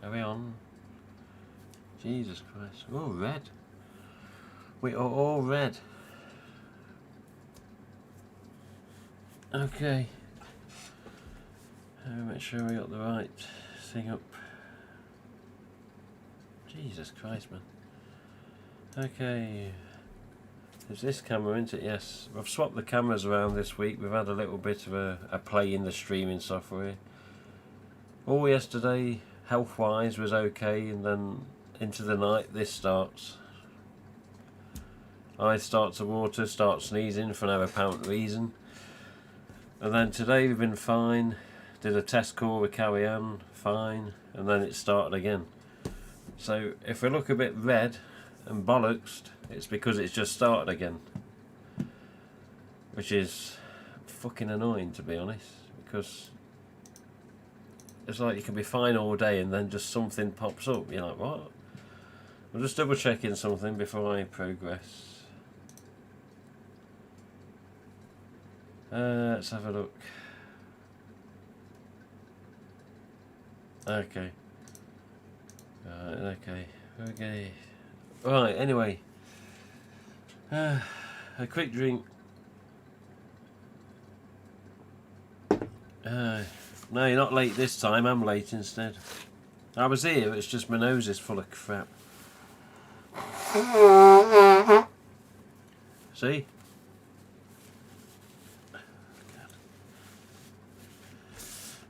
Are we on? Jesus Christ. Oh, red. We are all red. Okay. Make sure we got the right thing up. Jesus Christ, man. Okay. Is this camera, isn't it? Yes. I've swapped the cameras around this week. We've had a little bit of a play in the streaming software. All yesterday, health-wise, was okay, and then into the night, this starts. Eyes start to water, start sneezing for no apparent reason. And then today we've been fine. Did a test call with Carrie Ann, fine, and then it started again. So if we look a bit red and bollocksed, it's because it's just started again, which is fucking annoying, to be honest, because it's like you can be fine all day and then just something pops up. You're like, what? I'm just double checking something before I progress. Let's have a look. Okay. Okay. Right, anyway. A quick drink. No, you're not late this time, I'm late instead. I was here, it's just my nose is full of crap. See?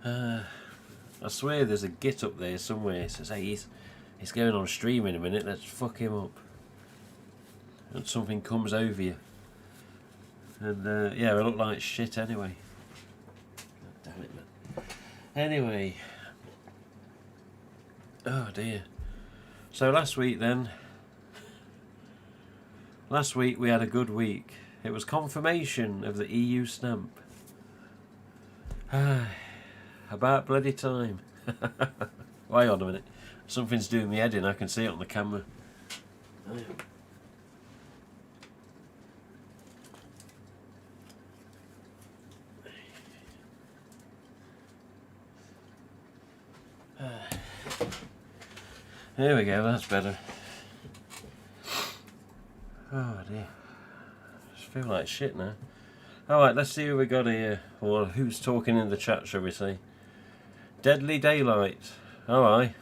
I swear there's a git up there somewhere. It says, hey, he's going on stream in a minute, let's fuck him up. And something comes over you. And yeah, we look like shit anyway. God damn it, man. Anyway. Oh dear. So last week then. Last week we had a good week. It was confirmation of the EU stamp. About bloody time. Wait on a minute. Something's doing me head in. I can see it on the camera. There we go. That's better. Oh dear. I just feel like shit now. Alright, let's see who we got here. Or who's talking in the chat, shall we say. Deadly Daylight. Alright.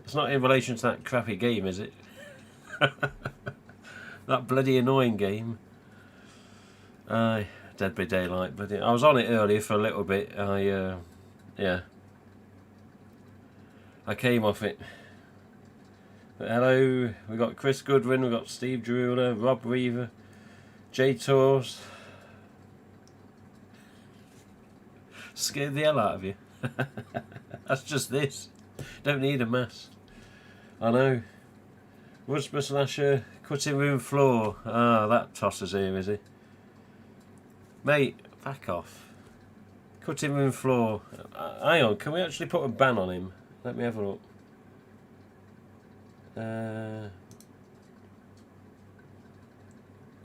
It's not in relation to that crappy game, is it? That bloody annoying game. Aye, Deadly Daylight. Bloody. I was on it earlier for a little bit. Yeah. I came off it. But hello, we got Chris Goodwin, we got Steve Drewler, Rob Reaver, Jay Tours. Scared the hell out of you. That's just this. Don't need a mask. I know. Woodsborough Slasher, cutting room floor. Ah, that tosser's here, is he? Mate, back off. Cutting room floor. Hang on, can we actually put a ban on him? Let me have a look.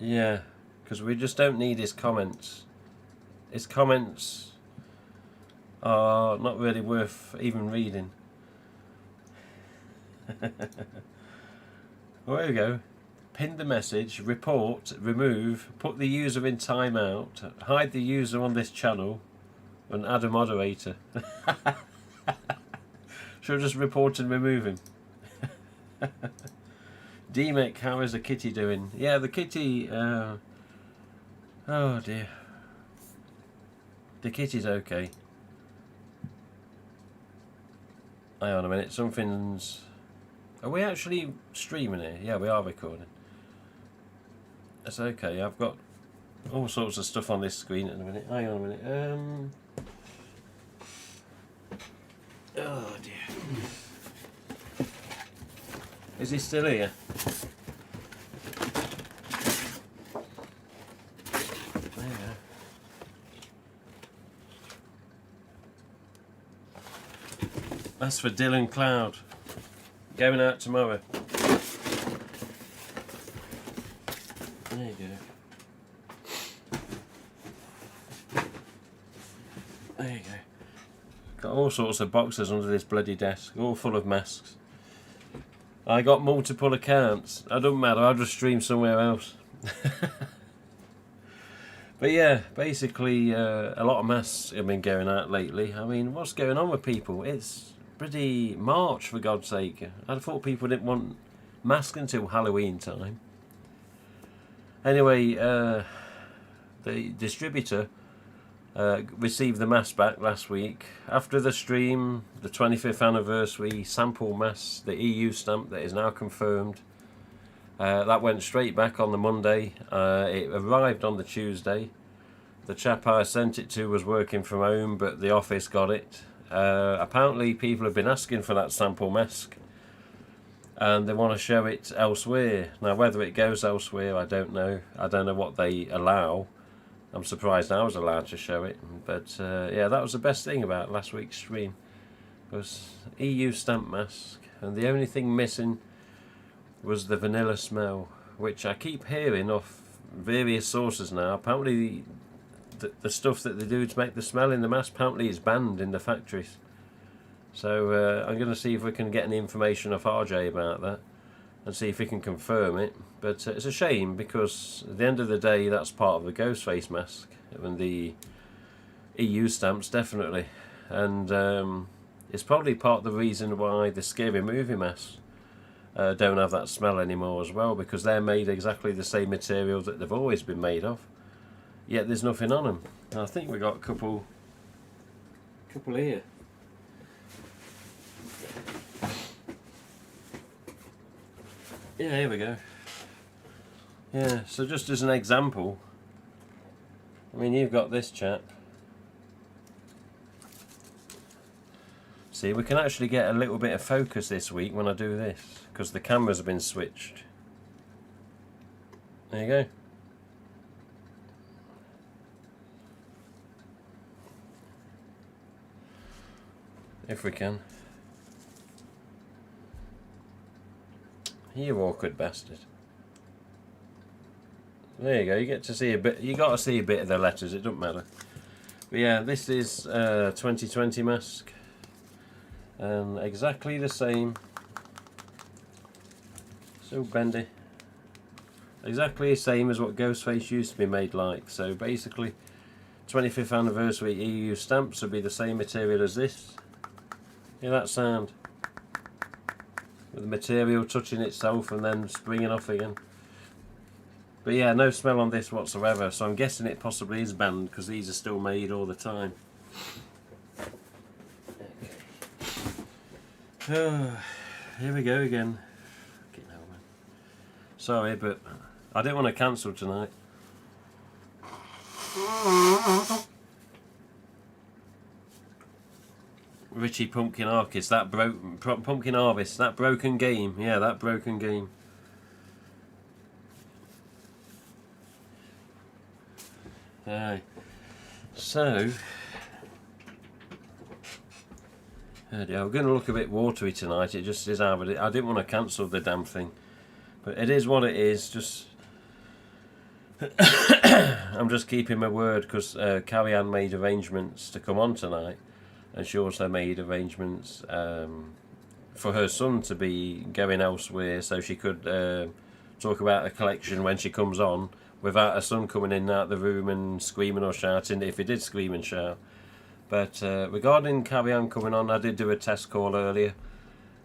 Yeah, because we just don't need his comments. His comments are not really worth even reading. Well, there we go. Pin the message, report, remove, put the user in timeout, hide the user on this channel, and add a moderator. Should I just report and remove him? D-Mick, how is the kitty doing? Yeah, the kitty... oh dear. The kitty's okay. Hang on a minute, something's... Are we actually streaming here? Yeah, we are recording. That's okay, I've got all sorts of stuff on this screen at the minute. Hang on a minute. Oh dear. Is he still here? There you go. That's for Dylan Cloud. Going out tomorrow. There you go. There you go. Got all sorts of boxes under this bloody desk, all full of masks. I got multiple accounts. It doesn't matter, I'll just stream somewhere else. But yeah, basically a lot of masks have been going out lately. I mean, what's going on with people? It's pretty March, for God's sake. I thought people didn't want masks until Halloween time. Anyway, the distributor received the mask back last week. After the stream, the 25th anniversary sample mask, the EU stamp that is now confirmed, that went straight back on the Monday. It arrived on the Tuesday. The chap I sent it to was working from home, but the office got it. Apparently people have been asking for that sample mask, and they want to show it elsewhere. Now whether it goes elsewhere, I don't know. I don't know what they allow. I'm surprised I was allowed to show it. But yeah, that was the best thing about last week's stream. It was EU stamp mask, and the only thing missing was the vanilla smell, which I keep hearing off various sources now. Apparently the stuff that they do to make the smell in the mask apparently is banned in the factories. So I'm going to see if we can get any information off RJ about that and see if we can confirm it. But it's a shame, because at the end of the day that's part of the ghost face mask, and the EU stamps definitely, and it's probably part of the reason why the scary movie masks don't have that smell anymore as well, because they're made exactly the same material that they've always been made of, yet there's nothing on them. And I think we got a couple here. Yeah, here we go. Yeah, so just as an example, I mean, you've got this chap. See, we can actually get a little bit of focus this week when I do this, because the cameras have been switched. There you go. If we can. You awkward bastard. There you go, you get to see a bit, you got to see a bit of the letters, it doesn't matter. But yeah, this is 2020 mask, and exactly the same. So bendy. Exactly the same as what Ghostface used to be made like. So basically 25th anniversary EU stamps will be the same material as this. Hear that sound? With the material touching itself and then springing off again. But yeah, no smell on this whatsoever, so I'm guessing it possibly is banned because these are still made all the time. Okay. Here we go again. Fucking hell, man. Sorry, but I didn't want to cancel tonight. Richie Pumpkin Harvest, Pumpkin Harvest, that broken game. Yeah, that broken game. Aye. So, I'm going to look a bit watery tonight. It just is how it is. I didn't want to cancel the damn thing, but it is what it is. Just I'm just keeping my word, because Carrie Ann made arrangements to come on tonight, and she also made arrangements for her son to be going elsewhere, so she could talk about a collection when she comes on, without her son coming in and out the room and screaming or shouting, if he did scream and shout. But regarding Carrie Ann coming on, I did do a test call earlier,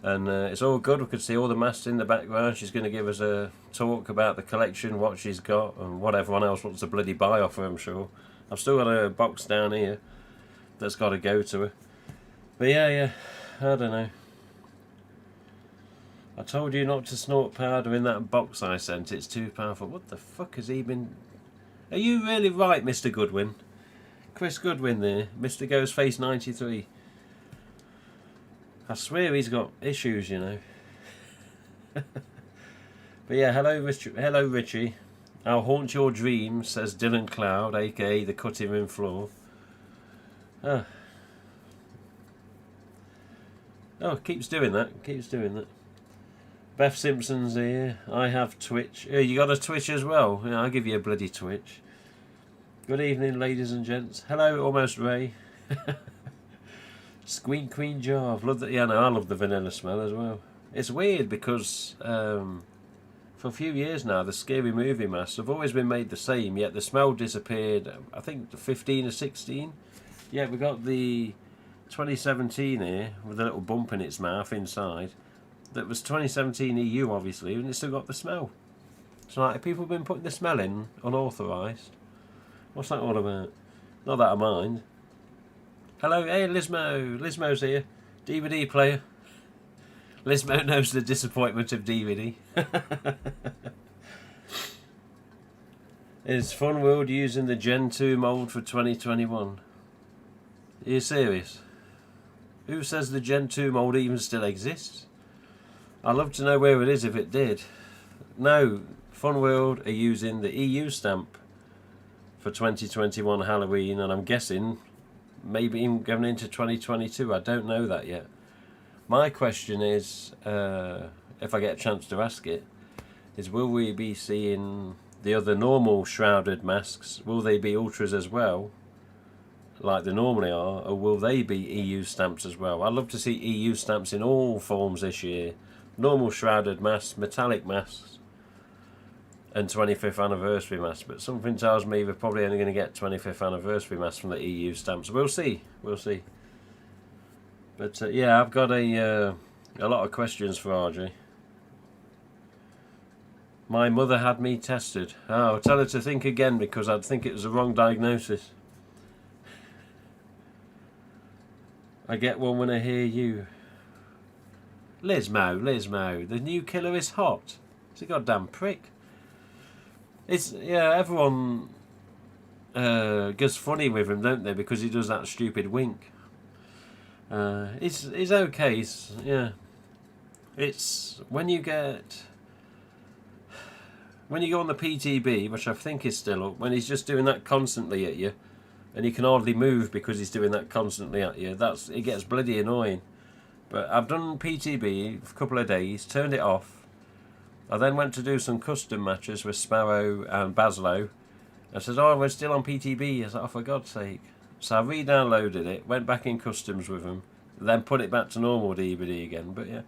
and it's all good. We could see all the masks in the background. She's going to give us a talk about the collection, what she's got, and what everyone else wants to bloody buy off her, I'm sure. I've still got a box down here that's got to go to her. But yeah, I don't know. I told you not to snort powder in that box I sent. It's too powerful. What the fuck has he been... Are you really right, Mr. Goodwin? Chris Goodwin there, Mr. Ghostface 93. I swear he's got issues, you know. But yeah, hello Richie. I'll haunt your dreams, says Dylan Cloud, aka the cutting room floor. Oh, keeps doing that. Beth Simpson's here. I have Twitch. Oh, you got a Twitch as well? Yeah, I'll give you a bloody Twitch. Good evening, ladies and gents. Hello, Almost Ray. Squeak Queen jar. Love that. Yeah, no, I love the vanilla smell as well. It's weird because for a few years now, the Scary Movie masks have always been made the same, yet the smell disappeared. I think 15 or 16. Yeah, we got the 2017 here with a little bump in its mouth inside. That was 2017 EU, obviously, and it's still got the smell. So, like, people have been putting the smell in unauthorised. What's that all about? Not that I mind. Hello, hey, Lizmo. Lizmo's here. DVD player. Lizmo knows the disappointment of DVD. Is Fun World using the Gen 2 mould for 2021? Are you serious? Who says the Gen 2 mould even still exists? I'd love to know where it is if it did. No, Fun World are using the EU stamp for 2021 Halloween, and I'm guessing maybe even going into 2022. I don't know that yet. My question is, if I get a chance to ask it, is will we be seeing the other normal shrouded masks? Will they be ultras as well, like they normally are, or will they be EU stamps as well? I'd love to see EU stamps in all forms this year. Normal shrouded masks, metallic masks, and 25th anniversary masks. But something tells me we're probably only going to get 25th anniversary masks from the EU stamps. We'll see. We'll see. But yeah, I've got a lot of questions for RJ. My mother had me tested. Oh, tell her to think again because I'd think it was the wrong diagnosis. I get one when I hear you. Lizmo, the new killer is hot. It's a goddamn prick. It's, yeah, everyone gets funny with him, don't they? Because he does that stupid wink. It's okay. Yeah. It's when you go on the PTB, which I think is still up, when he's just doing that constantly at you, and you can hardly move because he's doing that constantly at you. It gets bloody annoying. But I've done PTB for a couple of days, turned it off. I then went to do some custom matches with Sparrow and Baslo. I said, oh, we're still on PTB. I said, oh, for God's sake. So I re-downloaded it, went back in customs with them, then put it back to normal DVD again. But yeah,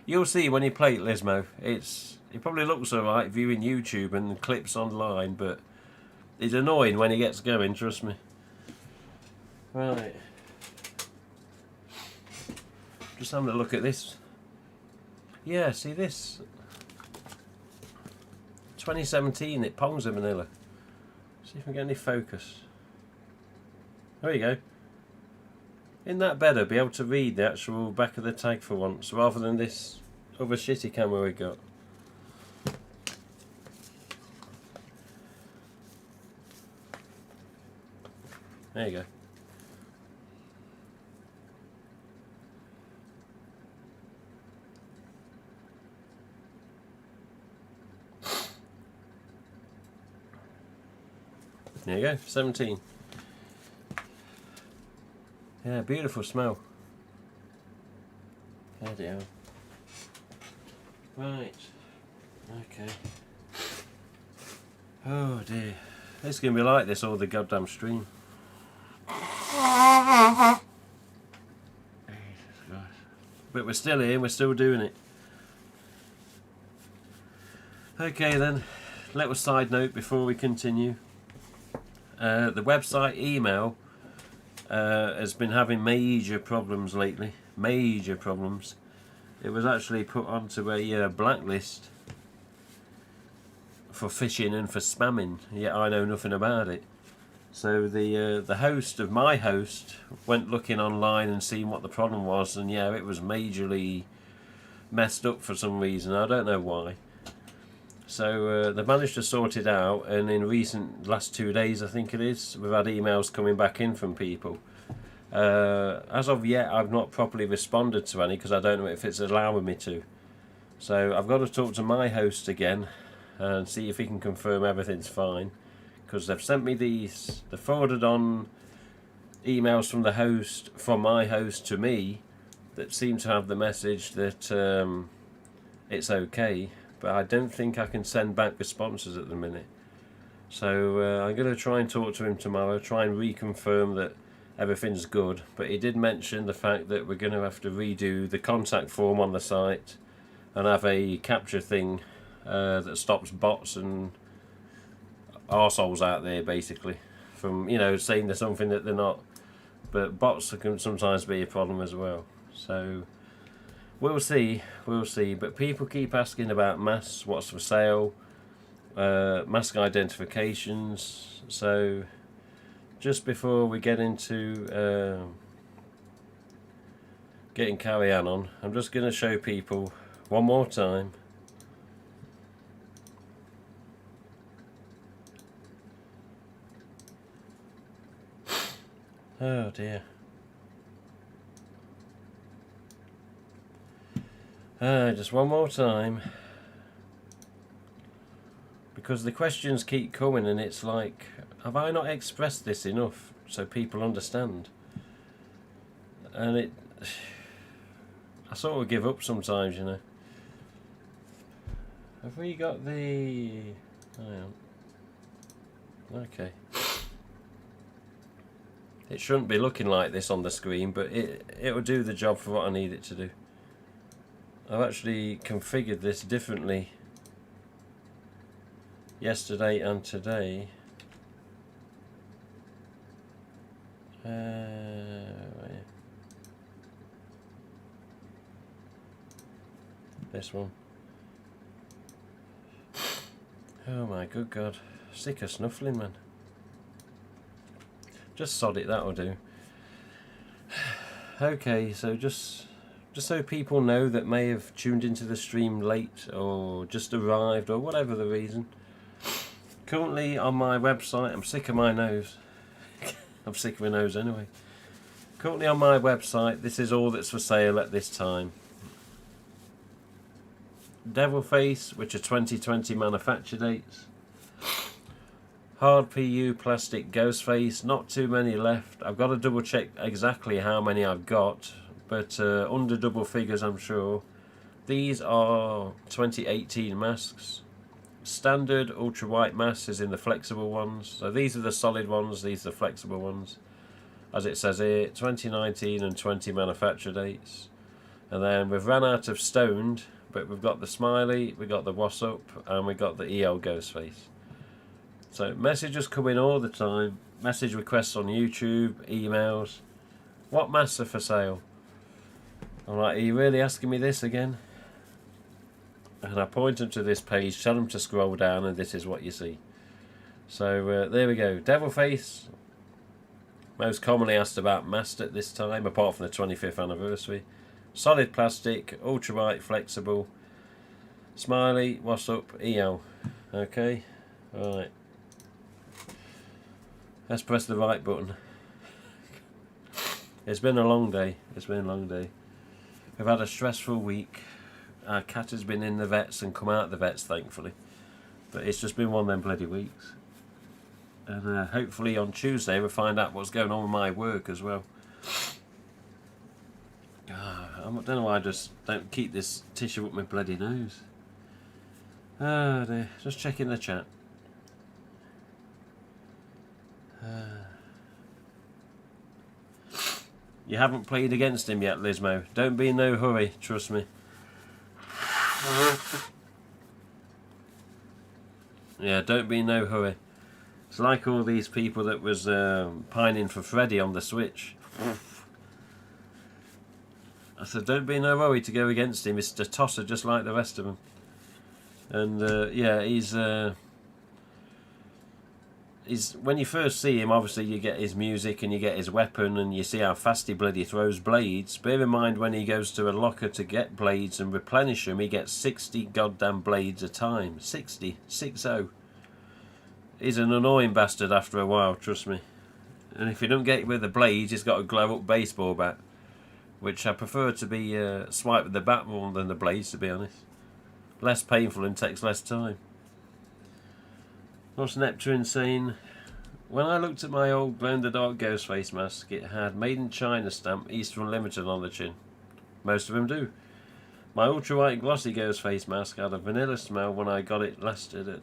you'll see when you play it, Lizmo. It probably looks alright viewing YouTube and clips online, but it's annoying when it gets going, trust me. Right. Just having a look at this. Yeah, see this? 2017, it pongs a vanilla. See if we get any focus. There you go. Isn't that better? Be able to read the actual back of the tag for once, rather than this other shitty camera we got. There you go. There you go, 17. Yeah, beautiful smell. Bloody hell. Right. Okay. Oh dear. It's going to be like this all the goddamn stream. But we're still here, we're still doing it. Okay then, little side note before we continue. The website email has been having major problems lately. Major problems. It was actually put onto a blacklist for phishing and for spamming, yet I know nothing about it. So the host of my host went looking online and seeing what the problem was, and yeah, it was majorly messed up for some reason. I don't know why. So they managed to sort it out, and in last 2 days, I think it is, we've had emails coming back in from people. As of yet, I've not properly responded to any because I don't know if it's allowing me to. So I've got to talk to my host again and see if he can confirm everything's fine. Because they've sent me these, they forwarded on emails from the host, from my host to me, that seem to have the message that it's okay. But I don't think I can send back responses at the minute. So I'm going to try and talk to him tomorrow, try and reconfirm that everything's good. But he did mention the fact that we're going to have to redo the contact form on the site and have a capture thing that stops bots and arseholes out there, basically, from, you know, saying there's something that they're not. But bots can sometimes be a problem as well. So we'll see. But people keep asking about masks, what's for sale, mask identifications. So just before we get into getting carry on, I'm just going to show people one more time. Oh dear. Just one more time, because the questions keep coming and it's like, have I not expressed this enough so people understand? And I sort of give up sometimes, you know. Have we got the... Okay. It shouldn't be looking like this on the screen, but it'll do the job for what I need it to do. I've actually configured this differently yesterday and today. This one. Oh my good God. Sick of snuffling, man. Just sod it, that'll do. Okay, so just so people know that may have tuned into the stream late or just arrived or whatever the reason. Currently on my website, I'm sick of my nose. I'm sick of my nose anyway. Currently on my website, this is all that's for sale at this time. Devil Face, which are 2020 manufacture dates. Hard PU plastic Ghost Face, not too many left. I've got to double check exactly how many I've got, but under double figures I'm sure. These are 2018 masks. Standard ultra white mask is in the flexible ones. So these are the solid ones, these are the flexible ones. As it says here, 2019 and 20 manufacture dates. And then we've ran out of stoned, but we've got the smiley, we've got the what's up, and we've got the EL Ghost Face. So messages come in all the time, message requests on YouTube, emails. What masks are for sale? I'm like, are you really asking me this again? And I point them to this page, tell them to scroll down, and this is what you see. So there we go. Devil Face, most commonly asked about masked at this time, apart from the 25th anniversary. Solid plastic, ultralight, flexible. Smiley, what's up, EL. Okay, alright. Let's press the right button. It's been a long day. It's been a long day. We've had a stressful week. Our cat has been in the vets and come out of the vets, thankfully. But it's just been one of them bloody weeks. And hopefully on Tuesday we'll find out what's going on with my work as well. I don't know why I just don't keep this tissue up my bloody nose. Oh dear. Just checking the chat. You haven't played against him yet, Lizmo. Don't be in no hurry, trust me. Yeah, don't be in no hurry. It's like all these people that was pining for Freddy on the Switch. I said, don't be in no hurry to go against him. He's a tosser just like the rest of them. And yeah, he's when you first see him, obviously you get his music and you get his weapon and you see how fast he bloody throws blades. Bear in mind, when he goes to a locker to get blades and replenish them, he gets 60 goddamn blades a time. 60. 60. He's an annoying bastard after a while, trust me. And if you don't get with the blades, he's got a glow up baseball bat, which I prefer to be swiped with the bat more than the blades, to be honest. Less painful and takes less time. What's Neptune saying? When I looked at my old glow-in-the-dark ghost face mask, it had Made in China stamp, Easter Unlimited on the chin. Most of them do. My ultra-white glossy ghost face mask had a vanilla smell when I got it lasted at...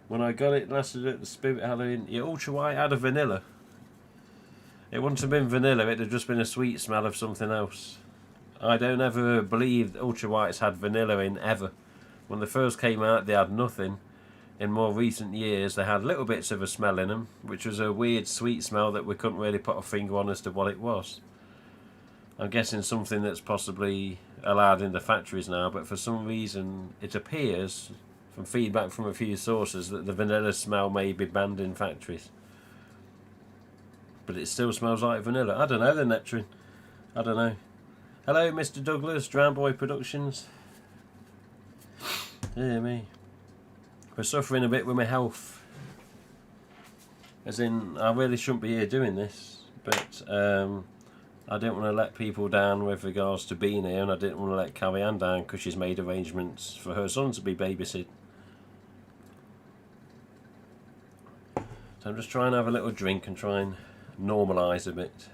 When I got it lasted at the Spirit Halloween. Your ultra-white had a vanilla. It wouldn't have been vanilla, it'd have just been a sweet smell of something else. I don't ever believe Ultra Whites had vanilla in, ever. When they first came out, they had nothing. In more recent years, they had little bits of a smell in them, which was a weird sweet smell that we couldn't really put a finger on as to what it was. I'm guessing something that's possibly allowed in the factories now, but for some reason it appears, from feedback from a few sources, that the vanilla smell may be banned in factories. But it still smells like vanilla. I don't know, the nectarine. I don't know. Hello, Mr. Douglas, Drown Boy Productions. Dear me. We're suffering a bit with my health. As in, I really shouldn't be here doing this, but I didn't want to let people down with regards to being here, and I didn't want to let Carrie Ann down because she's made arrangements for her son to be babysitted. So I'm just trying to have a little drink and try and normalise a bit.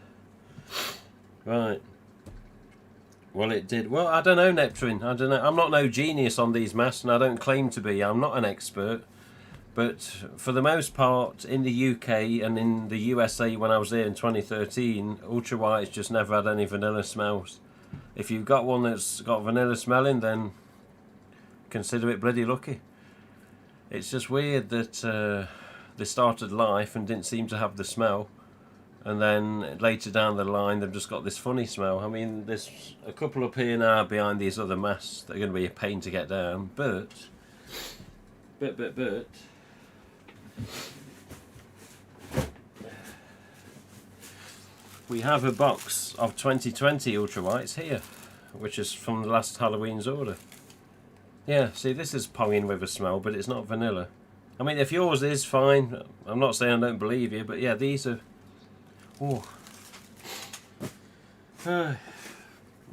Right. Well, it did. Well, I don't know, Neptune. I don't know. I'm not no genius on these masks, and I don't claim to be. I'm not an expert. But for the most part, in the UK and in the USA when I was there in 2013, Ultra Whites just never had any vanilla smells. If you've got one that's got vanilla smelling, then consider it bloody lucky. It's just weird that they started life and didn't seem to have the smell. And then later down the line, they've just got this funny smell. I mean, there's a couple up here now behind these other masks that are going to be a pain to get down. But we have a box of 2020 Ultra Whites here, which is from the last Halloween's order. Yeah, see, this is ponging with a smell, but it's not vanilla. I mean, if yours is, fine. I'm not saying I don't believe you, but yeah, these are... Oh.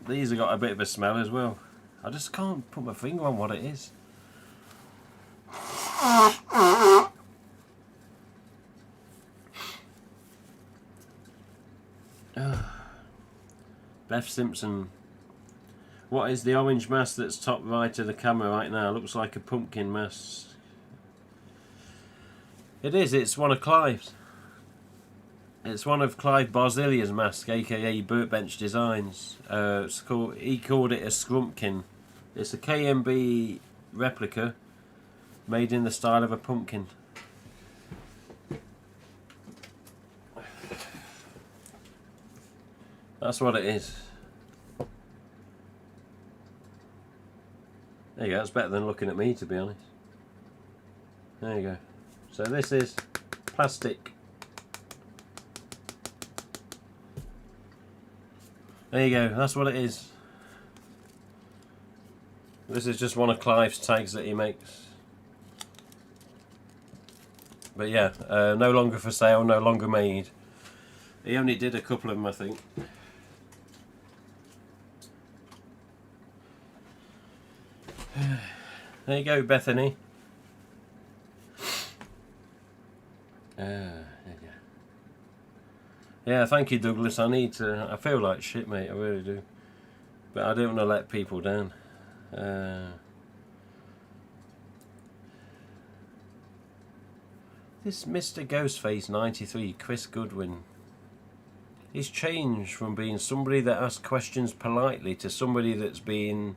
These have got a bit of a smell as well. I just can't put my finger on what it is. Beth Simpson. What is the orange mask that's top right of the camera right now? Looks like a pumpkin mask. It is, it's one of Clive's. It's one of Clive Barzilia's masks, aka Burtbench Designs. He called it a Scrumpkin. It's a KMB replica made in the style of a pumpkin. That's what it is. There you go, it's better than looking at me, to be honest. There you go. So this is plastic. There you go, that's what it is. This is just one of Clive's tags that he makes. But yeah, no longer for sale, no longer made. He only did a couple of them, I think. There you go, Bethany. There you go. Yeah, thank you, Douglas. I feel like shit, mate. I really do. But I don't want to let people down. This Mr. Ghostface 93, Chris Goodwin. He's changed from being somebody that asks questions politely to somebody that's been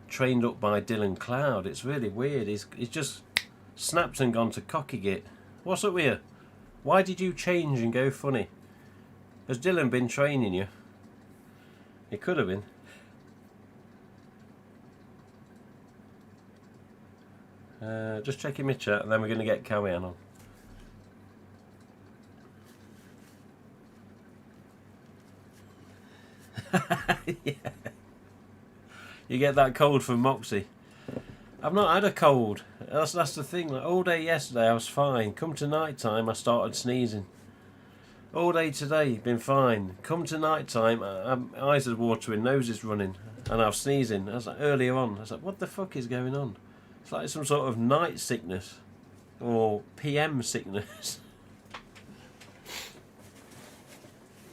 trained up by Dylan Cloud. It's really weird. He's just snapped and gone to cocky git. What's up with you? Why did you change and go funny? Has Dylan been training you? He could have been. Just checking my chat and then we're going to get Carrie Ann on. Yeah. You get that cold from Moxie. I've not had a cold. That's the thing. Like, all day yesterday I was fine. Come to night time I started sneezing. All day today been fine. Come to night time, eyes are watering, nose is running, and I was sneezing. I was like, earlier on, I was like, what the fuck is going on? It's like some sort of night sickness or PM sickness.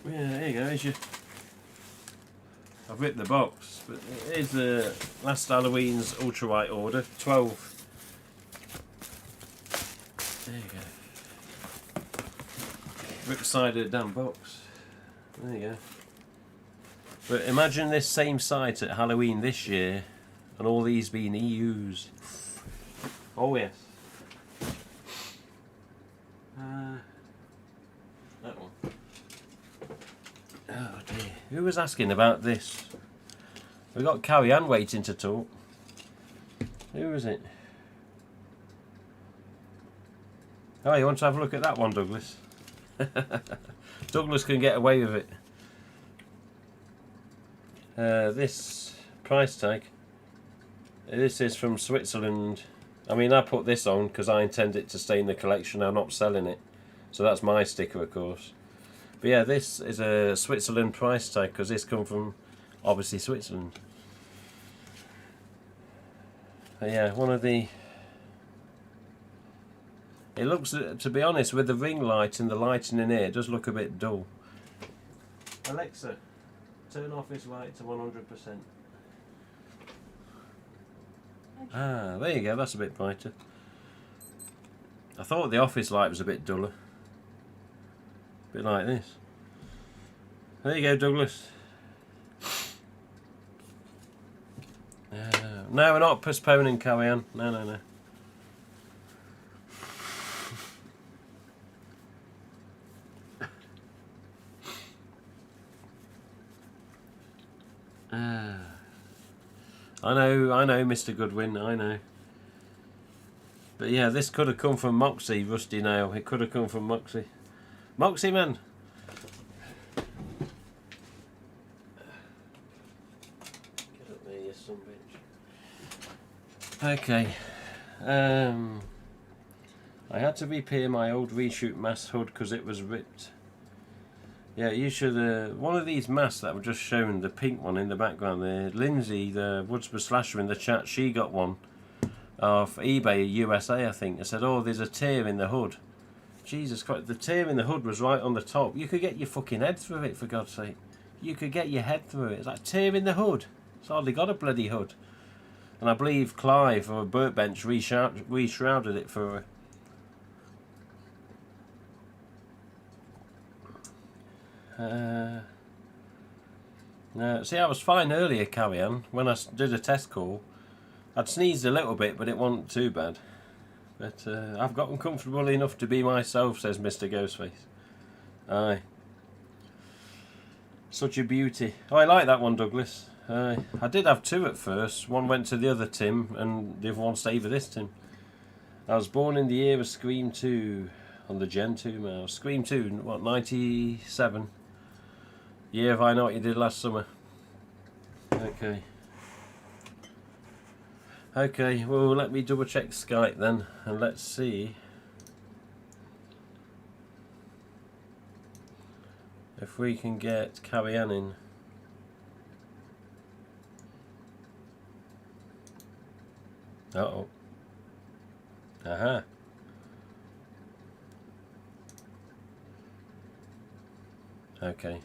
Yeah, there you go. Here's your... I've ripped the box, but here's the last Halloween's Ultra White order, 12. There you go. rip the side of the damn box. There you go. But imagine this same site at Halloween this year, and all these being EUs. Oh yes. That one. Oh dear. Who was asking about this? We got Carrie Ann waiting to talk. Who was it? Oh, you want to have a look at that one, Douglas? Douglas can get away with it. This price tag. This is from Switzerland. I mean, I put this on because I intend it to stay in the collection. I'm not selling it. So that's my sticker, of course. But yeah, this is a Switzerland price tag because this come from, obviously, Switzerland. But yeah, one of the... It looks, to be honest, with the ring light and the lighting in here, it does look a bit dull. Alexa, turn off this light to 100%. Ah, there you go, that's a bit brighter. I thought the office light was a bit duller. A bit like this. There you go, Douglas. No, we're not postponing, Carrie Ann. No, no, no. I know, Mr. Goodwin, I know. But yeah, this could have come from Moxie, Rusty Nail. It could have come from Moxie. Moxie, man! Get up there, you son bitch. Okay. I had to repair my old reshoot mask hood because it was ripped. Yeah, you should. One of these masks that I've just shown, the pink one in the background there, Lindsay, the Woodsboro Slasher in the chat, she got one off eBay USA, I think. I said, oh, there's a tear in the hood. Jesus Christ, the tear in the hood was right on the top. You could get your fucking head through it, for God's sake. You could get your head through it. It's like tear in the hood. It's hardly got a bloody hood. And I believe Clive or Burtbench reshrouded it for her. No, see, I was fine earlier, Carrie Ann, when I did a test call. I'd sneezed a little bit, but it wasn't too bad. But I've gotten comfortable enough to be myself, says Mr. Ghostface. Aye. Such a beauty. Oh, I like that one, Douglas. Aye. I did have two at first. One went to the other Tim, and the other one stayed with this Tim. I was born in the year of Scream 2, on the Gen 2 mouse. Scream 2, what, 97? Yeah, if I know what you did last summer. Okay. Okay, well, let me double check Skype then, and let's see if we can get Carrie Ann in. Uh-oh. Aha. Okay.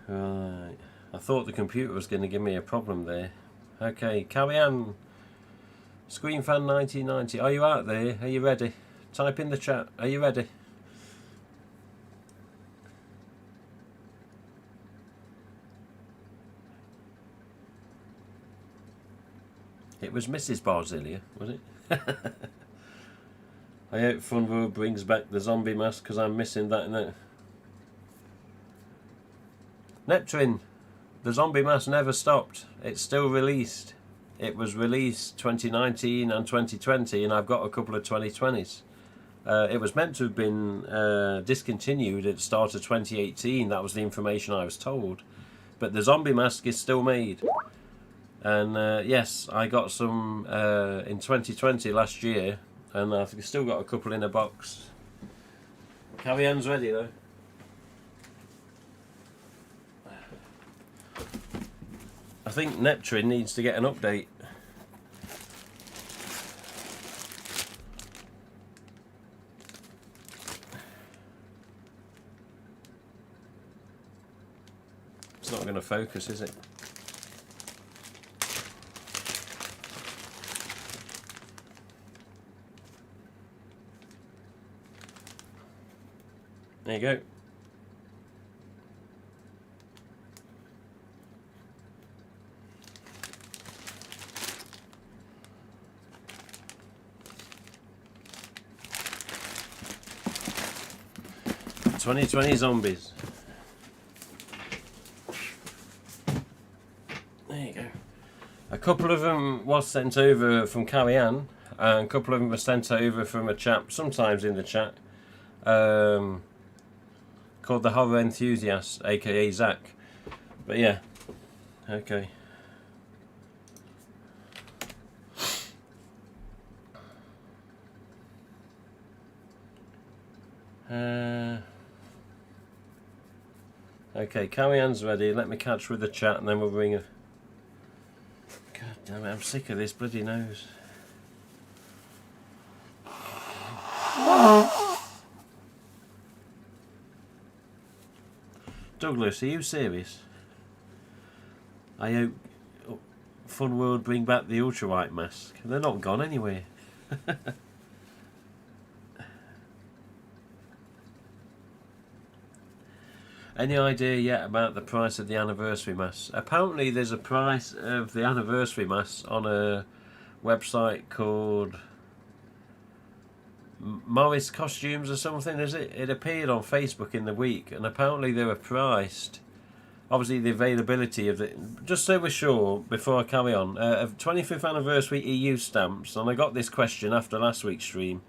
Right. I thought the computer was going to give me a problem there. Okay, Carrie Ann, Screen Fan 1990. Are you out there? Are you ready? Type in the chat. Are you ready? It was Mrs. Barzilia, was it? I hope Funworld brings back the zombie mask because I'm missing that in it. Neptune, the zombie mask never stopped. It's still released. It was released 2019 and 2020, and I've got a couple of 2020s. It was meant to have been discontinued at the start of 2018. That was the information I was told. But the zombie mask is still made. And yes, I got some in 2020 last year, and I've still got a couple in a box. Carrie Ann's ready though. I think Neptune needs to get an update. It's not going to focus, is it? There you go. "2020 Zombies." There you go. A couple of them was sent over from Carrie Ann, and a couple of them were sent over from a chap, sometimes in the chat, called the Horror Enthusiast, aka Zach. But yeah, okay. Okay, Carrie Ann's ready. Let me catch with the chat and then we'll ring her. God damn it, I'm sick of this bloody nose. Douglas, are you serious? I hope Fun World bring back the ultralight mask. They're not gone anywhere. Any idea yet about the price of the anniversary mask? Apparently there's a price of the anniversary mask on a website called Morris Costumes or something, is it? It appeared on Facebook in the week, and apparently they were priced, obviously the availability of the, just so we're sure before I carry on, of 25th anniversary EU stamps, and I got this question after last week's stream.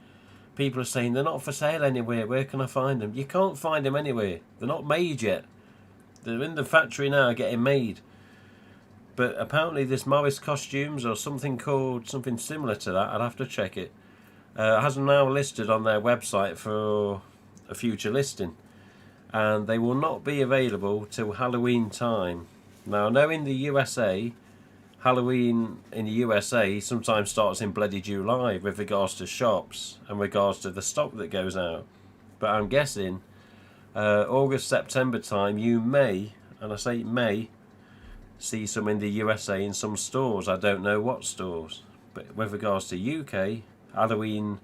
People are saying they're not for sale anywhere. Where can I find them? You can't find them anywhere. They're not made yet. They're in the factory now getting made. But apparently this Morris Costumes or something called something similar to that, I'd have to check it, has them now listed on their website for a future listing. And they will not be available till Halloween time. Now I know in the USA, Halloween in the USA sometimes starts in bloody July with regards to shops and regards to the stock that goes out. But I'm guessing August, September time you may, and I say may, see some in the USA in some stores. I don't know what stores. But with regards to UK, Halloween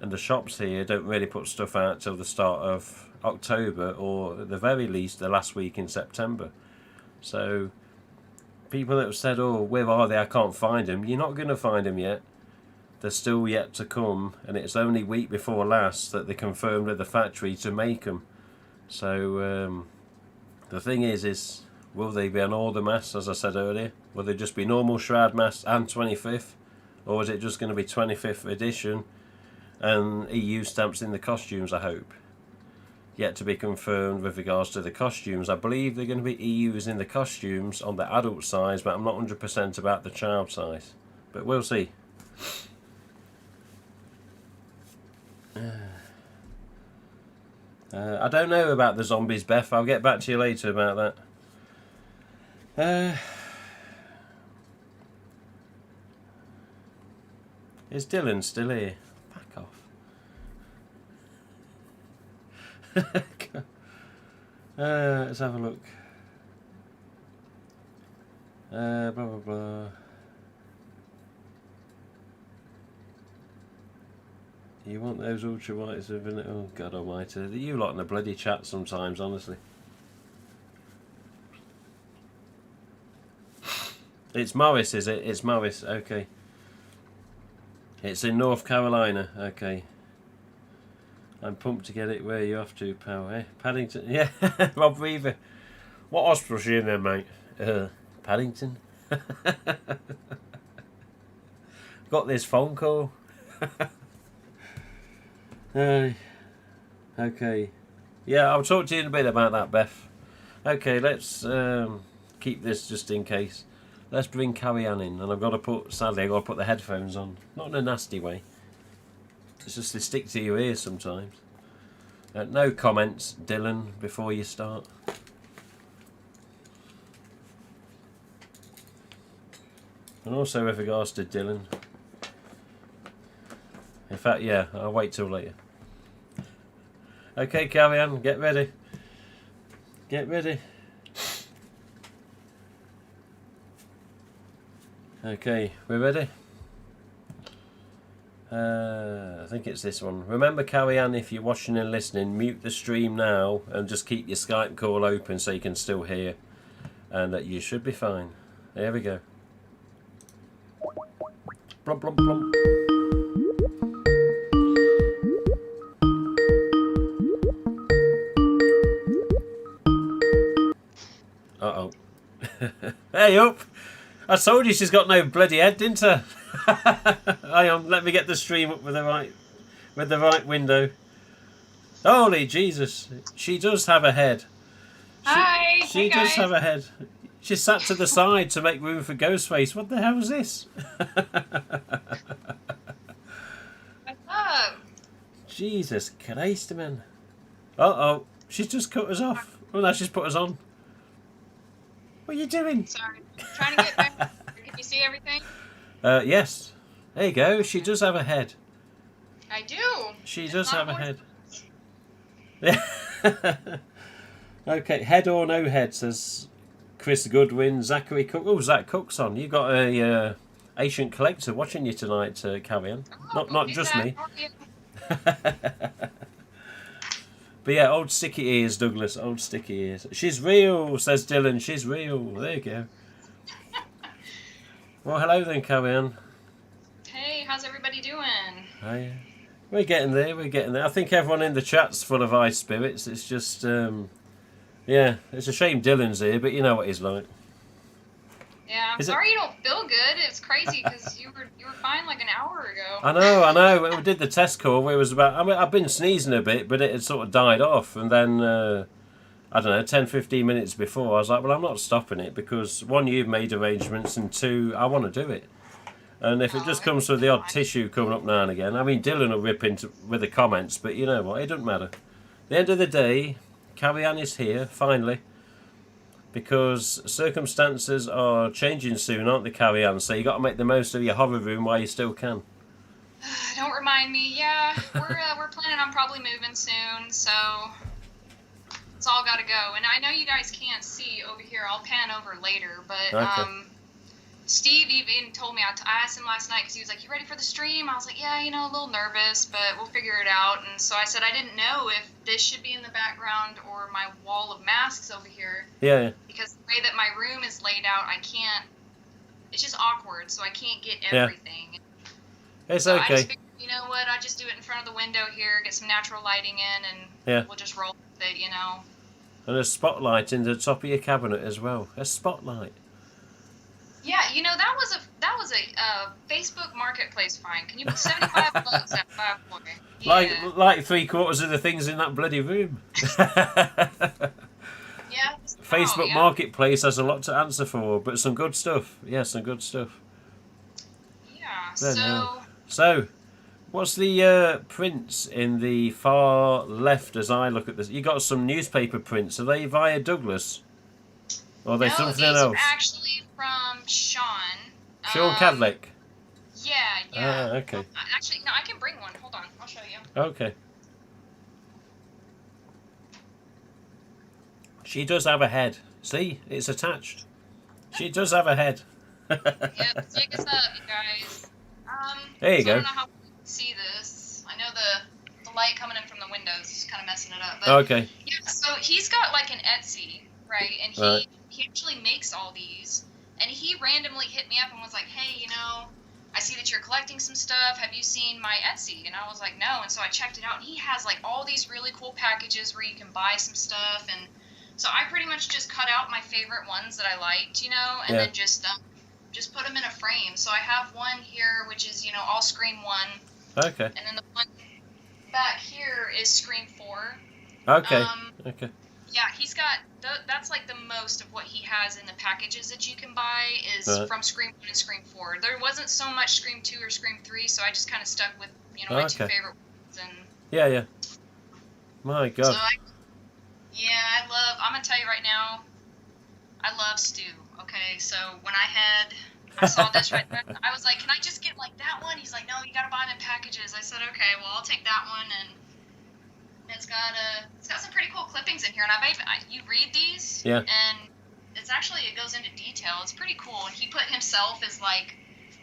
and the shops here don't really put stuff out till the start of October, or at the very least the last week in September. So people that have said, oh, where are they, I can't find them, you're not going to find them yet. They're still yet to come, and it's only week before last that they confirmed at the factory to make them. So the thing is will they be on all the masks, as I said earlier? Will they just be normal shroud masks and 25th? Or is it just going to be 25th edition and EU stamps in the costumes, I hope? Yet to be confirmed with regards to the costumes. I believe they're going to be EUs in the costumes on the adult size, but I'm not 100% about the child size. But we'll see. I don't know about the zombies, Beth. I'll get back to you later about that. Is Dylan still here? Back off. Let's have a look. Blah blah blah. You want those ultra whites of vanilla? Oh God Almighty! You lot in the bloody chat sometimes, honestly. It's Morris, is it? It's Morris. Okay. It's in North Carolina. Okay. I'm pumped to get it. Where are you off to, pal? Eh? Paddington? Yeah, Rob Reaver. What hospital's you in there, mate? Paddington? Got this phone call. Okay. Yeah, I'll talk to you in a bit about that, Beth. Okay, let's keep this just in case. Let's bring Carrie Ann in, and I've got to put, sadly, I've got to put the headphones on. Not in a nasty way. It's just they stick to your ears sometimes. No comments, Dylan, before you start. And also with regards to Dylan. In fact, yeah, I'll wait till later. Okay, Carrie Ann, get ready. Get ready. Okay, we're ready? I think it's this one. Remember, Carrie Ann, if you're watching and listening, mute the stream now and just keep your Skype call open so you can still hear. And you should be fine. There we go. Blum, blum, blum. Uh-oh. Hey, up! I told you she's got no bloody head, didn't I? Hang on, let me get the stream up with the right window. Holy Jesus! She does have a head. She does have a head. She sat to the side to make room for Ghostface. What the hell is this? What's up? Jesus Christ, man. Uh-oh. She's just cut us off. Oh, now she's put us on. What are you doing? Sorry. I'm trying to get back. Can you see everything? Yes. There you go. She does have a head. I do. She does have a head. Okay, head or no head, says Chris Goodwin. Zachary Cook. Oh, Zach Cook's on. You got a ancient collector watching you tonight, Carrie Ann. Not just me. But yeah, old sticky ears, Douglas. Old sticky ears. She's real, says Dylan. She's real. There you go. Well, hello then, Carrie Ann. Hey, how's everybody doing? Hi. We're getting there. We're getting there. I think everyone in the chat's full of high spirits. It's just, yeah, it's a shame Dylan's here, but you know what he's like. Yeah, I'm sorry you don't feel good. It's crazy because you were fine like an hour ago. I know. When we did the test call, it was about. I mean, I've been sneezing a bit, but it had sort of died off, and then I don't know, 10, 15 minutes before, I was like, well, I'm not stopping it because one, you've made arrangements, and two, I want to do it. And if it just comes with the odd tissue coming up now and again, I mean, Dylan will rip into with the comments, but you know what? It doesn't matter. At the end of the day, Carrie Ann is here finally. Because circumstances are changing soon, aren't they, Carrie Ann? So you got to make the most of your horror room while you still can. Don't remind me. Yeah, we're planning on probably moving soon, so it's all got to go. And I know you guys can't see over here. I'll pan over later, but Okay. Steve even told me. I asked him last night because he was like, "You ready for the stream?" I was like, "Yeah, a little nervous, but we'll figure it out." And so I said I didn't know if this should be in the background or my wall of masks over here. Yeah. Because the way that my room is laid out, I can't. It's just awkward, so I can't get everything. It's so okay. I just figured, you know what? I just do it in front of the window here, get some natural lighting in, and we'll just roll with it, And a spotlight in the top of your cabinet as well. A spotlight. Yeah, that was a Facebook Marketplace find. Can you put $75 at 5 for me? Yeah. Like 3/4 of the things in that bloody room. Yeah. Facebook Marketplace has a lot to answer for, but some good stuff. Yeah, some good stuff. Yeah. So, what's the prints in the far left as I look at this? You got some newspaper prints. Are they via Douglas? Or are they something these else? are actually from Sean. Sean Cadlick? Yeah. Ah, okay. Actually, no, I can bring one. Hold on. I'll show you. Okay. She does have a head. See? It's attached. She does have a head. Yep, check us out, you guys. There you go. I don't know how you can see this. I know the light coming in from the windows is kind of messing it up. But Okay. Yeah, so he's got like an Etsy, right? And he actually makes all these. And he randomly hit me up and was like, hey, I see that you're collecting some stuff. Have you seen my Etsy? And I was like, no. And so I checked it out. And he has like all these really cool packages where you can buy some stuff. And so I pretty much just cut out my favorite ones that I liked, and then just put them in a frame. So I have one here, which is, all Scream 1. Okay. And then the one back here is Scream 4. Okay. Okay. Yeah, he's got, that's like the most of what he has in the packages that you can buy is from Scream 1 and Scream 4. There wasn't so much Scream 2 or Scream 3, so I just kind of stuck with, my two favorite ones. And yeah. My God. So I'm going to tell you right now, I love Stu, okay? So when I saw this right there, I was like, can I just get like that one? He's like, no, you got to buy them in packages. I said, okay, well, I'll take that one. And it's got some pretty cool clippings in here. And you read these, yeah, and it goes into detail. It's pretty cool. And he put himself as like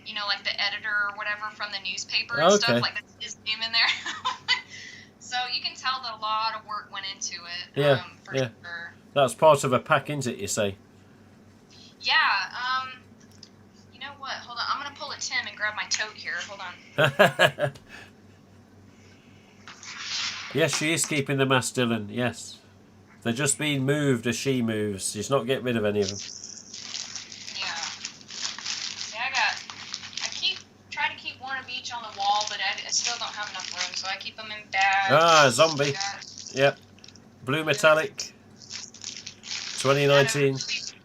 you know, like the editor or whatever from the newspaper and Okay. stuff. Like that's his name in there. So you can tell that a lot of work went into it. Yeah, For yeah. sure. That's part of a pack, isn't it, you say? Yeah. You know what? Hold on. I'm gonna pull a Tim and grab my tote here. Hold on. Yes, she is keeping the mask, Dylan. Yes. They're just being moved as she moves. She's not getting rid of any of them. Yeah. Yeah, I try to keep one of each on the wall, but I still don't have enough room, so I keep them in bags. Ah, zombie. Yep. Blue metallic. 2019.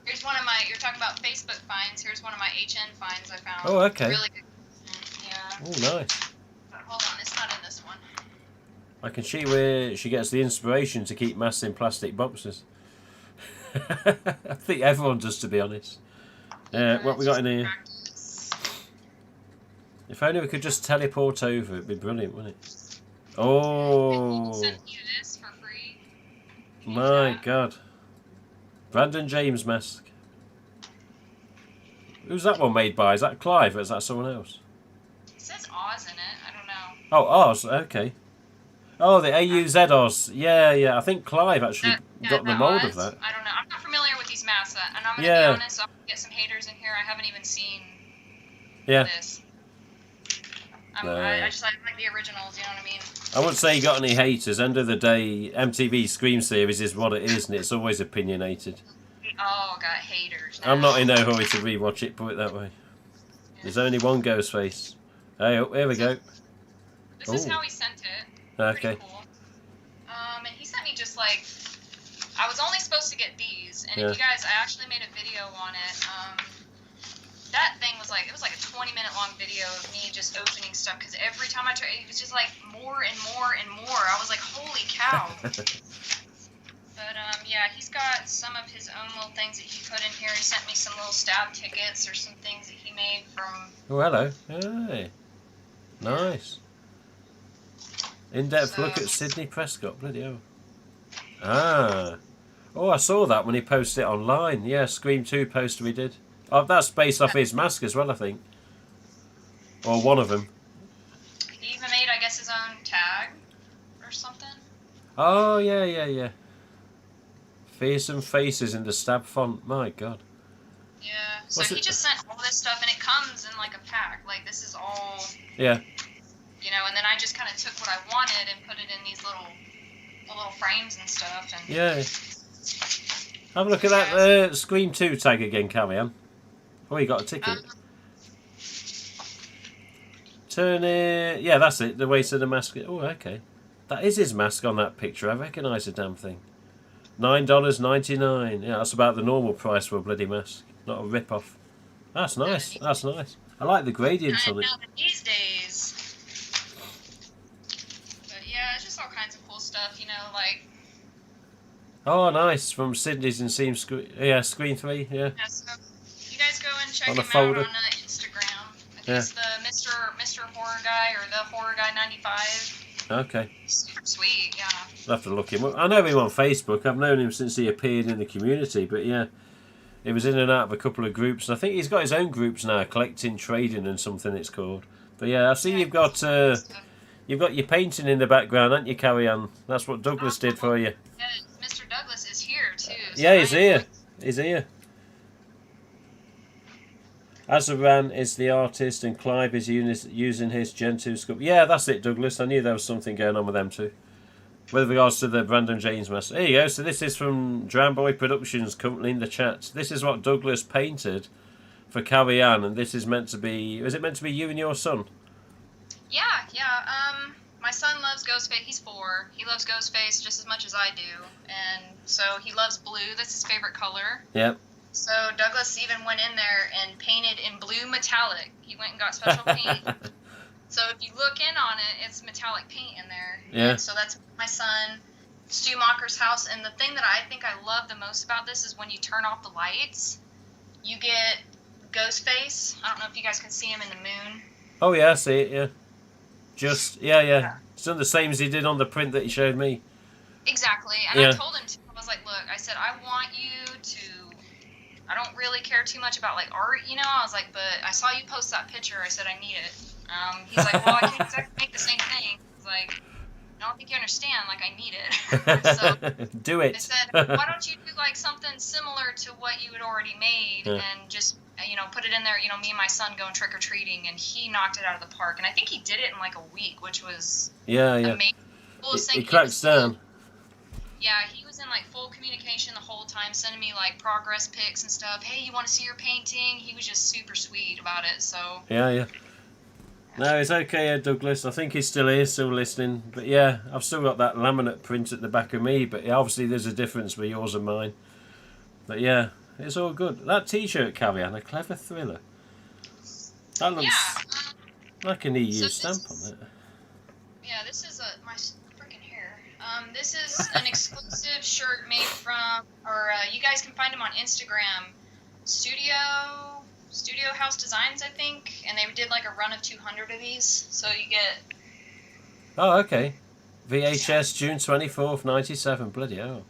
Here's one of my, you're talking about Facebook finds. Here's one of my HN finds I found. Oh, okay. Really good. Yeah. Oh, nice. But hold on, it's not in this one. I can see where she gets the inspiration to keep masks in plastic boxes. I think everyone does, to be honest. What we got in here? Practice. If only we could just teleport over, it'd be brilliant, wouldn't it? Oh, Send you this for free. my God. Brandon James mask. Who's that one made by? Is that Clive or is that someone else? It says Oz in it. I don't know. Oh, Oz, okay. Oh, the AUZ Oz. Yeah. I think Clive actually got the mould of that. I don't know. I'm not familiar with these masks, and I'm going to be honest, I'll get some haters in here. I haven't even seen this. I just like the originals, you know what I mean? I wouldn't say you got any haters. End of the day, MTV Scream series is what it is, and it's always opinionated. Oh, got haters now. I'm not in no hurry to rewatch it, put it that way. There's only one Ghostface. Hey, oh, here we go. This is how he sent it. Okay. Pretty cool. And he sent me just like, I was only supposed to get these, and if you guys, I actually made a video on it. That thing was like, it was like a 20-minute long video of me just opening stuff, because every time I tried, it was just like more and more and more. I was like, holy cow. But yeah, he's got some of his own little things that he put in here. He sent me some little stab tickets or some things that he made from... Oh, hello. Hey. Nice. In-depth look at Sidney Prescott. Bloody hell. Ah. Oh, I saw that when he posted it online. Yeah, Scream 2 poster we did. Oh, that's based off his mask as well, I think. Or one of them. He even made, I guess, his own tag or something. Oh, yeah. Fearsome faces in the stab font. My God. Yeah. So he just sent all this stuff, and it comes in like a pack. Like, this is all... Yeah. You know, and then I just kind of took what I wanted and put it in these little frames and stuff. And yeah. Have a look at that Scream 2 tag again, Callie-Ann. Oh, you got a ticket. Turn it. Yeah, that's it. The waist of the mask. Oh, okay. That is his mask on that picture. I recognise the damn thing. $9.99. Yeah, that's about the normal price for a bloody mask. Not a rip-off. That's nice. That's nice. I like the gradients on it. These days. But yeah, it's just all kinds of cool stuff, you know, like... Oh, nice. From Sydney's and Screen 3, yeah. So you guys go and check him out on Instagram. I think it's the Mr. Horror Guy or the Horror Guy 95. Okay. Super sweet, yeah. I'll have to look him up. I know him on Facebook. I've known him since he appeared in the community, but yeah, he was in and out of a couple of groups. And I think he's got his own groups now, Collecting, Trading and something it's called. But yeah, I see you've got your painting in the background, haven't you, Carrie-Ann? That's what Douglas did for you. Yeah, Mr. Douglas is here, too. So yeah, he's here. He's here. Azaran is the artist and Clive is using his Gen 2 sculpt. Yeah, that's it, Douglas. I knew there was something going on with them too. With regards to the Brandon James mask. There you go. So this is from Drown Boy Productions, currently in the chat. This is what Douglas painted for Carrie-Ann, and this is meant to be... Is it meant to be you and your son? Yeah. My son loves Ghostface. He's 4. He loves Ghostface just as much as I do. And so he loves blue. That's his favorite color. Yep. So Douglas even went in there and painted in blue metallic. He went and got special paint. So if you look in on it, it's metallic paint in there. Yeah. And so that's my son, Stu Mocker's house. And the thing that I think I love the most about this is when you turn off the lights, you get Ghostface. I don't know if you guys can see him in the moon. Oh yeah, I see it, yeah. Just, yeah. It's done the same as he did on the print that he showed me. Exactly. And I told him, I was like, look, I said, I want you to I don't really care too much about like art, you know. I was like, but I saw you post that picture. I said I need it. He's like, well, I can't exactly make the same thing. I was like, I don't think you understand. Like, I need it. So Do I it. said, why don't you do like something similar to what you had already made Yeah. and just, you know, put it in there. You know, me and my son going trick or treating, and he knocked it out of the park. And I think he did it in like a week, which was Yeah. amazing. It cracks down. Yeah, he was in like full communication the whole time, sending me like progress pics and stuff. Hey, you want to see your painting? He was just super sweet about it. So Yeah. No, it's okay, Douglas. I think he's still here, still listening. But yeah, I've still got that laminate print at the back of me. But obviously, there's a difference with yours and mine. But yeah, it's all good. That T-shirt, Cavian, a clever thriller. That looks like an EU stamp on it. Yeah, this is my freaking hair. This is an exclusive shirt made from, or you guys can find them on Instagram, Studio House Designs, I think, and they did like a run of 200 of these. So you get. Oh, okay. VHS, June 24th, 97. Bloody hell.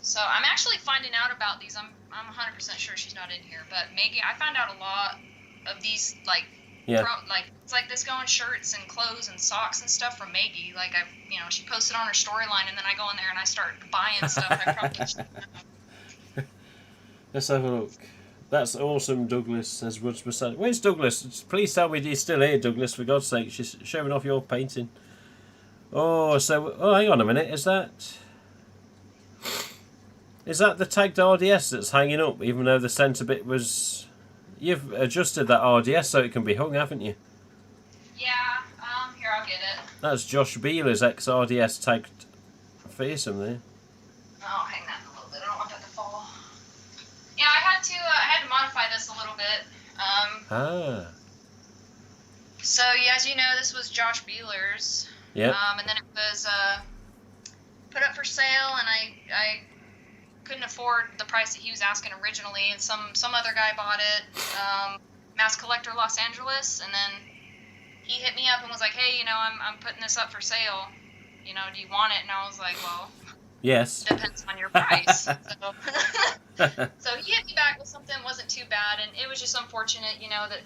So I'm actually finding out about these. I'm 100% sure she's not in here, but Maggie, I found out a lot of these like. Yeah. It's like this going shirts and clothes and socks and stuff from Maggie. Like she posted on her storyline, and then I go in there and I start buying stuff. I probably shouldn't have. Let's have a look. That's awesome, Douglas, says Woods Percent. Where's Douglas? Please tell me you're still here, Douglas, for God's sake. She's showing off your painting. Oh, hang on a minute. Is that the tagged RDS that's hanging up, even though the centre bit was... You've adjusted that RDS so it can be hung, haven't you? Yeah, here, I'll get it. That's Josh Beeler's ex-RDS tagged fearsome there. Oh, hang that a little bit. I don't want that to fall. Yeah, I had to modify this a little bit. So, yeah, as you know, this was Josh Beeler's. Yep. And then it was put up for sale, and I couldn't afford the price that he was asking originally, and some other guy bought it, Mass Collector Los Angeles, and then he hit me up and was like, hey, you know, I'm putting this up for sale, you know, do you want it? And I was like, well, yes, depends on your price. So he hit me back with something that wasn't too bad, and it was just unfortunate, you know, that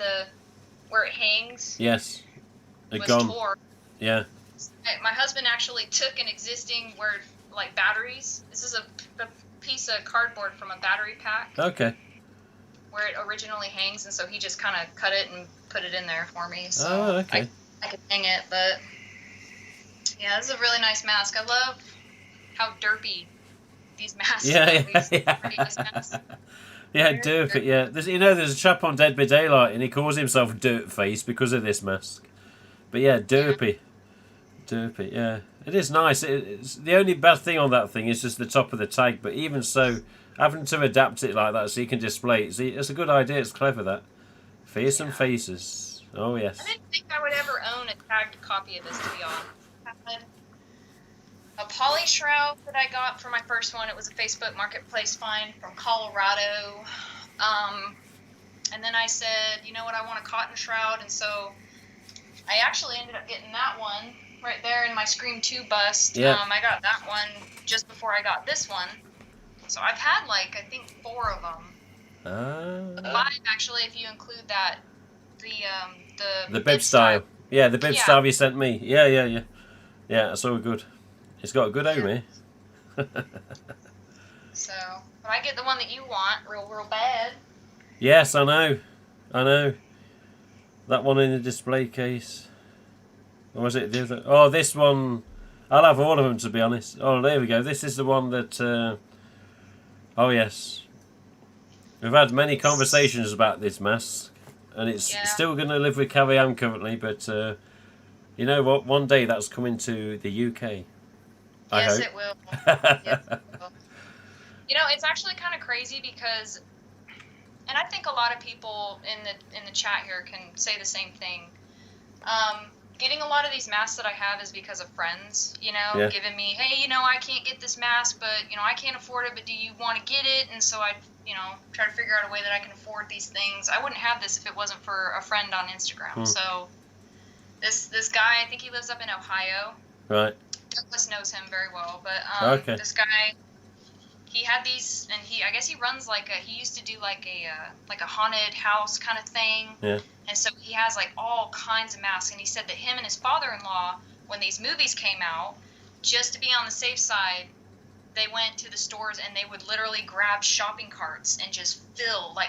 where it hangs yes, was gone. tore. Yeah. My husband actually took an existing like batteries. This is a piece of cardboard from a battery pack. Okay. Where it originally hangs, and so he just kind of cut it and put it in there for me. So okay. I could hang it, but yeah, this is a really nice mask. I love how derpy these masks are. Yeah, derpy. Yeah, there's a chap on Dead by Daylight, and he calls himself Dirtface because of this mask. But yeah, derpy. Derpy, yeah. It is nice. It's the only bad thing on that thing is just the top of the tag, but even so, having to adapt it like that so you can display it, it's a good idea. It's clever, that. Fearsome faces. Oh, yes. I didn't think I would ever own a tagged copy of this, to be honest. I had a poly shroud that I got for my first one. It was a Facebook Marketplace find from Colorado. And then I said, you know what, I want a cotton shroud, and so I actually ended up getting that one right there in my Scream 2 bust. Yeah. I got that one just before I got this one. So I've had I think 4 of them. 5 actually, if you include that the bib style. Yeah, the bib style you sent me. Yeah. Yeah, that's all good. It's got a good home here. So, but I get the one that you want real bad. Yes, I know. That one in the display case. Or was it the other? Oh, this one. I'll have all of them, to be honest. Oh, there we go. This is the one that... oh, yes. We've had many conversations about this mask. And it's still going to live with Cavian currently. But you know what? One day that's coming to the UK. I hope. It will. Yes, it will. You know, it's actually kind of crazy because... And I think a lot of people in the chat here can say the same thing. Getting a lot of these masks that I have is because of friends, you know, giving me, hey, you know, I can't get this mask, but, you know, I can't afford it, but do you want to get it? And so I, you know, try to figure out a way that I can afford these things. I wouldn't have this if it wasn't for a friend on Instagram. So this guy, I think he lives up in Ohio. Right. Douglas knows him very well, but this guy, he had these, and I guess he runs he used to do like a haunted house kind of thing. Yeah. And so he has like all kinds of masks. And he said that him and his father-in-law, when these movies came out, just to be on the safe side, they went to the stores and they would literally grab shopping carts and just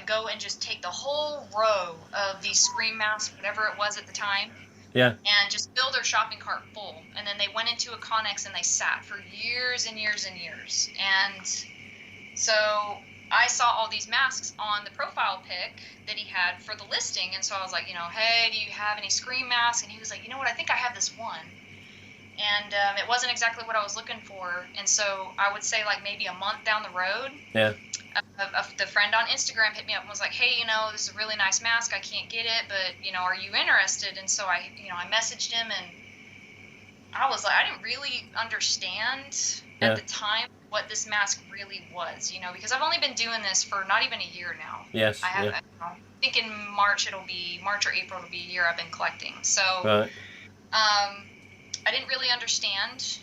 go and just take the whole row of these Scream masks, whatever it was at the time. Yeah. And just fill their shopping cart full. And then they went into a Connex and they sat for years and years and years. And so I saw all these masks on the profile pic that he had for the listing. And so I was like, hey, do you have any Scream masks? And he was like, you know what, I think I have this one. And it wasn't exactly what I was looking for. And so I would say like maybe a month down the road, Yeah. The friend on Instagram hit me up and was like, hey, this is a really nice mask. I can't get it, but, are you interested? And so I messaged him, and I was like, I didn't really understand at the time what this mask really was, because I've only been doing this for not even a year now. Yes. I have, I think in March or April it'll be a year I've been collecting. So, Right. I didn't really understand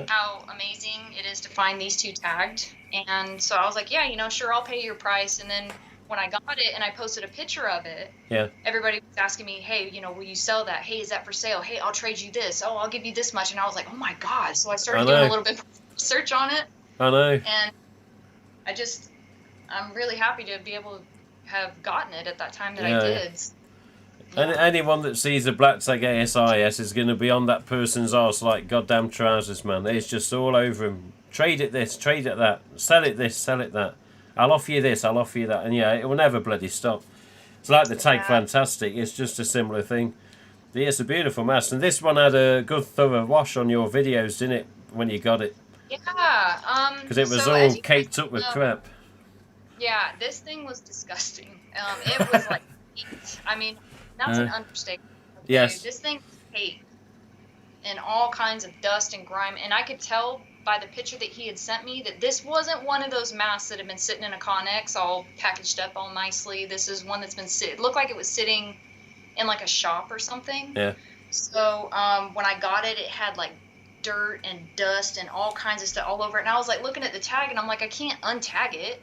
how amazing it is to find these two tagged. And so I was like, yeah, sure, I'll pay your price. And then when I got it and I posted a picture of it, everybody was asking me, hey, will you sell that? Hey, is that for sale? Hey, I'll trade you this. Oh, I'll give you this much. And I was like, oh my God. So I started doing a little bit of research on it. I know. And I'm really happy to be able to have gotten it at that time that I did. And anyone that sees a black tag ASIS is going to be on that person's arse like goddamn trousers, man. It's just all over him. Trade it this, trade it that. Sell it this, sell it that. I'll offer you this, I'll offer you that. And it will never bloody stop. It's like the tag Fantastic. It's just a similar thing. It's a beautiful mask. And this one had a good thorough wash on your videos, didn't it, when you got it? Yeah. Because it was all caked up with crap. Yeah, this thing was disgusting. It was like, I mean, that's an understatement. Okay? Yes. This thing was caked in all kinds of dust and grime, and I could tell by the picture that he had sent me that this wasn't one of those masks that had been sitting in a Connex all packaged up all nicely. This is one that's been it looked like it was sitting in like a shop or something. Yeah. So when I got it, it had like dirt and dust and all kinds of stuff all over it. And I was like looking at the tag and I'm like, I can't untag it,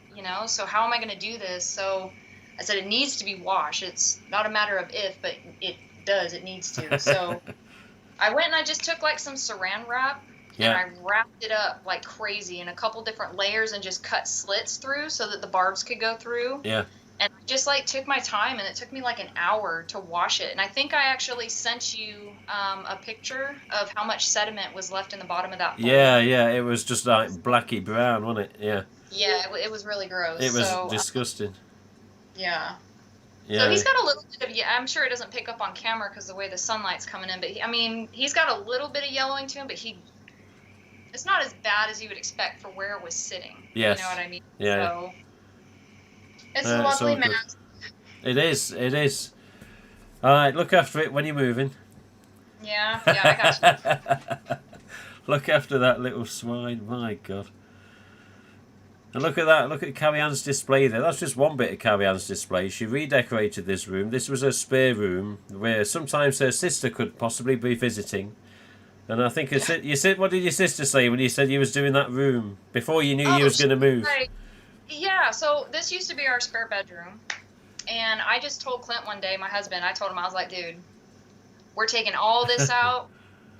so how am I going to do this? So I said, it needs to be washed. It's not a matter of if, but it needs to. So I went and I just took like some saran wrap and I wrapped it up like crazy in a couple different layers and just cut slits through so that the barbs could go through. Yeah. And I just like took my time, and it took me like an hour to wash it. And I think I actually sent you a picture of how much sediment was left in the bottom of that bowl. Yeah, it was just like blacky brown, wasn't it? Yeah. Yeah, it was really gross. It was disgusting. Yeah. Yeah. So he's got a little bit of, I'm sure it doesn't pick up on camera because the way the sunlight's coming in, but he's got a little bit of yellowing to him, but it's not as bad as you would expect for where it was sitting. Yes. You know what I mean? Yeah. So it's a lovely mask. It is. All right, look after it when you're moving. Yeah, I got you. Look after that little swine, my God. And look at that, look at Carrie Ann's display there. That's just one bit of Carrie Ann's display. She redecorated this room. This was her spare room where sometimes her sister could possibly be visiting. And I think you said, what did your sister say when you said you was doing that room before you knew you was going to move? Right. Yeah, so this used to be our spare bedroom. And I just told Clint one day, my husband, I told him, I was like, dude, we're taking all this out.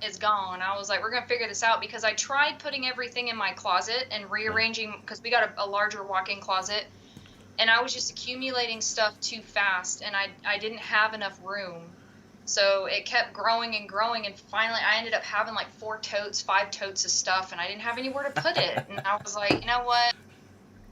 It's gone. I was like, we're going to figure this out, because I tried putting everything in my closet and rearranging, because we got a larger walk-in closet, and I was just accumulating stuff too fast, and I didn't have enough room. So it kept growing and growing, and finally I ended up having like 5 totes of stuff, and I didn't have anywhere to put it. And I was like, you know what?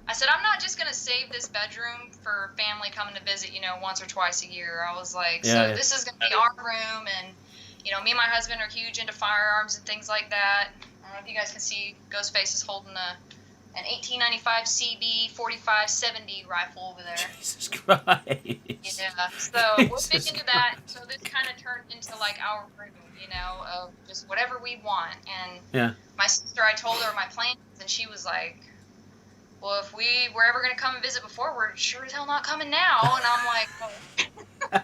I said, I'm not just going to save this bedroom for family coming to visit, once or twice a year. I was like, this is going to be our room, and me and my husband are huge into firearms and things like that. I don't know if you guys can see, Ghostface is holding an 1895 CB 4570 rifle over there. Jesus Christ. Yeah, so we're big into that. So this kind of turned into like our room, of just whatever we want. And my sister, I told her my plans, and she was like, well, if we were ever going to come and visit before, we're sure as hell not coming now. And I'm like, oh. I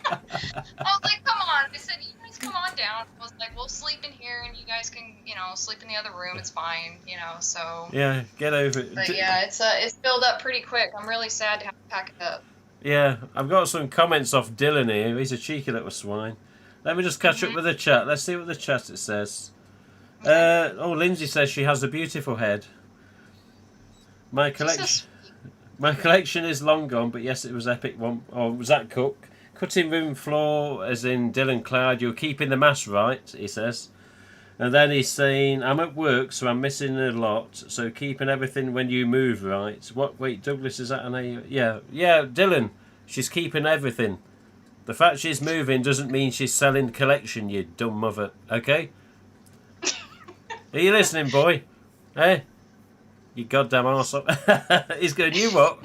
was like, come on. I said, you guys come on down. I was like, we'll sleep in here and you guys can, sleep in the other room. It's fine, so. Yeah, get over it. But yeah, it's filled up pretty quick. I'm really sad to have to pack it up. Yeah, I've got some comments off Dylan here. He's a cheeky little swine. Let me just catch up with the chat. Let's see what the chat it says. Okay. Lindsay says she has a beautiful head. My collection is long gone, but yes, it was epic one. Oh, was that Cook? Cutting room floor, as in Dylan Cloud. You're keeping the mass right, he says. And then he's saying, I'm at work, so I'm missing a lot. So keeping everything when you move right. What? Wait, Douglas, is that an A? Yeah, Dylan. She's keeping everything. The fact she's moving doesn't mean she's selling the collection, you dumb mother. Okay? Are you listening, boy? Hey? You goddamn arsehole. He's going, you what?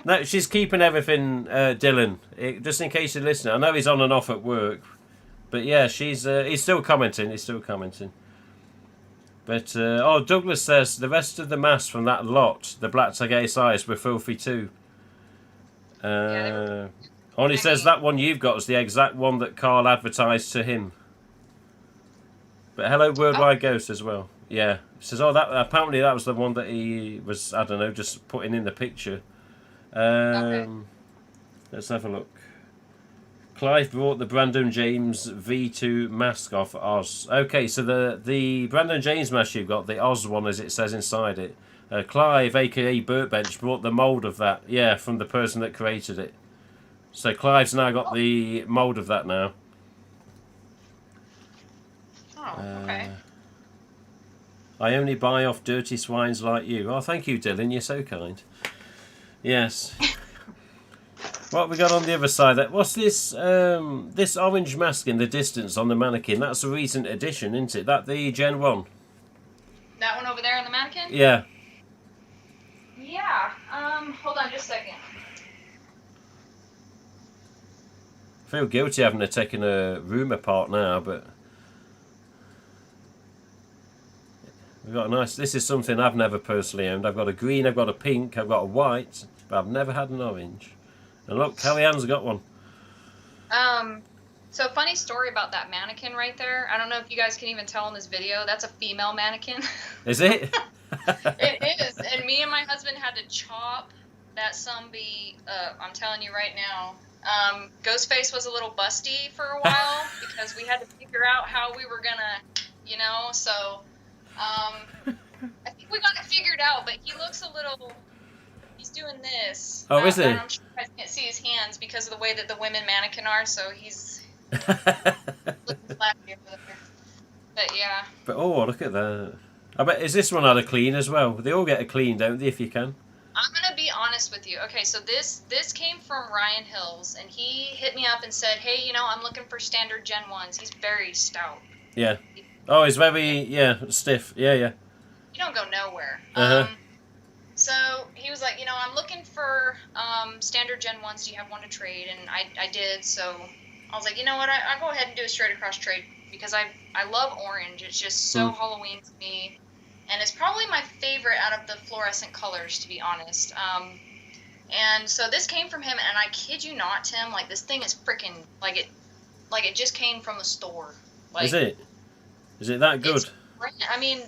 No, she's keeping everything, Dylan. Just in case you're listening. I know he's on and off at work. But yeah, he's still commenting. But, Douglas says, the rest of the masks from that lot, the black tag A size, were filthy too. Only says that one you've got is the exact one that Carl advertised to him. But hello, Worldwide Ghost as well. Yeah. Says, apparently that was the one that he was, I don't know, just putting in the picture. Okay. Let's have a look. Clive brought the Brandon James V2 mask off Oz. Okay, so the Brandon James mask you've got, the Oz one as it says inside it. Clive, aka Burtbench, brought the mould of that. Yeah, from the person that created it. So Clive's now got the mould of that now. Oh, okay. I only buy off dirty swines like you. Oh, thank you, Dylan. You're so kind. Yes. What have we got on the other side? What's this? This orange mask in the distance on the mannequin. That's a recent addition, isn't it? That the Gen 1? That one over there on the mannequin? Yeah. Yeah. Hold on just a second. I feel guilty having taken a room apart now, but we've got a nice. This is something I've never personally owned. I've got a green, I've got a pink, I've got a white, but I've never had an orange. And look, Kellyanne's got one. So funny story about that mannequin right there. I don't know if you guys can even tell in this video. That's a female mannequin. Is it? It is. And me and my husband had to chop that sumbie up. I'm telling you right now. Ghostface was a little busty for a while because we had to figure out how we were gonna, so I think we got it figured out, but he looks a little. He's doing this. Oh, is he? I'm sure you guys can't see his hands because of the way that the women mannequin are, so he's looking flashy over there. But yeah. But look at that. I bet, is this one had a clean as well? They all get a clean, don't they, if you can? I'm going to be honest with you. Okay, so this came from Ryan Hills, and he hit me up and said, hey, I'm looking for standard Gen 1s. He's very stout. Yeah. Oh, he's very, stiff. Yeah. You don't go nowhere. So he was like, I'm looking for standard Gen 1s. Do you have one to trade? And I did, so I was like, you know what? I'll go ahead and do a straight across trade because I love orange. It's just so Halloween to me. And it's probably my favorite out of the fluorescent colors, to be honest. And so this came from him, and I kid you not, Tim, like this thing is freaking like it just came from the store. Like, is it? Is it that good? I mean,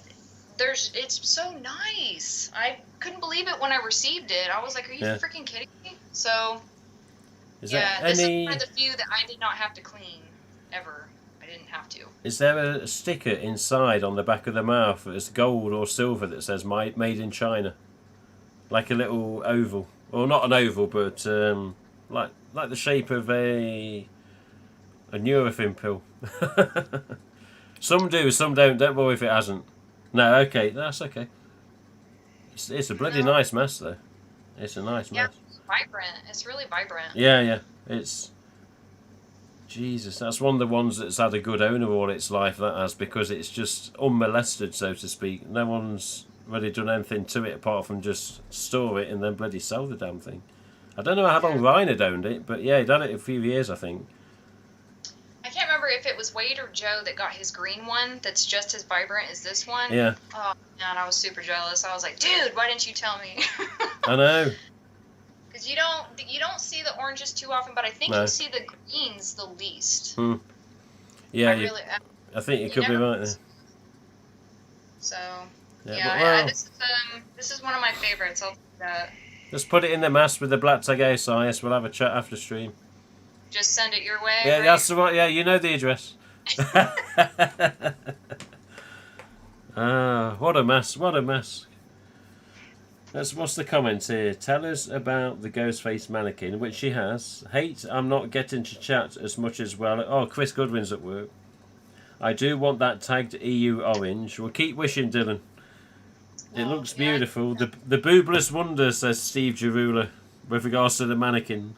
it's so nice. I couldn't believe it when I received it. I was like, are you freaking kidding me? So this is one of the few that I did not have to clean ever. I didn't have to. Is there a sticker inside on the back of the mouth that's gold or silver that says made in China? Like a little oval. Or not an oval, but like the shape of a Nurofen pill. Some do, some don't. Don't worry if it hasn't. No, okay, that's okay. It's a bloody nice mask though. It's a nice mask. Yeah, it's vibrant. It's really vibrant. Yeah. It's... Jesus, that's one of the ones that's had a good owner all its life, that has, because it's just unmolested, so to speak. No one's really done anything to it apart from just store it and then bloody sell the damn thing. I don't know how long Ryan had owned it, but yeah, he'd had it a few years, I think. I can't remember if it was Wade or Joe that got his green one that's just as vibrant as this one. Yeah. Oh, man, I was super jealous. I was like, dude, why didn't you tell me? I know. Because you don't see the oranges too often, but I think No. you see the greens the least. Yeah, I think you could be right there. So, yeah, this is one of my favorites. I'll do that. Just put it in the mask with the black tag ASIS. We'll have a chat after stream. Just send it your way. Yeah, right? that's the one. Yeah, you know the address. What a mess! What a mess! What's the comment here? Tell us about the Ghostface mannequin, which she has. Hate, I'm not getting to chat as much as well. Oh, Chris Goodwin's at work. I do want that tagged EU orange. We'll keep wishing, Dylan. It looks beautiful. The boobless wonder, says Steve Jarula, with regards to the mannequin.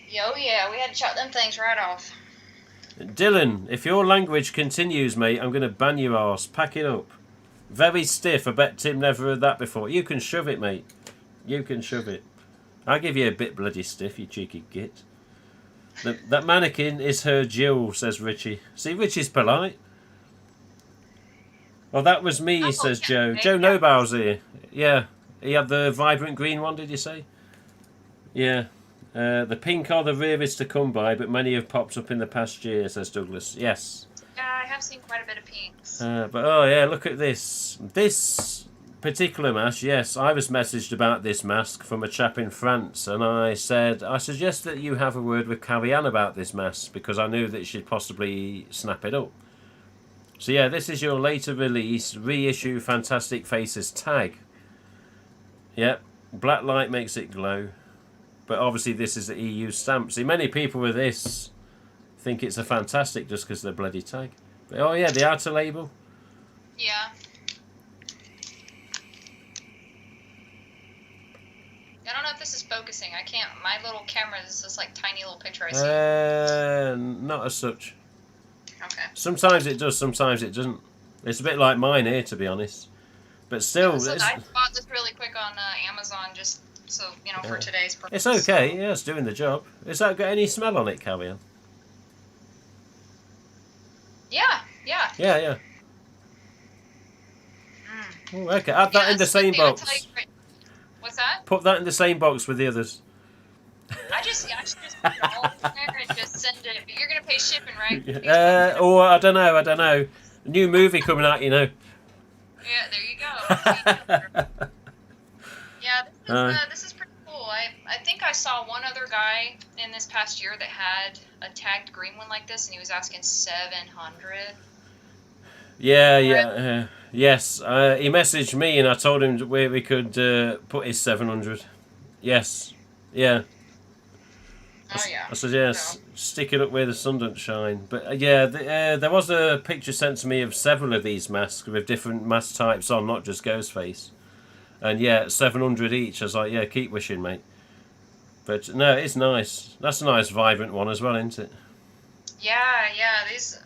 Yeah, we had to chop them things right off. Dylan, if your language continues, mate, I'm going to ban your arse. Pack it up. Very stiff. I bet Tim never heard that before. You can shove it, mate. You can shove it. I'll give you a bit bloody stiff, you cheeky git. That mannequin is her Jill, says Richie. See, Richie's polite. Well, that was me, says Joe. Joe Nobow's here. Yeah. He had the vibrant green one, did you say? Yeah. The pink are the rarest to come by, but many have popped up in the past year, says Douglas. Yes. Yeah, I have seen quite a bit of pinks. But oh yeah, look at this. This particular mask, yes, I was messaged about this mask from a chap in France, and I said, I suggest that you have a word with Carrie-Anne about this mask, because I knew that she'd possibly snap it up. So yeah, this is your later release, reissue Fantastic Faces tag. Yep, black light makes it glow. But obviously this is the EU stamp. See, many people with this think it's a fantastic just because of the bloody tag. But, oh yeah, the outer label. Yeah. I don't know if this is focusing. I can't. My little camera is this like tiny little picture I see. Not as such. Okay. Sometimes it does, sometimes it doesn't. It's a bit like mine here, to be honest. But still, So I bought this really quick on Amazon just so, for today's purpose. It's okay. Yeah, it's doing the job. Has that got any smell on it, Carrie-Anne? Yeah. Yeah. Oh, okay, add that in the same box. What's that? Put that in the same box with the others. I should just put it all in there and just send it. But you're gonna pay shipping, right? I don't know. A new movie coming out, Yeah, there you go. Yeah, this is pretty cool. I think I saw one other guy in this past year that had a tagged green one like this, and he was asking $700. Yeah. Yes, he messaged me and I told him where we could put his 700. Yes, yeah. Oh yeah. I said yes. Stick it up where the sun don't shine. But there was a picture sent to me of several of these masks with different mask types on, not just Ghostface. And yeah, 700 each. I was like, yeah, keep wishing, mate. But no, it's nice. That's a nice vibrant one as well, isn't it? Yeah. These.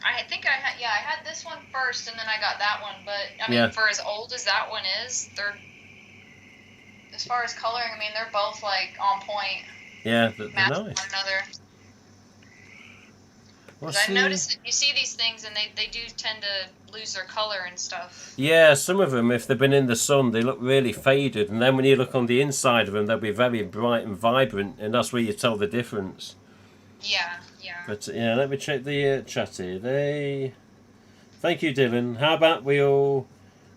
I think I had this one first, and then I got that one. But I mean, for as old as that one is, they're, as far as coloring, I mean, they're both like on point. Yeah, they're match nice. One another. I've noticed that you see these things, and they do tend to lose their color and stuff. Yeah, some of them, if they've been in the sun, they look really faded, and then when you look on the inside of them, they'll be very bright and vibrant, and that's where you tell the difference. Yeah. But yeah, let me check the chat here. Thank you, Dylan. How about we all...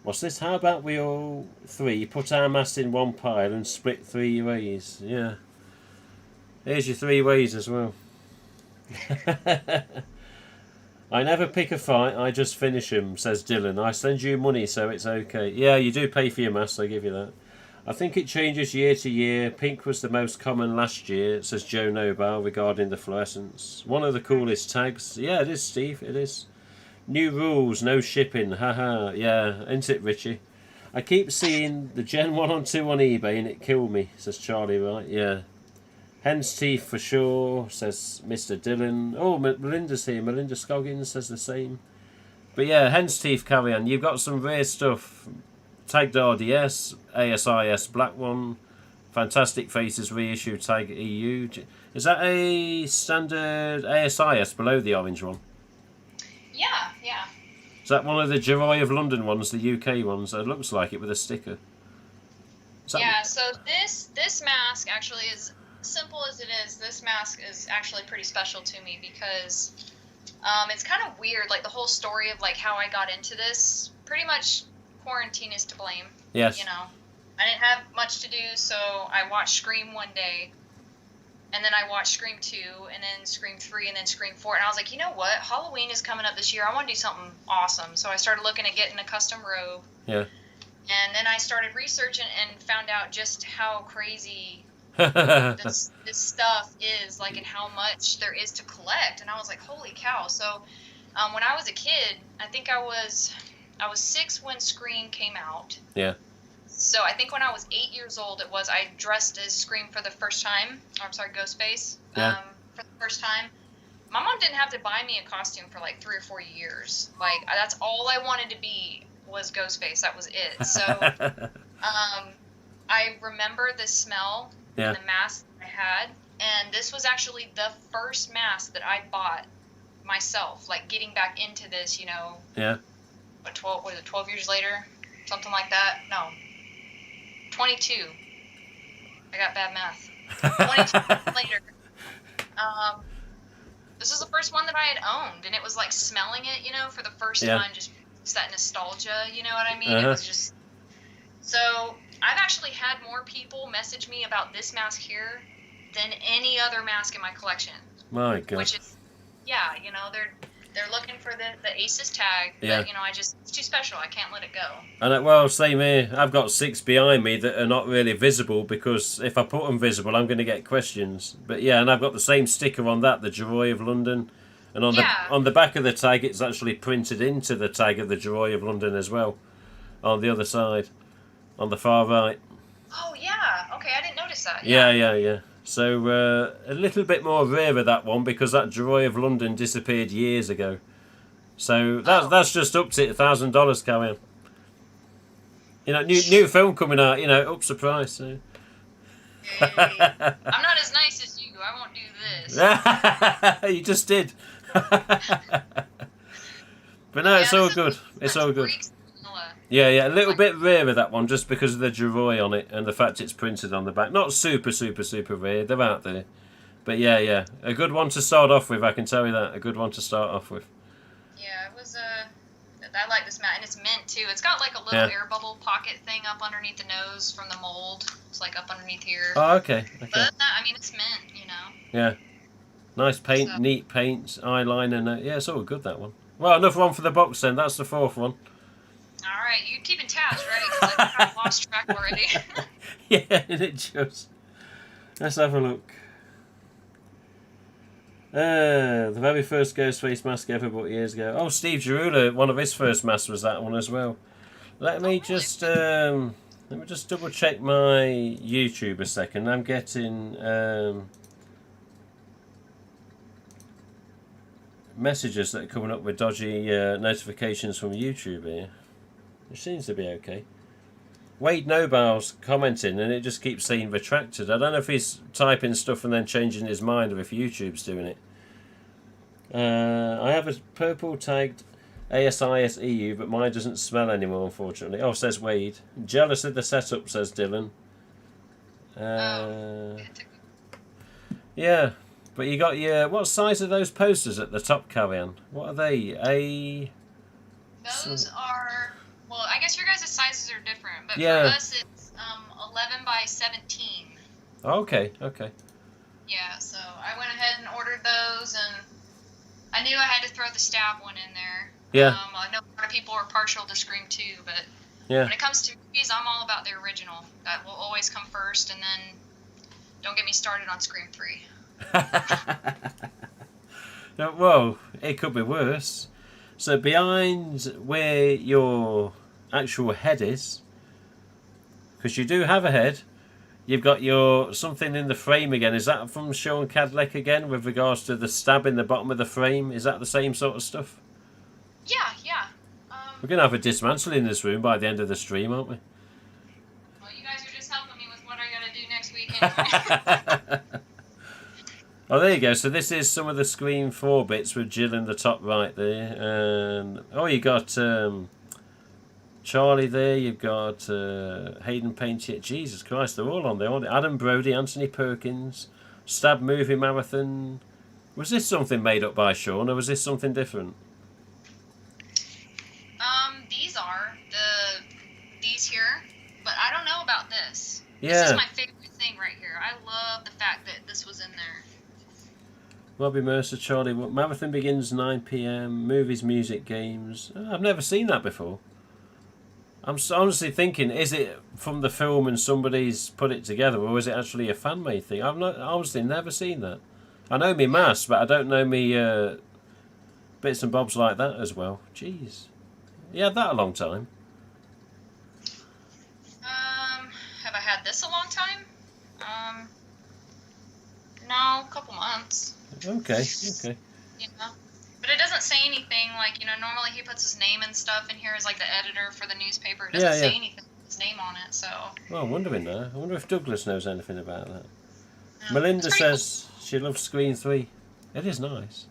What's this? How about we all three put our mass in one pile and split 3 ways? Yeah. Here's your 3 ways as well. I never pick a fight, I just finish them, says Dylan. I send you money, so it's okay. Yeah, you do pay for your mass, I give you that. I think it changes year to year. Pink was the most common last year, says Joe Nobel, regarding the fluorescence. One of the coolest tags. Yeah, it is, Steve, it is. New rules, no shipping, haha. Yeah, ain't it, Richie? I keep seeing the Gen 1 on 2 on eBay and it killed me, says Charlie, right? Yeah. Hen's teeth for sure, says Mr. Dylan. Oh, Melinda's here. Melinda Scoggins says the same. But yeah, hen's teeth, Carrie-Anne. You've got some rare stuff. Tagged RDS, ASIS black one, Fantastic Faces reissue Tiger EU. Is that a standard ASIS below the orange one? Yeah, yeah. Is that one of the Joy of London ones, the UK ones? It looks like it with a sticker. Yeah, so this mask actually, is simple as it is, this mask is actually pretty special to me because it's kind of weird, like the whole story of like how I got into this. Pretty much quarantine is to blame. Yes. You know, I didn't have much to do, so I watched Scream one day, and then I watched Scream 2, and then Scream 3, and then Scream 4, and I was like, you know what, Halloween is coming up this year, I want to do something awesome. So I started looking at getting a custom robe. Yeah. And then I started researching and found out just how crazy this stuff is, like, and how much there is to collect. And I was like, holy cow. So when I was a kid, I think I was 6 when Scream came out. Yeah. So I think when I was 8 years old, I dressed as Scream for the first time. Or, I'm sorry, Ghostface. Yeah. For the first time. My mom didn't have to buy me a costume for like 3 or 4 years. Like, that's all I wanted to be was Ghostface. That was it. So I remember the smell and the mask that I had. And this was actually the first mask that I bought myself. Like, getting back into this, you know. Yeah. What, 12 years later? Something like that? No. 22. I got bad math. 22 years later. This was the first one that I had owned, and it was like smelling it, you know, for the first time, just that nostalgia, you know what I mean? It was just... So, I've actually had more people message me about this mask here than any other mask in my collection. My God. Which is, yeah, you know, they're looking for the Aces tag, but, you know, it's too special. I can't let it go. And well, same here. I've got 6 behind me that are not really visible because if I put them visible, I'm going to get questions. But yeah, and I've got the same sticker on that, the Joy of London, and on the back of the tag, it's actually printed into the tag of the Joy of London as well, on the other side, on the far right. Oh yeah, okay, I didn't notice that. Yeah. So a little bit more rarer, that one, because that Joy of London disappeared years ago. So that's just upped it $1,000, Carrie. You know, new film coming out. You know, ups the price. So. Hey, I'm not as nice as you. I won't do this. You just did. But no, it's all good. It's all good. Yeah, a little bit rarer, that one, just because of the Joy on it and the fact it's printed on the back. Not super rare. They're out there. But yeah, a good one to start off with. I can tell you that. A good one to start off with. Yeah, it was I like this mat, and it's mint too. It's got like a little air bubble pocket thing up underneath the nose from the mold. It's like up underneath here. Oh, okay. But I mean, it's mint, you know. Yeah. Nice paint, neat paints, eyeliner. Yeah, it's all good, that one. Well, another one for the box then. That's the 4th one. All right, you're keeping tabs, right? Because I've lost track already. Yeah, it just. Let's have a look. The very first Ghostface mask ever bought years ago. Oh, Steve Jarula, one of his first masks was that one as well. Let me just double check my YouTube a second. I'm getting messages that are coming up with dodgy notifications from YouTube here. It seems to be okay. Wade Noble's commenting and it just keeps saying retracted. I don't know if he's typing stuff and then changing his mind or if YouTube's doing it. I have a purple tagged ASIS EU, but mine doesn't smell anymore, unfortunately. Oh, says Wade. Jealous of the setup, says Dylan. Yeah, but you got your... What size are those posters at the top, Carrie-Ann? What are they? Those are... Well, I guess your guys' sizes are different, but for us it's 11 by 17. Okay. Yeah, so I went ahead and ordered those, and I knew I had to throw the stab one in there. Yeah. I know a lot of people are partial to Scream 2, but when it comes to movies, I'm all about the original. That will always come first, and then don't get me started on Scream 3. Well, it could be worse. So behind where your actual head is, because you do have a head, you've got your something in the frame again. Is that from Sean Cadleck again with regards to the stab in the bottom of the frame? Is that the same sort of stuff? Yeah. We're going to have a dismantle in this room by the end of the stream, aren't we? Well, you guys are just helping me with what I got to do next Oh, there you go. So this is some of the Scream 4 bits with Jill in the top right there. And oh, you got Charlie there. You've got Hayden Panettiere. Jesus Christ, they're all on there, aren't they? Adam Brody, Anthony Perkins, Stab Movie Marathon. Was this something made up by Sean, or was this something different? These are these here, but I don't know about this. Yeah. This is my favorite thing right here. I love the fact that this was in there. Robbie Mercer, Charlie. Marathon begins 9 p.m. Movies, music, games. Oh, I've never seen that before. I'm honestly thinking, is it from the film and somebody's put it together, or is it actually a fan-made thing? I've honestly never seen that. I know me mass, but I don't know me bits and bobs like that as well. Jeez. You had that a long time. Have I had this a long time? No, a couple months. Okay. You know? But it doesn't say anything like, normally he puts his name and stuff in here as like the editor for the newspaper. It doesn't say anything with his name on it, so. Well, I'm wondering now. I wonder if Douglas knows anything about that. No, Melinda says she loves Screen 3. It is nice.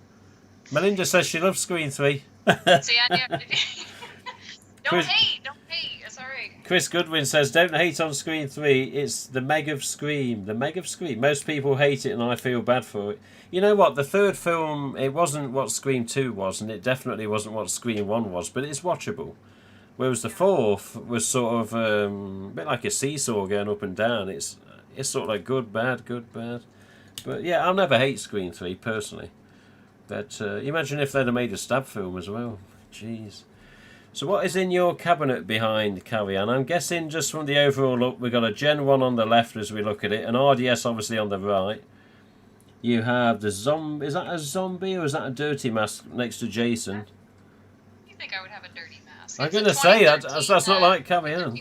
Melinda says she loves Screen 3. See, I knew. Don't hate. It's alright. Chris Goodwin says, don't hate on Screen 3. It's the Meg of Scream. The Meg of Scream. Most people hate it and I feel bad for it. You know what? The third film, it wasn't what Scream 2 was, and it definitely wasn't what Scream 1 was, but it's watchable. Whereas the fourth was sort of a bit like a seesaw going up and down. It's sort of like good, bad, good, bad. But yeah, I'll never hate Scream 3, personally. But imagine if they'd have made a stab film as well. Jeez. So what is in your cabinet behind Carrie Ann? I'm guessing just from the overall look, we've got a Gen 1 on the left as we look at it, an RDS obviously on the right. You have the zombie. Is that a zombie or is that a dirty mask next to Jason? You think I would have a dirty mask? I'm going to say that's not like Carrie Ann.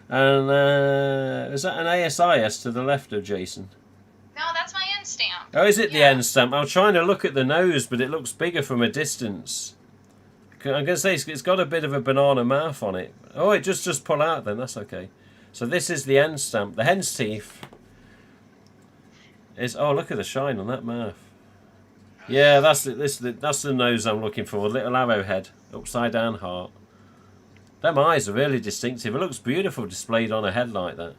And is that an ASIS to the left of Jason? No, that's my end stamp. Oh, is it the end stamp? I'm trying to look at the nose, but it looks bigger from a distance. I'm going to say it's got a bit of a banana mouth on it. Oh, it just pull out then. That's okay. So this is the end stamp. The hen's teeth is... Oh, look at the shine on that mouth. Yeah, that's the nose I'm looking for. A little arrowhead, upside down heart. Them eyes are really distinctive. It looks beautiful displayed on a head like that.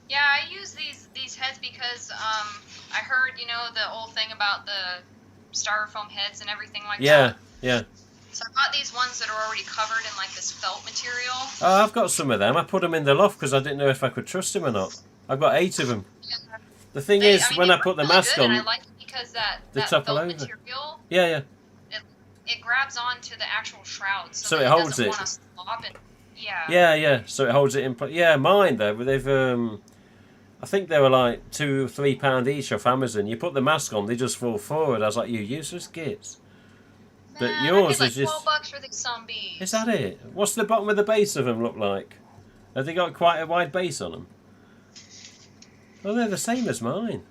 Yeah, I use these heads because I heard, the old thing about the styrofoam heads and everything like that. Yeah. So I got these ones that are already covered in like this felt material. Oh, I've got some of them. I put them in the loft because I didn't know if I could trust them or not. I've got 8 of them. Yeah. The thing is, when I put the mask on, and I like it because that felt material. Yeah. It grabs onto the actual shroud, so it holds it. Yeah. So it holds it in place. Yeah, mine though, but they've I think they were like £2 or £3 each off Amazon. You put the mask on, they just fall forward. I was like, you useless kids. But yours is just $12 for these zombies. Is that it? What's the bottom of the base of them look like? Have they got quite a wide base on them? Oh, they're the same as mine.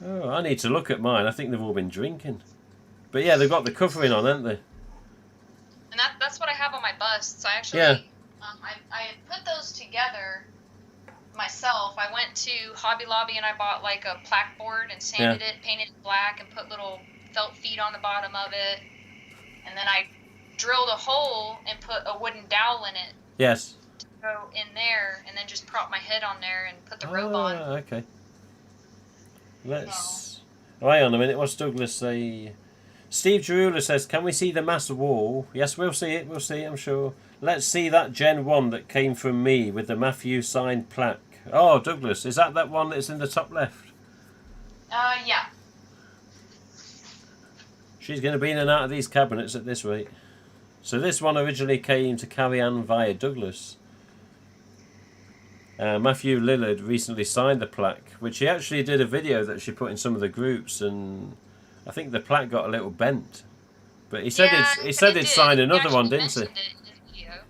Oh, I need to look at mine. I think they've all been drinking. But yeah, they've got the covering on, haven't they? And that's what I have on my busts. I actually, I put those together myself. I went to Hobby Lobby and I bought like a plaque board and sanded it, painted it black, and put little felt feet on the bottom of it. And then I drilled a hole and put a wooden dowel in it. Yes. To go in there, and then just prop my head on there and put the robe on. Okay. Let's. Hang on a minute. What's Douglas say? Steve Gerula says, "Can we see the mass wall?" Yes, we'll see it. We'll see it. I'm sure. Let's see that Gen 1 that came from me with the Matthew signed plaque. Oh, Douglas, is that one that's in the top left? Yeah. She's going to be in and out of these cabinets at this rate. So this one originally came to Carrie Ann via Douglas. Matthew Lillard recently signed the plaque, which he actually did a video that she put in some of the groups, and I think the plaque got a little bent. But he said he'd sign another one, didn't he?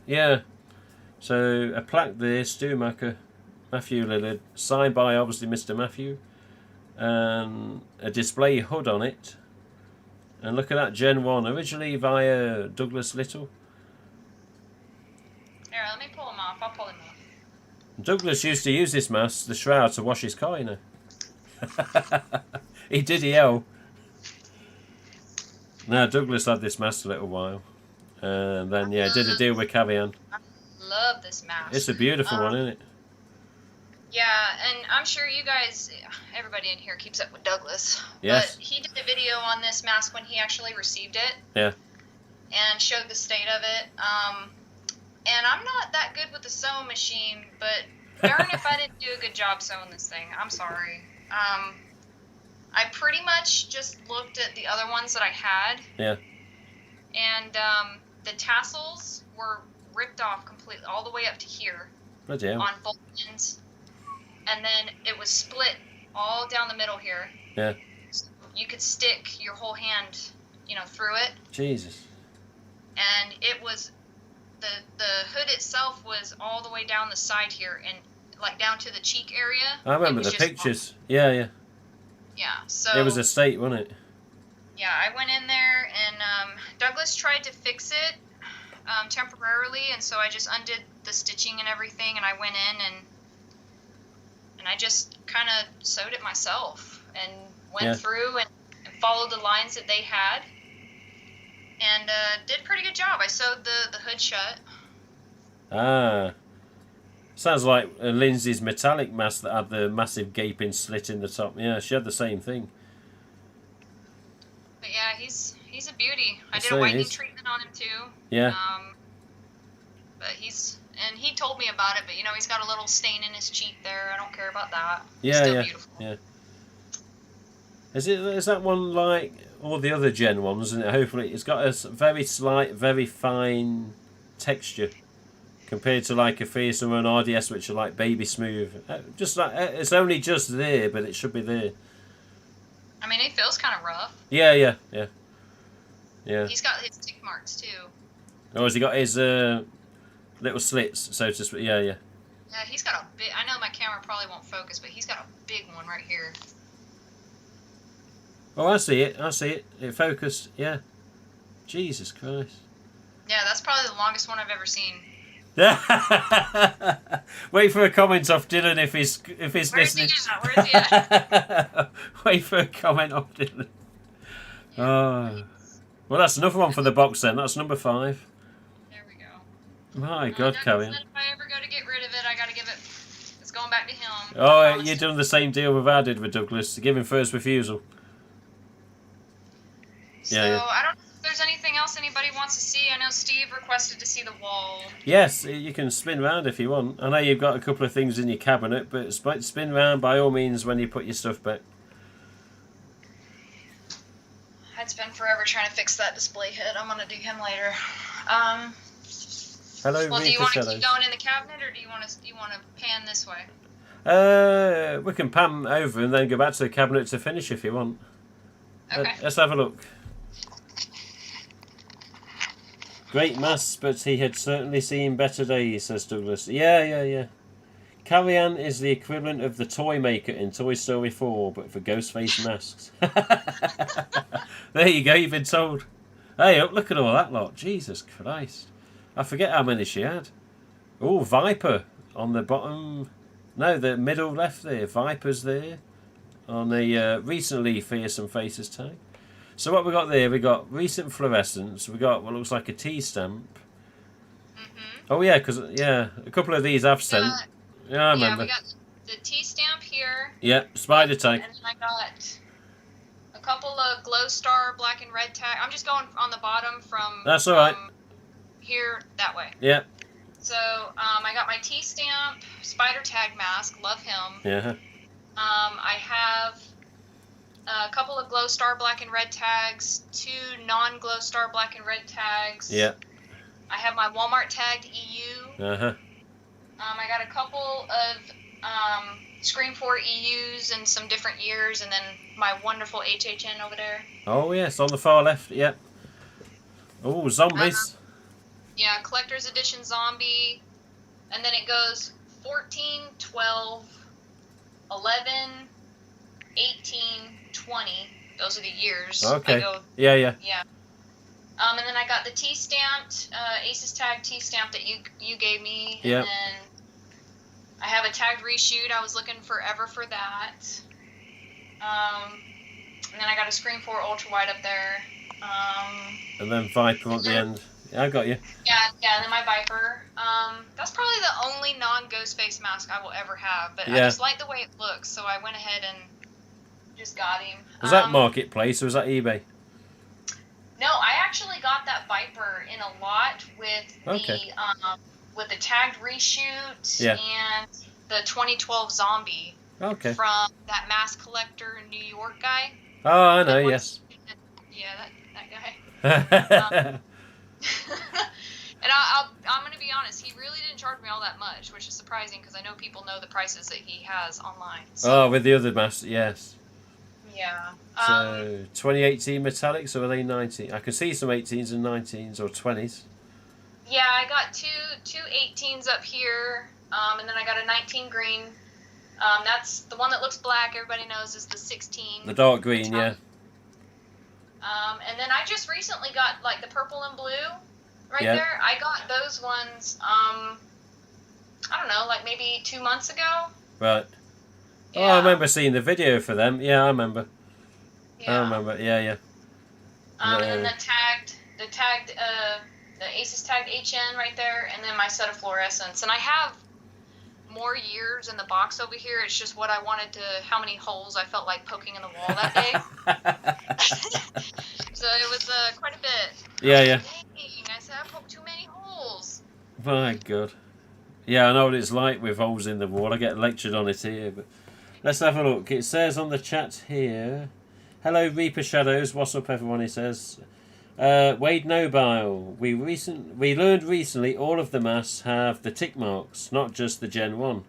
Yeah. So a plaque there, Stu Macker, Matthew Lillard, signed by obviously Mr. Matthew, and a display hood on it. And look at that, Gen 1, originally via Douglas Little. Here, let me pull him off. I'll pull him off. Douglas used to use this mask, the shroud, to wash his car, you know. He did yell. Now, Douglas had this mask a little while. And then, yeah, did a deal with Cavian. I love this mask. It's a beautiful one, isn't it? Yeah, and I'm sure you guys, everybody in here keeps up with Douglas. Yes. But he did a video on this mask when he actually received it. Yeah. And showed the state of it. And I'm not that good with the sewing machine, but darn if I didn't do a good job sewing this thing. I'm sorry. I pretty much just looked at the other ones that I had. Yeah. And the tassels were ripped off completely, all the way up to here. Bloody hell. On both ends. And then it was split all down the middle here. Yeah. So you could stick your whole hand, you know, through it. Jesus. And it was, the hood itself was all the way down the side here and like down to the cheek area. I remember the pictures. Yeah, yeah. Yeah, so. It was a state, wasn't it? Yeah, I went in there and Douglas tried to fix it temporarily, and so I just undid the stitching and everything, and I went in and I just kind of sewed it myself and went through and followed the lines that they had and did a pretty good job. I sewed the hood shut. Ah. Sounds like Lindsay's metallic mask that had the massive gaping slit in the top. Yeah, she had the same thing. But yeah, he's a beauty. I did a whitening treatment on him too. Yeah. But he told me about it, but you know, he's got a little stain in his cheek there. I don't care about that. Yeah, Still yeah, beautiful. yeah. Is that one like all the other Gen ones? And hopefully it's got a very slight, very fine texture compared to like a Fearsome or an RDS, which are like baby smooth. Just like it's only just there, but it should be there. I mean, it feels kind of rough. Yeah, yeah, yeah, yeah. He's got his tick marks too. Oh, has he got his little slits, so to speak? Yeah, yeah. Yeah, he's got a big. I know my camera probably won't focus, but he's got a big one right here. Oh, I see it. I see it. It focused. Yeah. Jesus Christ. Yeah, that's probably the longest one I've ever seen. Wait for a comment off Dylan if he's listening. Where's he at? Wait for a comment off Dylan. Oh. Well, that's another one for the box then. That's number 5. There we go. My God, Carrie. If I ever go to get rid of it, I gotta give it. It's going back to him. Oh, you're doing the same deal with I did with Douglas. Give him first refusal. So, yeah. I don't know if there's anything else anybody wants to see. I know Steve requested to see the wall. Yes, you can spin round if you want. I know you've got a couple of things in your cabinet, but spin round by all means when you put your stuff back. It's been forever trying to fix that display head. I'm gonna do him later. Hello, well, do you Rita want to Shadows. keep going in the cabinet, or do you want to pan this way? We can pan over and then go back to the cabinet to finish if you want. Okay. Let's have a look. Great mask, but he had certainly seen better days, says Douglas. Yeah. Carrie-Anne is the equivalent of the toy maker in Toy Story 4, but for ghost face masks. There you go, you've been told. Hey, look at all that lot. Jesus Christ. I forget how many she had. Oh, Viper on the bottom. No, the middle left there. Viper's there on the recently Fearsome Faces tag. So what we got there, we got recent fluorescence. We got what looks like a T stamp. Oh yeah, because a couple of these I've sent. Yeah, I remember. Yeah, we got the T stamp here. Yeah, spider tag. And then I got a couple of glow star black and red tag. I'm just going on the bottom from. That's all right. Here that way. Yeah. So I got my T stamp spider tag mask. Love him. Yeah. I have a couple of glow star black and red tags, 2 non-glow star black and red tags. Yeah. I have my Walmart tagged EU. I got a couple of Scream 4 EUs and some different years, and then my wonderful HHN over there. Oh yes, on the far left. Yep. Oh, zombies. Yeah, collector's edition zombie, and then it goes 14, 12, 11, 18, 20. Those are the years. Okay. Yeah. Yeah. And then I got the T-stamped, Aces Tag T-stamp that you gave me. Yeah. And then I have a tagged reshoot. I was looking forever for that. And then I got a Scream 4 ultra wide up there. And then Viper at the end. Yeah, I got you. Yeah, and then my Viper. That's probably the only non-ghost face mask I will ever have, but I Yeah. just like the way it looks, so I went ahead and just got him. Was that Marketplace or was that eBay? No, I actually got that Viper in a lot with the tagged reshoot and the 2012 Zombie from that mask collector New York guy. Oh, I know, yes. Yeah, that guy. And I'm going to be honest, he really didn't charge me all that much, which is surprising because I know people know the prices that he has online. So. Oh, with the other masks, yes. Yeah. So, 2018 metallics, or are they 19? I can see some 18s and 19s, or 20s. Yeah, I got two 18s up here, and then I got a 19 green. That's the one that looks black, everybody knows is the 16. The dark green, yeah. And then I just recently got, like, the purple and blue there. I got those ones, I don't know, like maybe 2 months ago. Right. Yeah. Oh, I remember seeing the video for them. Yeah, I remember. Yeah. I remember, yeah. And then the Aces tagged HN right there, and then my set of fluorescents. And I have more years in the box over here. It's just what I wanted to, how many holes I felt like poking in the wall that day. So it was quite a bit. Yeah. I said, I poked too many holes. My God. Yeah, I know what it's like with holes in the wall. I get lectured on it here, but let's have a look. It says on the chat here, hello Reaper Shadows, what's up everyone, it says. Wade Nobile, we learned recently all of the masks have the tick marks, not just the Gen 1.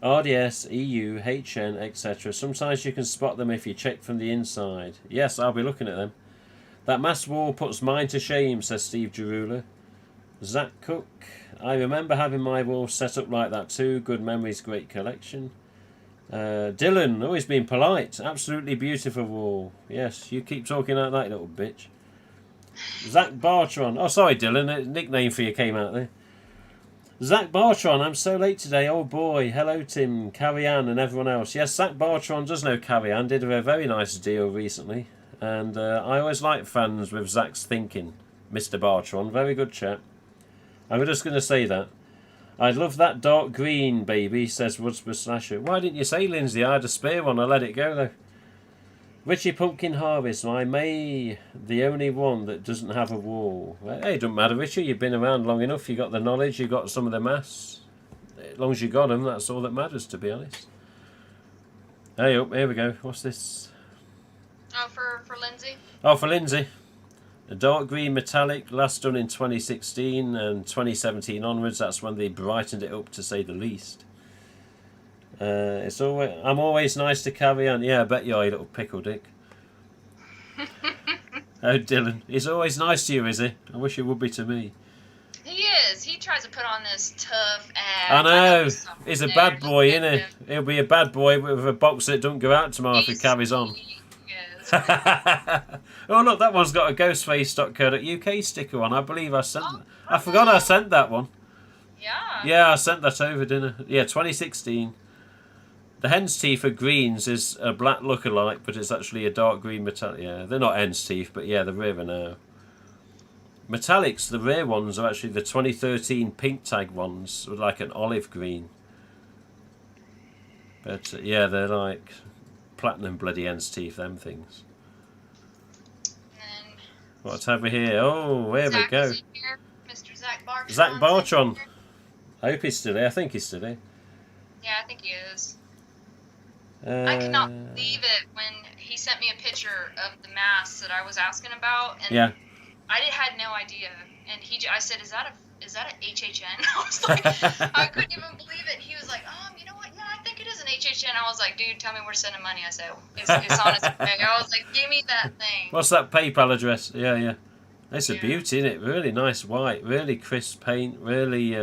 RDS, EU, HN, etc. Sometimes you can spot them if you check from the inside. Yes, I'll be looking at them. That mask wall puts mine to shame, says Steve Gerula. Zach Cook, I remember having my wall set up like that too. Good memories, great collection. Dylan, always been polite. Absolutely beautiful wall. Yes, you keep talking like that, little bitch. Zach Bartron. Oh, sorry, Dylan. A nickname for you came out there. Zach Bartron, I'm so late today. Oh boy. Hello, Tim, Carrie Ann, and everyone else. Yes, Zach Bartron does know Carrie Ann. Did a very nice deal recently. And I always like fans with Zach's thinking. Mr. Bartron, very good chap. I'm just going to say that. I love that dark green, baby, says Woodsborough Slasher. Why didn't you say, Lindsay? I had a spare one. I let it go, though. Richie Pumpkin Harvest. I may the only one that doesn't have a wall. Hey, it doesn't matter, Richie. You've been around long enough. You got the knowledge. You got some of the masks. As long as you got them, that's all that matters, to be honest. Hey, up. Here we go. What's this? Oh, for Lindsay? Oh, for Lindsay. A dark green metallic, last done in 2016 and 2017 onwards. That's when they brightened it up, to say the least. I'm always nice to carry on. Yeah, I bet you are, you little pickle dick. Oh, Dylan. He's always nice to you, is he? I wish he would be to me. He is. He tries to put on this tough act. I know. He's a bad boy, isn't he? He'll be a bad boy with a box that don't go out tomorrow if he carries on. Oh look, that one's got a ghostface.co.uk sticker on. I believe I sent. I forgot I sent that one. Yeah, I sent that over, didn't I? Yeah, 2016. The hen's teeth are greens is a black lookalike, but it's actually a dark green metallic. Yeah, they're not hen's teeth, but yeah, they're rare now. Metallics, the rare ones are actually the 2013 pink tag ones, with like an olive green. But yeah, they're like platinum bloody hen's teeth, them things. What have we here? Oh, here we go. Here, Mr. Zach Bartron. Zach Bartron. I hope he's still here. I think he's still here. Yeah, I think he is. I could not believe it when he sent me a picture of the masks that I was asking about, and I had no idea. And I said, "Is that a HHN?" I was like, I couldn't even believe it. He was like, you know what? Yeah, I think it is an HHN. I was like, dude, tell me where to send the money. I said, it's on its way. I was like, give me that thing. What's that PayPal address? Yeah. It's a beauty, isn't it? Really nice white, really crisp paint, really.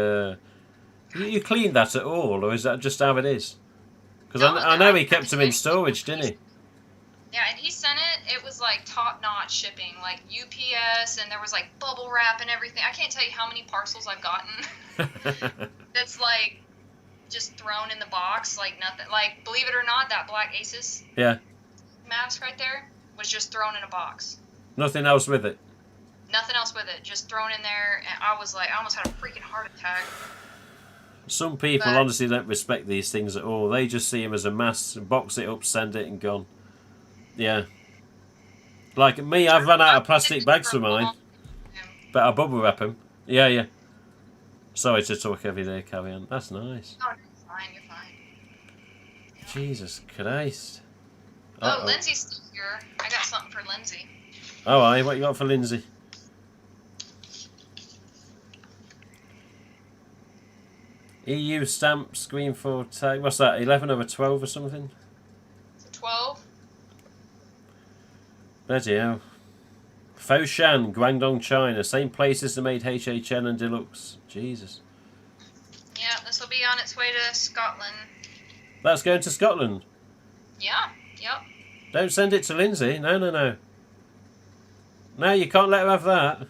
You cleaned that at all, or is that just how it is? Because I know he kept them in storage, didn't he? Yeah, and he sent it. It was like top-notch shipping, like UPS, and there was like bubble wrap and everything. I can't tell you how many parcels I've gotten. That's like just thrown in the box, like nothing. Like, believe it or not, that black Asus Yeah. mask right there was just thrown in a box. Nothing else with it. Nothing else with it, just thrown in there, and I was like, I almost had a freaking heart attack. Some people honestly don't respect these things at all. They just see them as a mass, box it up, send it, and gone. Yeah. Like me, I've run out of plastic bags for mine, but I bubble wrap them. Yeah, yeah. Sorry to talk every day, carry on. That's nice. Oh, you're fine, you're fine. Jesus Christ. Oh, Lindsay's still here. I got something for Lindsay. Oh, aye, what you got for Lindsay? EU stamp screen for tag. What's that? 11 over 12 or something? It's a 12. Bloody hell. Foshan, Guangdong, China. Same places that made HHN and Deluxe. Jesus. Yeah, this will be on its way to Scotland. That's going to Scotland. Yeah, yep. Don't send it to Lindsay. No, no, no. No, you can't let her have that.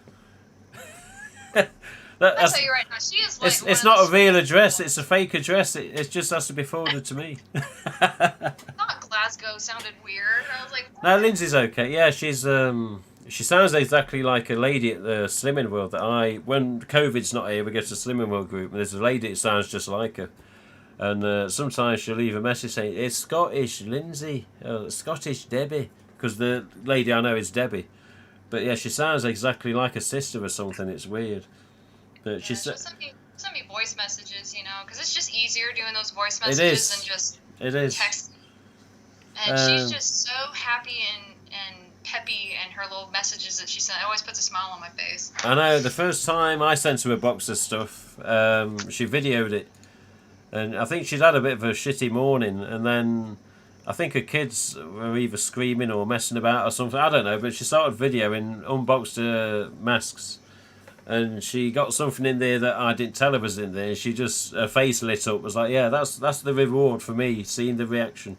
I'll tell you right now, she is like it's not a real address, it's a fake address. It just has to be forwarded to me. Not Glasgow sounded weird. I was like, what? No, Lindsay's okay. Yeah, she's she sounds exactly like a lady at the Slimming World that when COVID's not here, we go to the Slimming World group and there's a lady that sounds just like her. And sometimes she'll leave a message saying, "It's Scottish Lindsay, Scottish Debbie," because the lady I know is Debbie. But yeah, she sounds exactly like a sister or something. It's weird. But she said, send me voice messages, you know, because it's just easier doing those voice messages than just texting. And she's just so happy and peppy, and her little messages that she sent, it always puts a smile on my face. I know. The first time I sent her a box of stuff, she videoed it, and I think she'd had a bit of a shitty morning, and then I think her kids were either screaming or messing about or something. I don't know, but she started videoing, unboxed her masks. And she got something in there that I didn't tell her was in there. She just, her face lit up. Was like, yeah, that's the reward for me, seeing the reaction.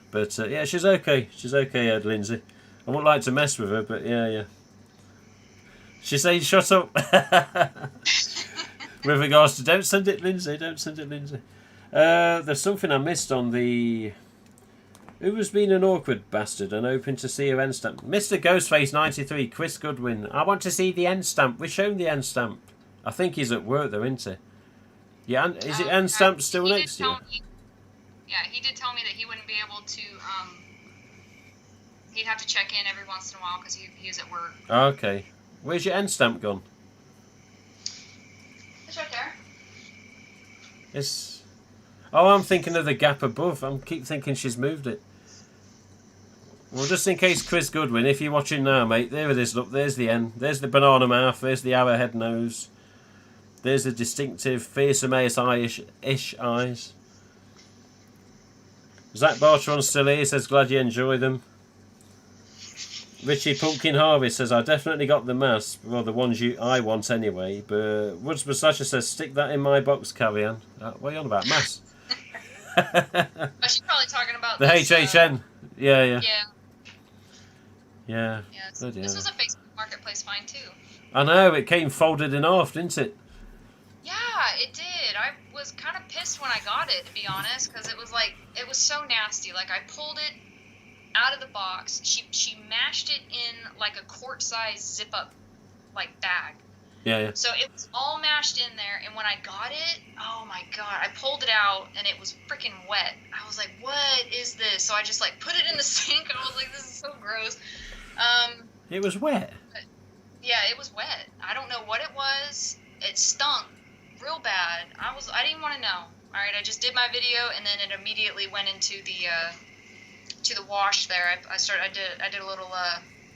But yeah, she's okay. She's okay, Ed Lindsay. I wouldn't like to mess with her, but yeah. She's saying, shut up. With regards to, don't send it, Lindsay. Don't send it, Lindsay. There's something I missed on the... Who was being an awkward bastard and hoping to see her end stamp? Mr. Ghostface 93, Chris Goodwin. I want to see the end stamp. We've shown the end stamp. I think he's at work though, isn't he? Yeah, is it end stamp still next to you? Yeah, he did tell me that he wouldn't be able to. He'd have to check in every once in a while because he's at work. Okay. Where's your end stamp gone? It's right there. It's. Oh, I'm thinking of the gap above. I keep thinking she's moved it. Well, just in case, Chris Goodwin, if you're watching now, mate, there it is. Look, there's the end. There's the banana mouth. There's the arrowhead nose. There's the distinctive, fearsome ASI-ish eyes. Zach Bartron still here. He says, glad you enjoy them. Richie Pumpkin Harvest says, I definitely got the mask. Well, the ones I want anyway. But Woods Mustache says, stick that in my box, carry on. What are you on about? Mask? She's probably talking about the this, HHN. Yeah. This was a Facebook Marketplace find too. I know, it came folded in half, didn't it? Yeah, it did. I was kind of pissed when I got it, to be honest, because it was so nasty. Like, I pulled it out of the box. She mashed it in like a quart-size zip-up like bag. Yeah. So it was all mashed in there, and when I got it, oh my god, I pulled it out, and it was freaking wet. I was like, what is this? So I just like put it in the sink, and I was like, this is so gross. It was wet? Yeah, it was wet. I don't know what it was. It stunk real bad. I didn't even want to know. All right, I just did my video, and then it immediately went into the wash there. I did a little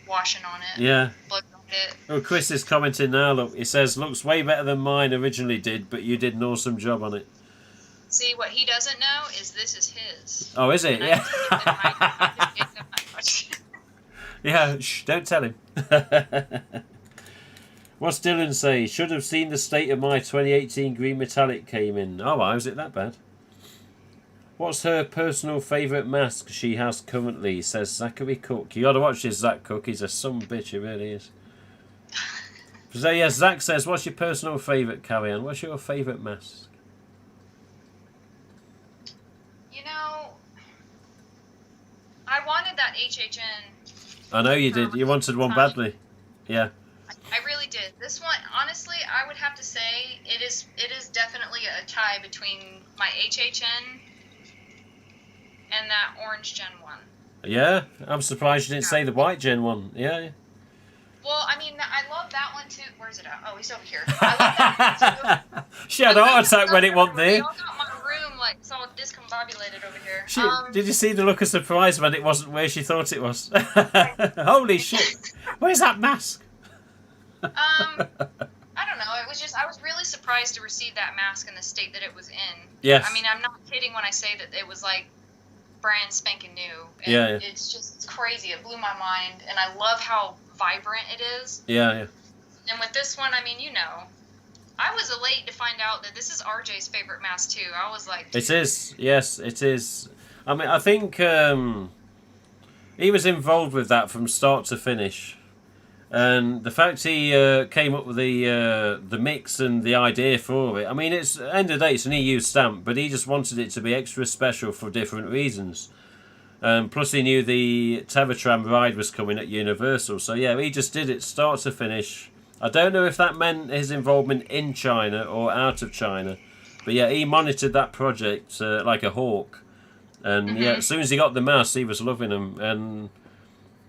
washing on it. Yeah. Blood on it. Oh, Chris is commenting now. Look, he says, looks way better than mine originally did, but you did an awesome job on it. See, what he doesn't know is this is his. Oh, is it? And Yeah. I just gave him that much. Yeah, shh, don't tell him. What's Dylan say? Should have seen the state of my 2018 green metallic came in. Oh, why was it that bad? What's her personal favourite mask she has currently? Says Zachary Cook. You got to watch this Zach Cook. He's a son bitch, he really is. So yes, Zach says, what's your personal favourite, Carrie-Anne? What's your favourite mask? HHN. I know you did. You wanted one badly. Yeah. I really did. This one, honestly, I would have to say it is definitely a tie between my HHN and that orange Gen 1. Yeah, I'm surprised you didn't say the white Gen 1. Yeah. Well, I mean, I love that one too. Where's it at? Oh, he's over here. I love that one too. She had a heart attack when it wasn't there. They all got my room, like, it's all discombobulated over here. Did you see the look of surprise when it wasn't where she thought it was? Holy shit. Where's that mask? I don't know. It was just, I was really surprised to receive that mask in the state that it was in. Yes. I mean, I'm not kidding when I say that it was like brand spanking new. And yeah. It's crazy. It blew my mind. And I love how vibrant it is. Yeah. And with this one, I mean, you know, I was elate to find out that this is RJ's favorite mask too. I was like, it is. Yes, it is. I mean, I think he was involved with that from start to finish. And the fact he came up with the mix and the idea for it, I mean, it's at the end of the day, it's an EU stamp, but he just wanted it to be extra special for different reasons. Plus, he knew the Tevatram ride was coming at Universal, so yeah, he just did it start to finish. I don't know if that meant his involvement in China or out of China, but yeah, he monitored that project like a hawk. And yeah, as soon as he got the mask, he was loving them, and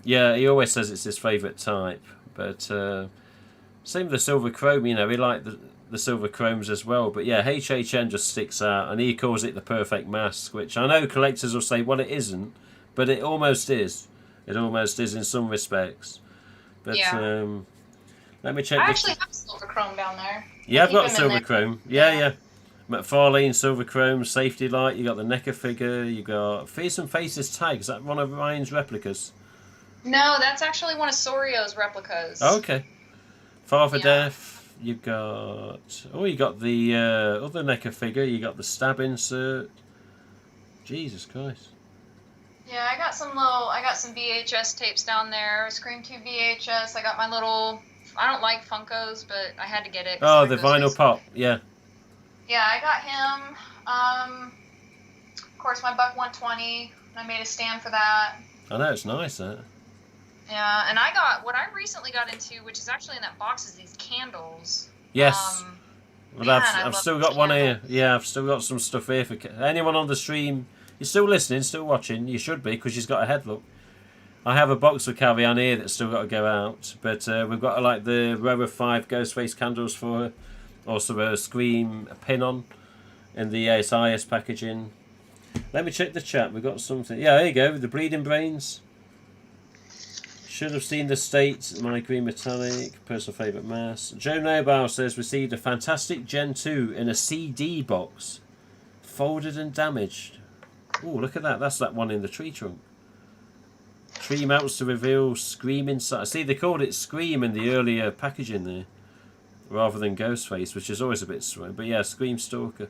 yeah, he always says it's his favourite type. But same with the silver chrome, you know, he liked the silver chromes as well. But yeah, HHN just sticks out, and he calls it the perfect mask, which I know collectors will say, well, it isn't, but it almost is. It almost is in some respects. But yeah. Let me check. I actually have silver chrome down there. Yeah, I've got silver chrome. Yeah. McFarlane silver chrome, safety light. You got the NECA figure. You got Fearsome Faces tag. Is that one of Ryan's replicas? No, that's actually one of Sorio's replicas. Oh, okay. Father Death. You got you got the other NECA figure. You got the stab insert. Jesus Christ. Yeah, I got some VHS tapes down there. Scream 2 VHS. I got my little. I don't like Funkos, but I had to get it. Oh, the vinyl pop. Yeah. Yeah, I got him. Of course, my Buck 120. I made a stand for that. I know, it's nice, that. Yeah, and I got what I recently got into, which is actually in that box, is these candles. Yes. Well, I've still got one here. Yeah, I've still got some stuff here for anyone on the stream. You're still listening, still watching. You should be, because she's got a head look. I have a box of Carry-On here that's still got to go out, but we've got like the row of 5 Ghostface candles for her. Also a Scream pin-on in the ASIS packaging. Let me check the chat. We've got something. Yeah, there you go. The Bleeding Brains. Should have seen the state. My green metallic. Personal favourite mask. Joe Nobile says received a fantastic Gen 2 in a CD box. Folded and damaged. Oh, look at that. That's that one in the tree trunk. Tree melts to reveal Scream inside. See, they called it Scream in the earlier packaging there, rather than Ghostface, which is always a bit strange. But yeah, Scream Stalker.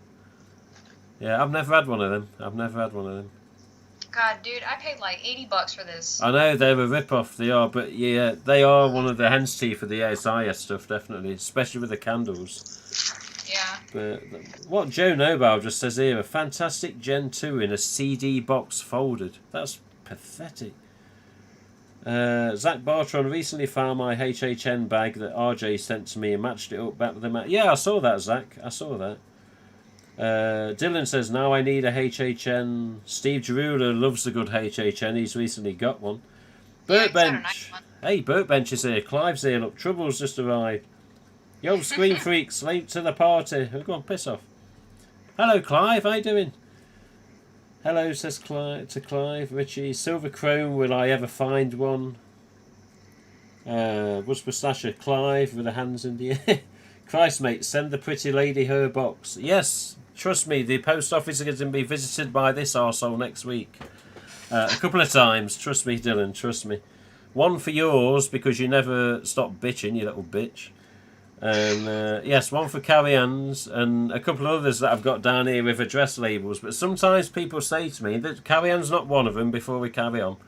Yeah, I've never had one of them. God, dude, I paid like $80 for this. I know, they're a rip-off, they are, but yeah, they are one of the hen's teeth for the ASIS stuff, definitely, especially with the candles. Yeah. But what Joe Nobile just says here, a fantastic Gen 2 in a CD box folded. That's pathetic. Zach Bartron recently found my HHN bag that RJ sent to me and matched it up back with the mat. Yeah, I saw that, Zach. I saw that. Dylan says, now I need a HHN. Steve Giroula loves a good HHN. He's recently got one. Burtbench. Nice one. Hey, Burtbench is here. Clive's here. Look, Trouble's just arrived. Yo, Screen Freaks, late to the party. Oh, go on, piss off. Hello, Clive. How you doing? Hello, says Clive to Clive. Richie, silver chrome. Will I ever find one? What's Slasher? Clive with the hands in the air. Christ, mate, send the pretty lady her box. Yes, trust me, the post office is going to be visited by this arsehole next week. A couple of times. Trust me, Dylan, trust me. One for yours, because you never stop bitching, you little bitch. And yes, one for Carrie-Ann's, and a couple of others that I've got down here with address labels. But sometimes people say to me that Carrie-Ann's not one of them before we carry on.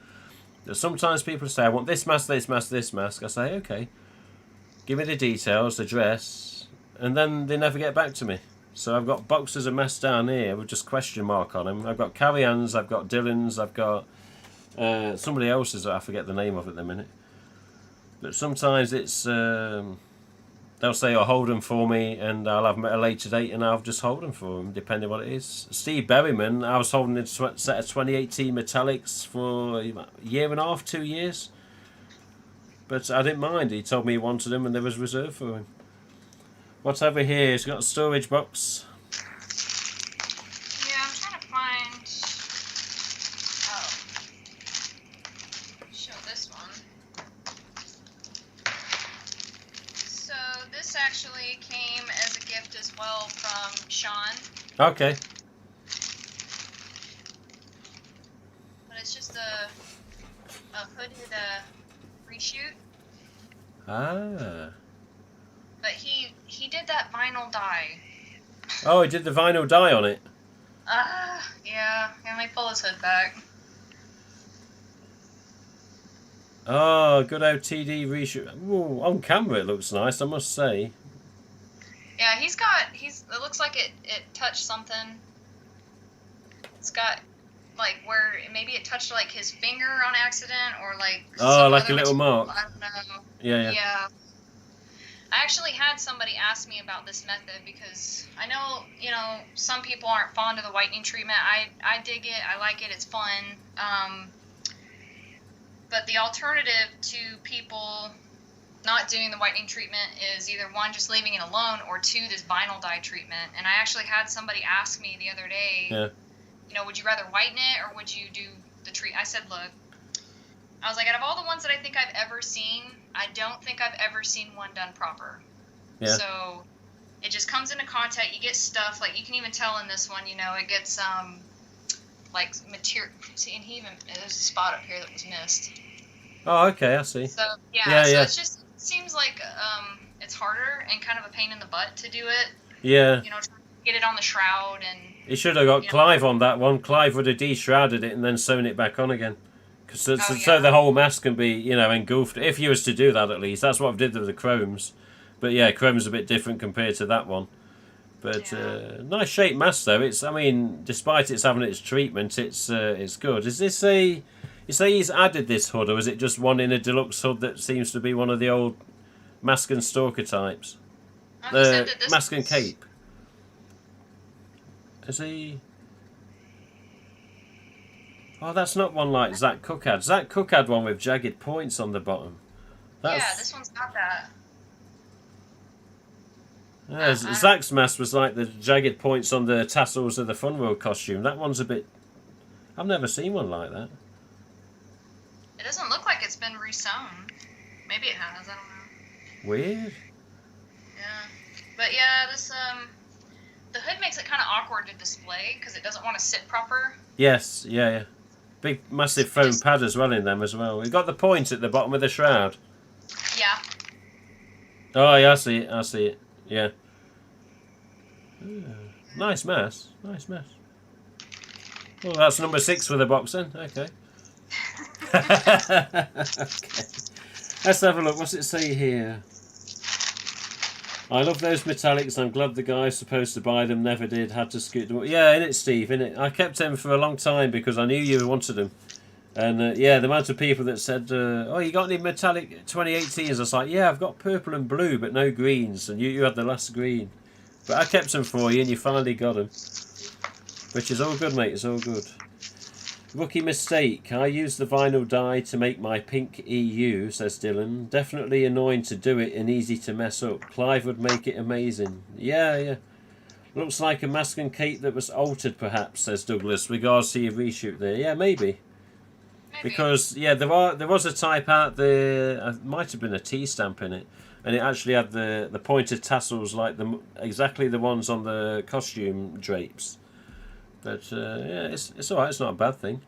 Sometimes people say, I want this mask, this mask, this mask. I say, okay. Give me the details, address, and then they never get back to me. So I've got boxes of masks down here with just question mark on them. I've got Carrie-Ann's, I've got Dylan's, I've got Somebody else's, I forget the name of it at the minute. But sometimes it's they'll say, "Oh, hold them for me," and I'll have them at a later date, and I'll just hold them for them, depending what it is. Steve Berryman, I was holding a set of 2018 metallics for a year and a half, 2 years. But I didn't mind. He told me he wanted them, and there was reserved for him. What's over here? He's got a storage box. Yeah, I'm trying to find. Oh, show this one. So this actually came as a gift as well from Sean. Okay. But it's just a hooded reshoot. Ah. But he did that vinyl dye. Oh, he did the vinyl dye on it. Yeah. Let me pull his hood back. Oh, good old TD reshoot. Ooh, on camera it looks nice, I must say. Yeah, it looks like it touched something. It's got, like, where maybe it touched, like, his finger on accident, or, like... Oh, like a little mark. I don't know. Yeah. Yeah. I actually had somebody ask me about this method, because I know, some people aren't fond of the whitening treatment. I dig it. I like it. It's fun. But the alternative to people not doing the whitening treatment is either one, just leaving it alone, or two, this vinyl dye treatment. And I actually had somebody ask me the other day, would you rather whiten it, or would you do the treat? I said, look, I was like, out of all the ones that I think I've ever seen, I don't think I've ever seen one done proper. Yeah. So it just comes into contact. You get stuff, like, you can even tell in this one, it gets, like, material. See, and there's a spot up here that was missed. Oh, okay, I see. So, yeah. It's just, it seems like it's harder and kind of a pain in the butt to do it. Yeah. Trying to get it on the shroud and... He should have got Clive on that one. Clive would have de-shrouded it and then sewn it back on again. So the whole mask can be, engulfed. If you was to do that, at least. That's what I did with the chromes. But yeah, chrome's a bit different compared to that one. But nice shaped mask though. Despite it's having its treatment, it's good. Is this you say he's added this hood, or is it just one in a deluxe hood that seems to be one of the old mask and stalker types? The mask and cape. Is he? Oh, that's not one like Zach Cook had. Zach Cook had one with jagged points on the bottom. Yeah, this one's got that. Yeah, Zach's mask was like the jagged points on the tassels of the Fun World costume. That one's a bit... I've never seen one like that. It doesn't look like it's been resewn. Maybe it has, I don't know. Weird. Yeah. But yeah, this, the hood makes it kind of awkward to display, because it doesn't want to sit proper. Yes, yeah. Big, massive foam pad as well in them as well. We've got the point at the bottom of the shroud. Yeah. Oh, yeah, I see it. Yeah. Nice mask. Well, that's number 6 for the box then. Okay. Okay. Let's have a look. What's it say here? I love those metallics. I'm glad the guy supposed to buy them never did. Had to scoot them. Yeah, innit, Steve? Innit? I kept them for a long time because I knew you wanted them. And the amount of people that said, "Oh, you got any metallic 2018s?" I was like, "Yeah, I've got purple and blue, but no greens." And you had the last green, but I kept them for you, and you finally got them, which is all good, mate. It's all good. Rookie mistake. I used the vinyl dye to make my pink EU, says Dylan. Definitely annoying to do it and easy to mess up. Clive would make it amazing. Yeah. Looks like a mask and cape that was altered, perhaps, says Douglas. Regards to your reshoot there. Yeah, maybe. Because there was a type out there. Might have been a T stamp in it, and it actually had the pointed tassels like exactly the ones on the costume drapes. But it's all right. It's not a bad thing.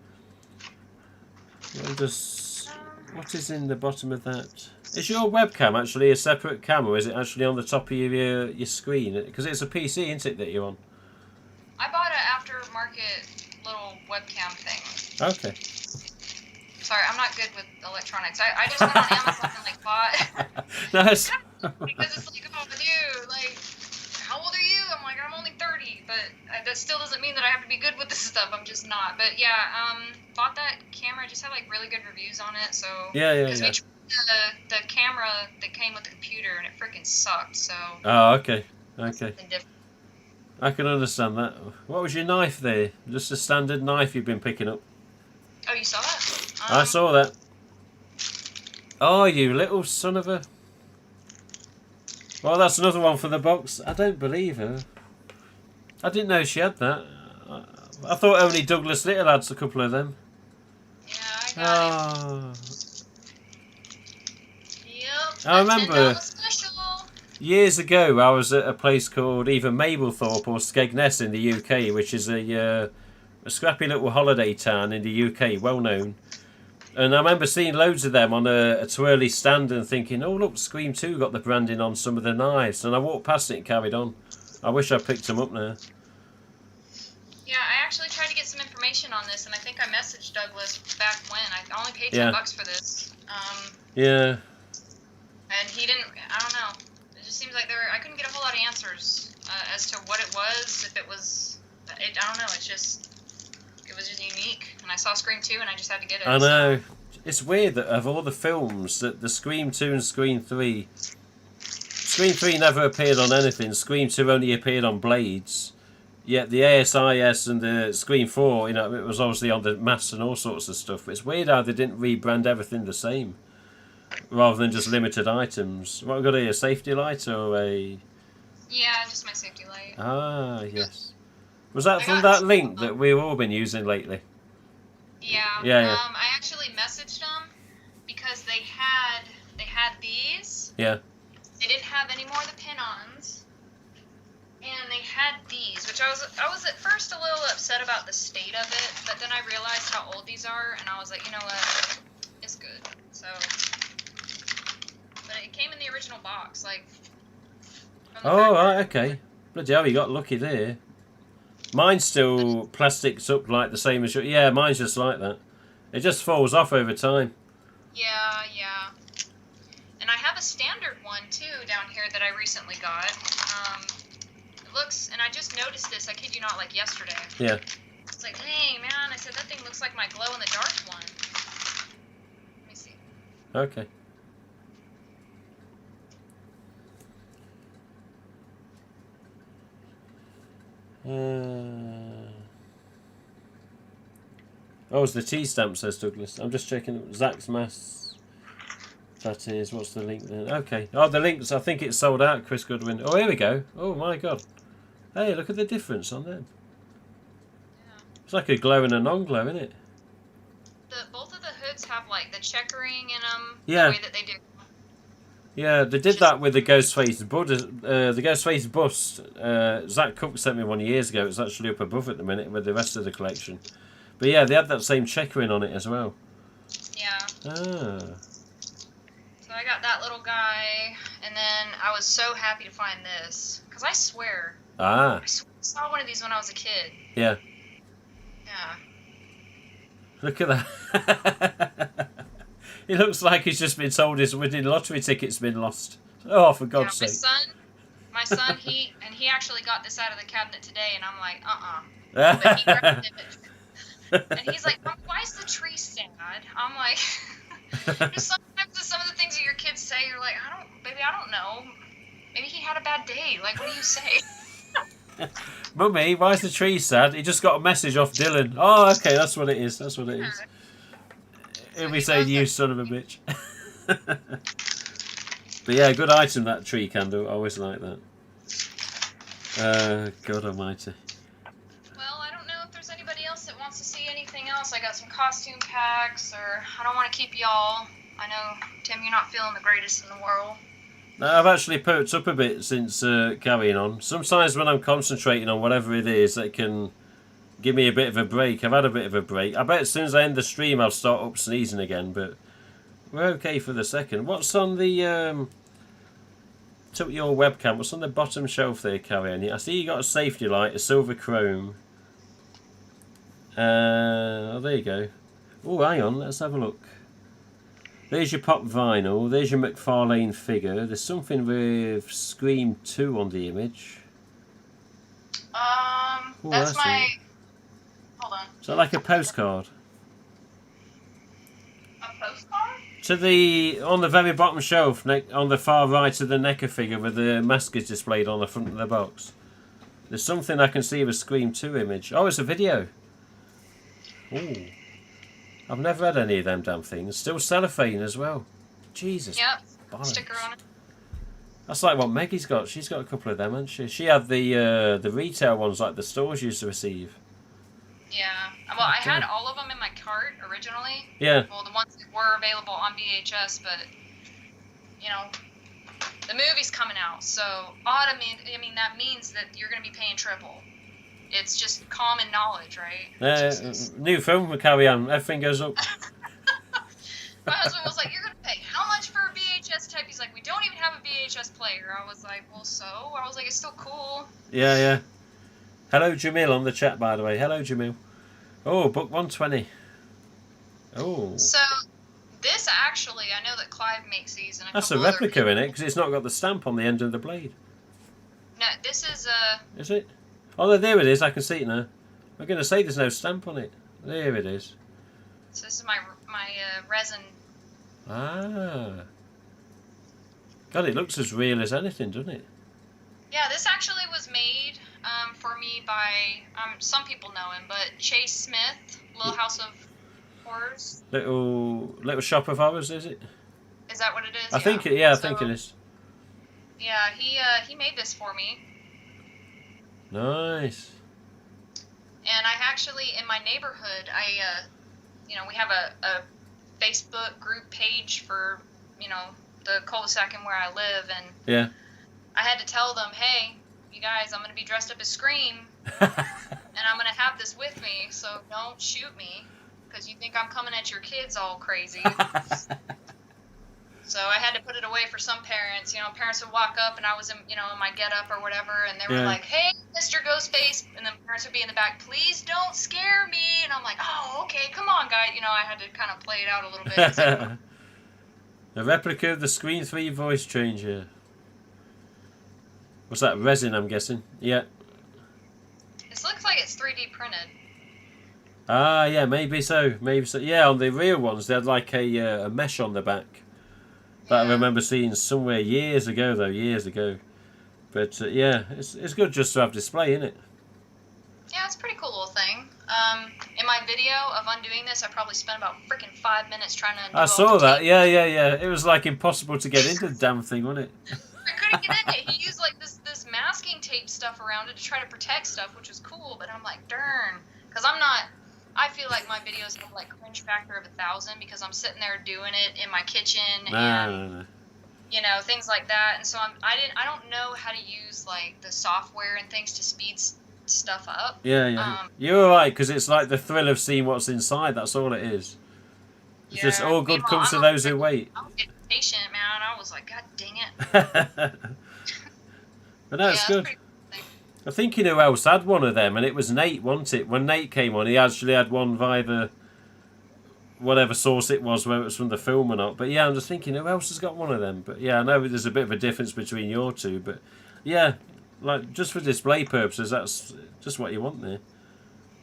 What is in the bottom of that? Is your webcam actually a separate camera? Or is it actually on the top of your screen? Because it's a PC, isn't it, that you're on? I bought an aftermarket little webcam thing. Okay. Sorry, I'm not good with electronics. I just went on Amazon and bought. Nice. Because it's like, oh, dude, how old are you? I'm I'm only 30, but that still doesn't mean that I have to be good with this stuff. I'm just not. But yeah, bought that camera. I just had like really good reviews on it. So Yeah. we tried the camera that came with the computer, and it freaking sucked. So. Oh, okay. Something different. I can understand that. What was your knife there? Just a standard knife you've been picking up? Oh, you saw that? I saw that. Oh, you little son of a... Well, that's another one for the box. I don't believe her. I didn't know she had that. I thought only Douglas Little had a couple of them. Yeah, I got it. Yep. I remember special. years ago I was at a place called either Mablethorpe or Skegness in the UK, which is a scrappy little holiday town in the UK, well known. And I remember seeing loads of them on a twirly stand and thinking, oh look, Scream 2 got the branding on some of the knives. And I walked past it and carried on. I wish I picked them up now. Yeah, I actually tried to get some information on this, and I think I messaged Douglas back when. I only paid $10 for this. Yeah. And he didn't, I don't know. It just seems like I couldn't get a whole lot of answers as to what it was, if it was, I don't know, it was just unique. And I saw Scream 2 and I just had to get it. I know. So. It's weird that of all the films, that the Scream 2 and Scream 3... Scream 3 never appeared on anything. Scream 2 only appeared on Blades. Yet the ASIS and the Scream 4, you know, it was obviously on the masks and all sorts of stuff. But it's weird how they didn't rebrand everything the same, rather than just limited items. What have we got here? A safety light or a... Yeah, just my safety light. Ah, yes. Was that from that link that we've all been using lately? Yeah. I actually messaged them because they had these. Yeah. They didn't have any more of the pin-ons. And they had these, which I was at first a little upset about the state of it, but then I realized how old these are, and I was like, you know what, it's good. So, but it came in the original box, like. Oh, right, okay. Bloody hell, you got lucky there. Mine's still plastics up like the same as your... Yeah, mine's just like that. It just falls off over time. Yeah. And I have a standard one, too, down here that I recently got. It looks... And I just noticed this, I kid you not, like yesterday. Yeah. It's like, dang, man, I said, that thing looks like my glow-in-the-dark one. Let me see. Okay. Oh, it's the T-stamp, says Douglas. I'm just checking Zach's Mass. That is, what's the link then? Okay. Oh, the links, I think it's sold out, Chris Goodwin. Oh, here we go. Oh, my God. Hey, look at the difference on them. Yeah. It's like a glow and a non-glow, isn't it? Both of the hoods have, like, the checkering in them. Yeah. The way that they do. Yeah, they did that with the Ghostface bust. Zach Cook sent me one years ago. It's actually up above at the minute with the rest of the collection. But yeah, they had that same checkering on it as well. Yeah. Ah. So I got that little guy, and then I was so happy to find this. Because I swear. Ah. I saw one of these when I was a kid. Yeah. Yeah. Look at that. It looks like he's just been told his winning lottery ticket's been lost. Oh, for God's sake. My son, he actually got this out of the cabinet today, and I'm like, But he grabbed it. And he's like, Mom, why is the tree sad? I'm like, just sometimes some of the things that your kids say, you're like, I don't know. Maybe he had a bad day. Like, what do you say? Mummy, why is the tree sad? He just got a message off Dylan. Oh, okay, that's what it is. He'll be saying, you son of a bitch. But yeah, good item, that tree candle. I always like that. God almighty. Well, I don't know if there's anybody else that wants to see anything else. I got some costume packs, or I don't want to keep y'all. I know, Tim, you're not feeling the greatest in the world. No, I've actually perked up a bit since carrying on. Sometimes when I'm concentrating on whatever it is, it can give me a bit of a break. I've had a bit of a break. I bet as soon as I end the stream, I'll start up sneezing again, but we're okay for the second. What's on the... Took your webcam. What's on the bottom shelf there, Carrie? I see you got a safety light, a silver chrome. Oh, there you go. Oh, hang on. Let's have a look. There's your pop vinyl. There's your McFarlane figure. There's something with Scream 2 on the image. That's my... Hold on. Is that like a postcard? postcard? On the very bottom shelf, on the far right of the NECA figure where the mask is displayed on the front of the box. There's something I can see of a Scream 2 image. Oh, it's a video. Ooh. I've never had any of them damn things. Still cellophane as well. Jesus. Yep. Bollocks. Sticker on it. That's like what Maggie's got. She's got a couple of them, hasn't she? She had the retail ones like the stores used to receive. Yeah. Well, I had all of them in my cart originally. Yeah. Well, the ones that were available on VHS, but you know, the movie's coming out, so I mean that means that you're going to be paying triple. It's just common knowledge, right? New film will carry on. Everything goes up. My husband was like, "You're going to pay how much for a VHS tape?" He's like, "We don't even have a VHS player." I was like, "Well, so?" I was like, "It's still cool." Yeah. Hello, Jamil, on the chat, by the way. Hello, Jamil. Oh, book 120. Oh. So, this actually, I know that Clive makes these. And That's a replica in it, because it's not got the stamp on the end of the blade. No, this is a... Is it? Oh, there it is. I can see it now. I'm going to say there's no stamp on it. There it is. So this is my resin. Ah. God, it looks as real as anything, doesn't it? Yeah, this actually was made for me by, some people know him, but Chase Smith, Little House of Horrors. Little Shop of Horrors, is it? Is that what it is? I think it is. Yeah, he made this for me. Nice. And I actually, in my neighborhood, we have a Facebook group page for, the cul-de-sac and where I live, and yeah, I had to tell them, hey, you guys, I'm going to be dressed up as Scream, and I'm going to have this with me, so don't shoot me, because you think I'm coming at your kids all crazy. So I had to put it away for some parents. Parents would walk up, and I was in my get-up or whatever, and they were like, hey, Mr. Ghostface, and then parents would be in the back, please don't scare me, and I'm like, oh, okay, come on, guys. I had to kind of play it out a little bit. A replica of the Scream 3 voice changer. What's that, resin, I'm guessing? Yeah. This looks like it's 3D printed. Ah, yeah, maybe so. Yeah, on the real ones, they had like a mesh on the back. That I remember seeing somewhere years ago. But yeah, it's good just to have display, isn't it? Yeah, it's a pretty cool little thing. In my video of undoing this, I probably spent about freaking 5 minutes trying to undo I saw all the that. tape. Yeah. It was like impossible to get into the damn thing, wasn't it? I couldn't get in it. He used like this masking tape stuff around it to try to protect stuff, which was cool. But I'm like, darn, because I feel like my videos have like cringe factor of 1,000 because I'm sitting there doing it in my kitchen and things like that. And so I don't know how to use like the software and things to speed stuff up. Yeah. You're right, because it's like the thrill of seeing what's inside. That's all it is. It's just all good comes to those who wait. I'm getting patient, man. I was like, God dang it. But no, it's good. I think who else had one of them, and it was Nate, wasn't it? When Nate came on, he actually had one via the whatever source it was, whether it was from the film or not. But yeah, I'm just thinking, who else has got one of them? But yeah, I know there's a bit of a difference between your two, but yeah, like just for display purposes, that's just what you want there.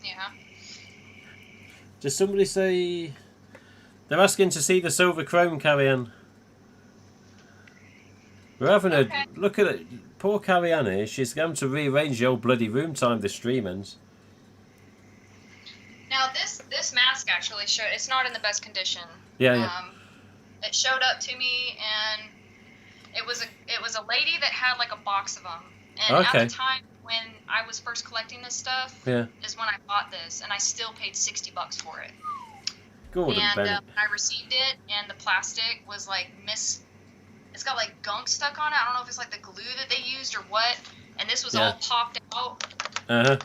Yeah. Did somebody say they're asking to see the silver chrome, Carrie-Anne? We're having a look at it. Poor Carrie-Anne here. She's going to rearrange the old bloody room time this stream ends. Now this mask actually showed. It's not in the best condition. Yeah. It showed up to me, and it was a lady that had like a box of them. And at the time when I was first collecting this stuff, is when I bought this, and I still paid $60 for it. Gordon Bennett. And I received it, and the plastic was like It's got like gunk stuck on it. I don't know if it's like the glue that they used or what. And this was all popped out. Uh-huh.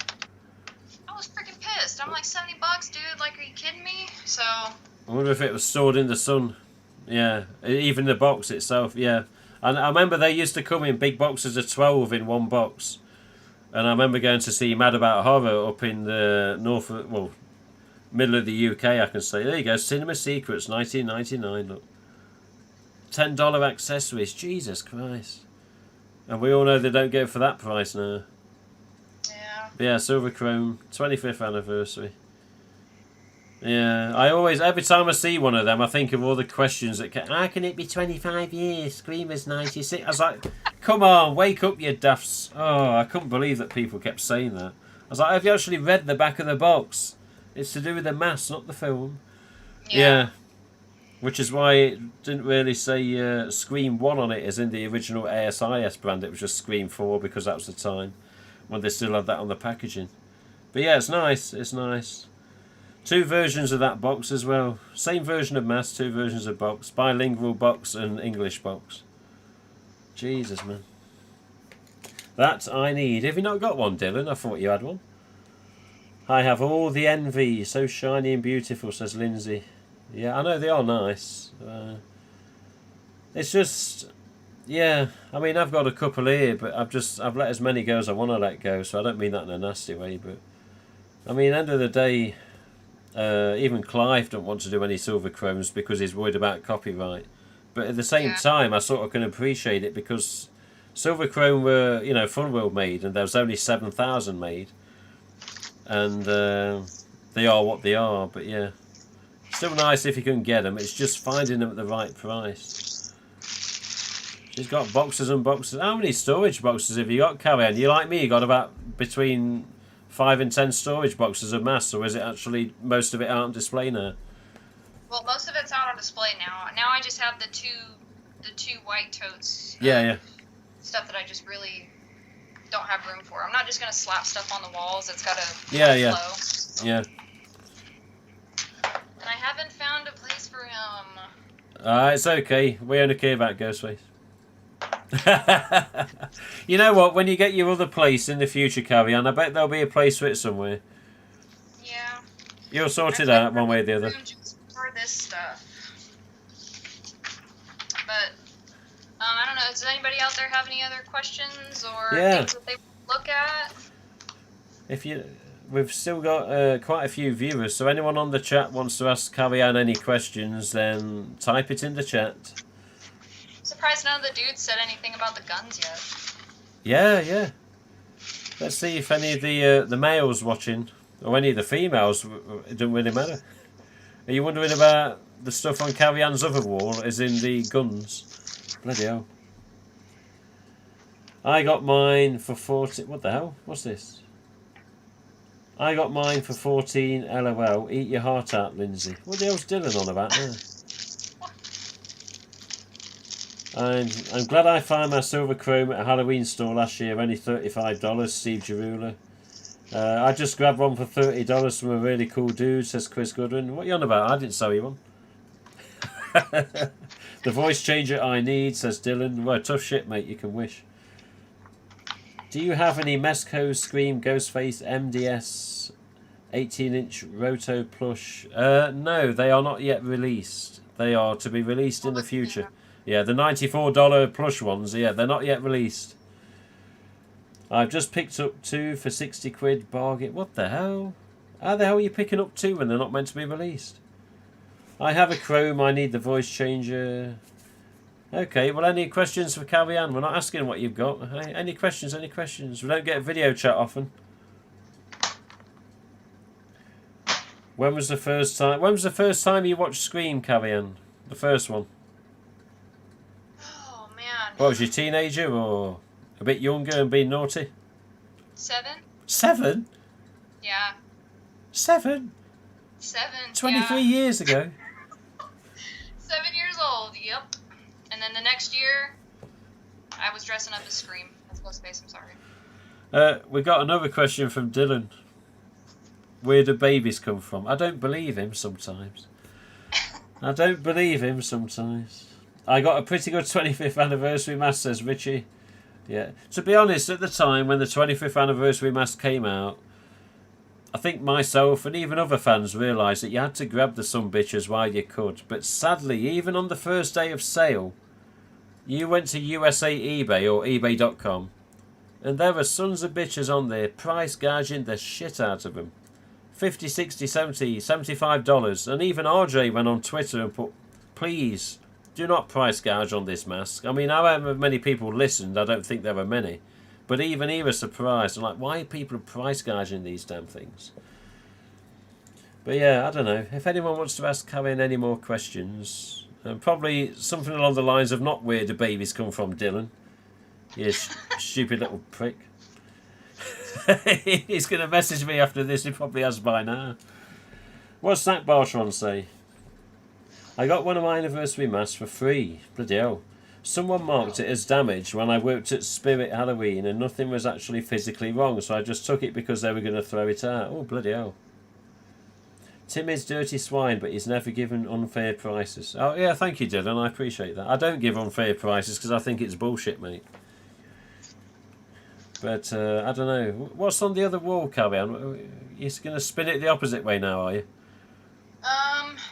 I was freaking pissed. I'm like, $70, dude. Like, are you kidding me? So. I wonder if it was stored in the sun. Yeah. Even the box itself. Yeah. And I remember they used to come in big boxes of 12 in one box. And I remember going to see Mad About Horror up in the middle of the UK, I can say. There you go. Cinema Secrets, 1999. Look. $10 accessories, Jesus Christ. And we all know they don't go for that price now. Yeah. But yeah, silver chrome, 25th anniversary. Yeah, I always, every time I see one of them, I think of all the questions that how can it be 25 years? Screamer's 96. I was like, come on, wake up, you duffs. Oh, I couldn't believe that people kept saying that. I was like, have you actually read the back of the box? It's to do with the mask, not the film. Yeah. Which is why it didn't really say Scream 1 on it as in the original ASIS brand. It was just Scream 4 because that was the time when they still had that on the packaging. But yeah, it's nice. It's nice. 2 versions of that box as well. Same version of mask, 2 versions of box. Bilingual box and English box. Jesus, man. That I need. Have you not got one, Dylan? I thought you had one. I have all the envy. So shiny and beautiful, says Lindsay. Yeah, I know they are nice. It's just, yeah. I mean, I've got a couple here, but I've let as many go as I want to let go. So I don't mean that in a nasty way, but I mean, end of the day, even Clive don't want to do any silver chromes because he's worried about copyright. But at the same time, I sort of can appreciate it because silver chrome were, Funworld made, and there was only 7,000 made, and they are what they are. But yeah. Still nice if you can get them. It's just finding them at the right price. She's got boxes and boxes. How many storage boxes have you got, Carrie? You like me? You got about between 5 and 10 storage boxes of masks, or is it actually most of it out on display now? Well, most of it's out on display now. Now I just have the two white totes. Yeah. Stuff that I just really don't have room for. I'm not just gonna slap stuff on the walls. It's gotta flow. Yeah. And I haven't found a place for him. It's okay. We only care about Ghostface. You know what? When you get your other place in the future, Carrie, I bet there'll be a place for it somewhere. Yeah. You'll sort it out one way or the other. Just for this stuff. But I don't know. Does anybody out there have any other questions or things that they look at? We've still got quite a few viewers, so anyone on the chat wants to ask Carrie-Anne any questions, then type it in the chat. Surprised none of the dudes said anything about the guns yet. Yeah. Let's see if any of the males watching, or any of the females, it doesn't really matter. Are you wondering about the stuff on Carrie-Anne's other wall, as in the guns? Bloody hell. I got mine for 40... What the hell? What's this? I got mine for 14 LOL. Eat your heart out, Lindsay. What the hell's Dylan on about now? I'm glad I found my silver chrome at a Halloween store last year. Only $35, Steve Jarula. I just grabbed one for $30 from a really cool dude, says Chris Goodwin. What are you on about? I didn't sell you one. The voice changer I need, says Dylan. Well, tough shit, mate. You can wish. Do you have any Mesco Scream Ghostface MDS 18-inch Roto plush? No, they are not yet released. They are to be released in the future. Yeah, the $94 plush ones, they're not yet released. I've just picked up 2 for 60 quid bargain. What the hell? How the hell are you picking up 2 when they're not meant to be released? I have a chrome, I need the voice changer. Okay, well, any questions for Carrie-Anne? We're not asking what you've got. Any questions? We don't get a video chat often. When was the first time you watched Scream, Carrie-Anne? The first one? Oh, man. What, was you a teenager or a bit younger and being naughty? 7? 7? Yeah. 7? 23 years ago? 7 years old, yep. And then the next year, I was dressing up as Scream. That's Ghostface, I'm sorry. We got another question from Dylan. Where do babies come from? I don't believe him sometimes. I got a pretty good 25th anniversary mask, says Richie. Yeah. To be honest, at the time when the 25th anniversary mask came out, I think myself and even other fans realised that you had to grab the sumbitches while you could. But sadly, even on the first day of sale, you went to USA eBay or ebay.com and there were sons of bitches on there price gouging the shit out of them. $50, $60, $70, $75. And even RJ went on Twitter and put, please, do not price gouge on this mask. I mean, however many people listened, I don't think there were many. But even he was surprised. I'm like, why are people price gouging these damn things? But yeah, I don't know. If anyone wants to ask Karen any more questions, probably something along the lines of not where do babies come from, Dylan. You stupid little prick. He's going to message me after this. He probably has by now. What's Zach Bartron say? I got one of my anniversary masks for free. Bloody hell. Someone marked it as damaged when I worked at Spirit Halloween and nothing was actually physically wrong, so I just took it because they were going to throw it out. Oh, bloody hell. Tim is dirty swine, but he's never given unfair prices. Oh, yeah, thank you, Dylan. I appreciate that. I don't give unfair prices because I think it's bullshit, mate. But, I don't know. What's on the other wall, Carrie? You're going to spin it the opposite way now, are you?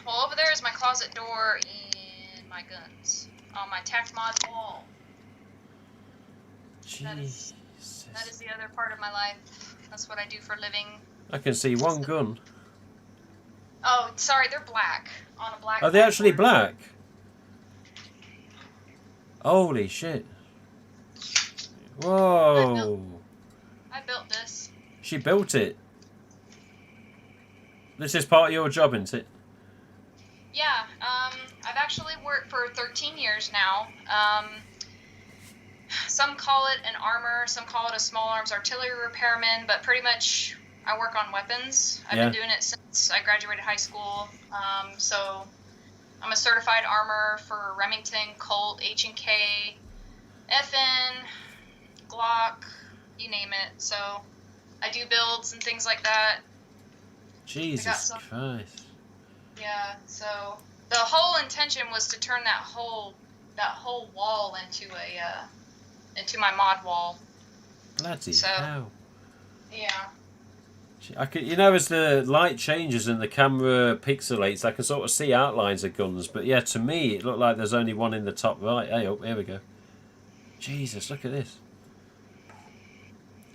Well, over there is my closet door and my guns on my tack mod wall. Jesus. That is the other part of my life. That's what I do for a living. I can see one gun. Oh, sorry, they're black. On a black. Are they actually backboard. black? Holy shit. Whoa. I built this. She built it. This is part of your job, isn't it? Yeah, I've actually worked for 13 years now. Some call it an armor, some call it a small arms artillery repairman, but pretty much I work on weapons. I've been doing it since I graduated high school. So I'm a certified armor for Remington, Colt, H&K, FN, Glock, you name it. So I do builds and things like that. Jesus Christ. Yeah, so the whole intention was to turn that whole wall into my mod wall. Bloody hell. Yeah. I could, as the light changes and the camera pixelates, I can sort of see outlines of guns. But yeah, to me, it looked like there's only one in the top right. Hey, oh, here we go. Jesus, look at this.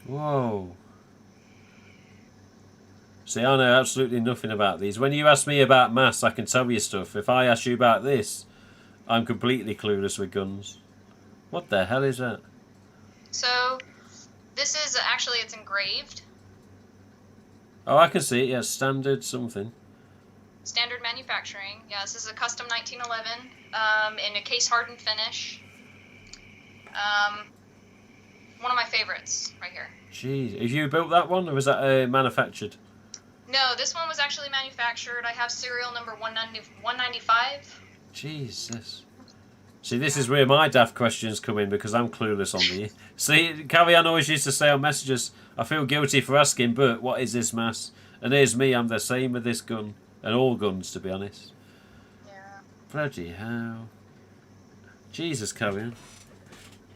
Whoa. See, I know absolutely nothing about these. When you ask me about maths, I can tell you stuff. If I ask you about this, I'm completely clueless with guns. What the hell is that? So, this is actually, it's engraved. Oh, I can see it. Yeah, standard something. Standard manufacturing. Yeah, this is a custom 1911 in a case-hardened finish. One of my favorites right here. Jeez, have you built that one, or was that manufactured? No, this one was actually manufactured. I have serial number 195. Jesus. See, this is where my daft questions come in because I'm clueless on the... See, Cavian always used to say on messages, I feel guilty for asking, but what is this mass? And here's me, I'm the same with this gun. And all guns, to be honest. Yeah. Bloody hell. Jesus, Cavian.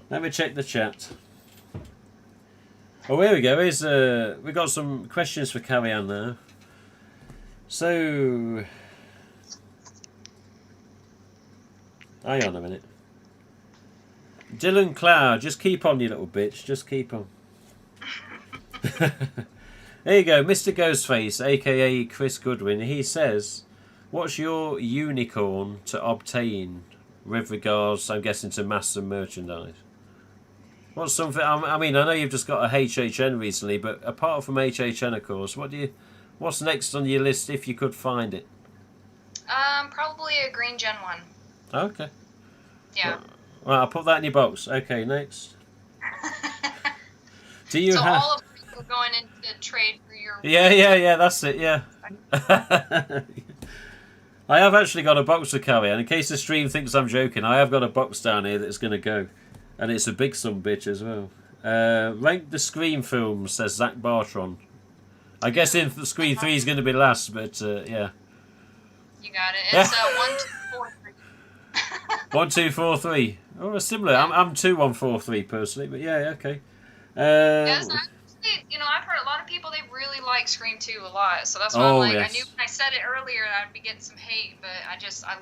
Let me check the chat. Oh, here we go. Here's, we got some questions for Cavian now. So... Hang on a minute. Dylan Cloud, just keep on, you little bitch. Just keep on. There you go, Mr. Ghostface, aka Chris Goodwin. He says, what's your unicorn to obtain with regards, I'm guessing, to mass and merchandise? What's something, I mean, I know you've just got a HHN recently, but apart from HHN, of course, what's next on your list if you could find it? Probably a green Gen 1. Okay. Yeah. Well, I'll put that in your box. Okay, next. Do you so have... all of you are going into trade for your... Yeah, that's it, yeah. I have actually got a box to carry, and in case the stream thinks I'm joking, I have got a box down here that's going to go. And it's a big sumbitch as well. Rank the Scream films, says Zach Bartron. I guess in Scream 3 is going to be last, but yeah. You got it. It's 1, 2, 4, 3. 1, 2, 4, 3. Oh, similar. I'm 2, 1, 4, 3 personally, but yeah, okay. Yes, I've heard a lot of people, they really like Scream 2 a lot, so that's why I'm like, yes. I knew when I said it earlier that I'd be getting some hate, but I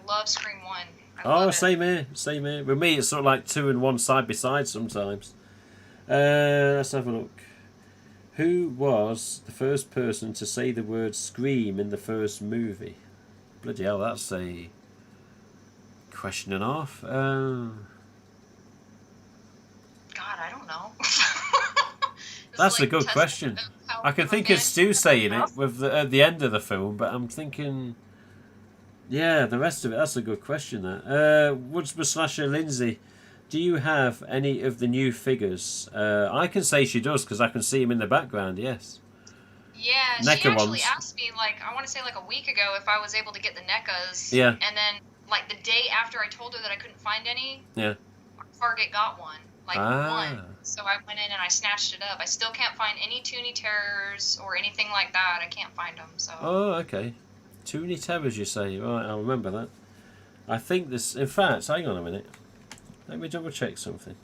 love Scream 1. Same here. With me, it's sort of like 2 and 1 side by side sometimes. Let's have a look. Who was the first person to say the word scream in the first movie? Bloody hell, that's a question and a half. God, I don't know. That's a good question. How I can think of Stu saying it with at the end of the film, but I'm thinking, yeah, the rest of it. That's a good question. That Woodsman Slasher Lindsay, do you have any of the new figures? I can say she does because I can see him in the background. Yes. Yeah, NECA she actually ones. asked me, like, I want to say like a week ago if I was able to get the NECAs. Yeah. And then, like, the day after I told her that I couldn't find any, Yeah. Target got one. Like, one. So I went in and I snatched it up. I still can't find any Toonie Terrors or anything like that. I can't find them, so... Oh, okay. Toonie Terrors, you say? Right, I'll remember that. I think this... In fact, hang on a minute. Let me double check something.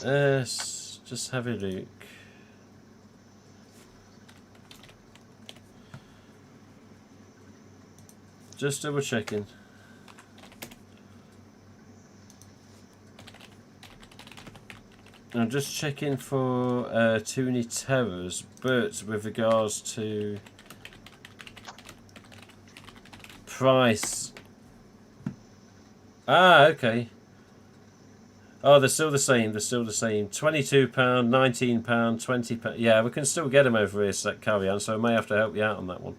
Just have a look. Just double checking. I'm just checking for Toonie Terrors, but with regards to price. Ah, okay. Oh, they're still the same. They're still the same. £22, £19, £20. Yeah, we can still get them over here, Carry On. So I may have to help you out on that one.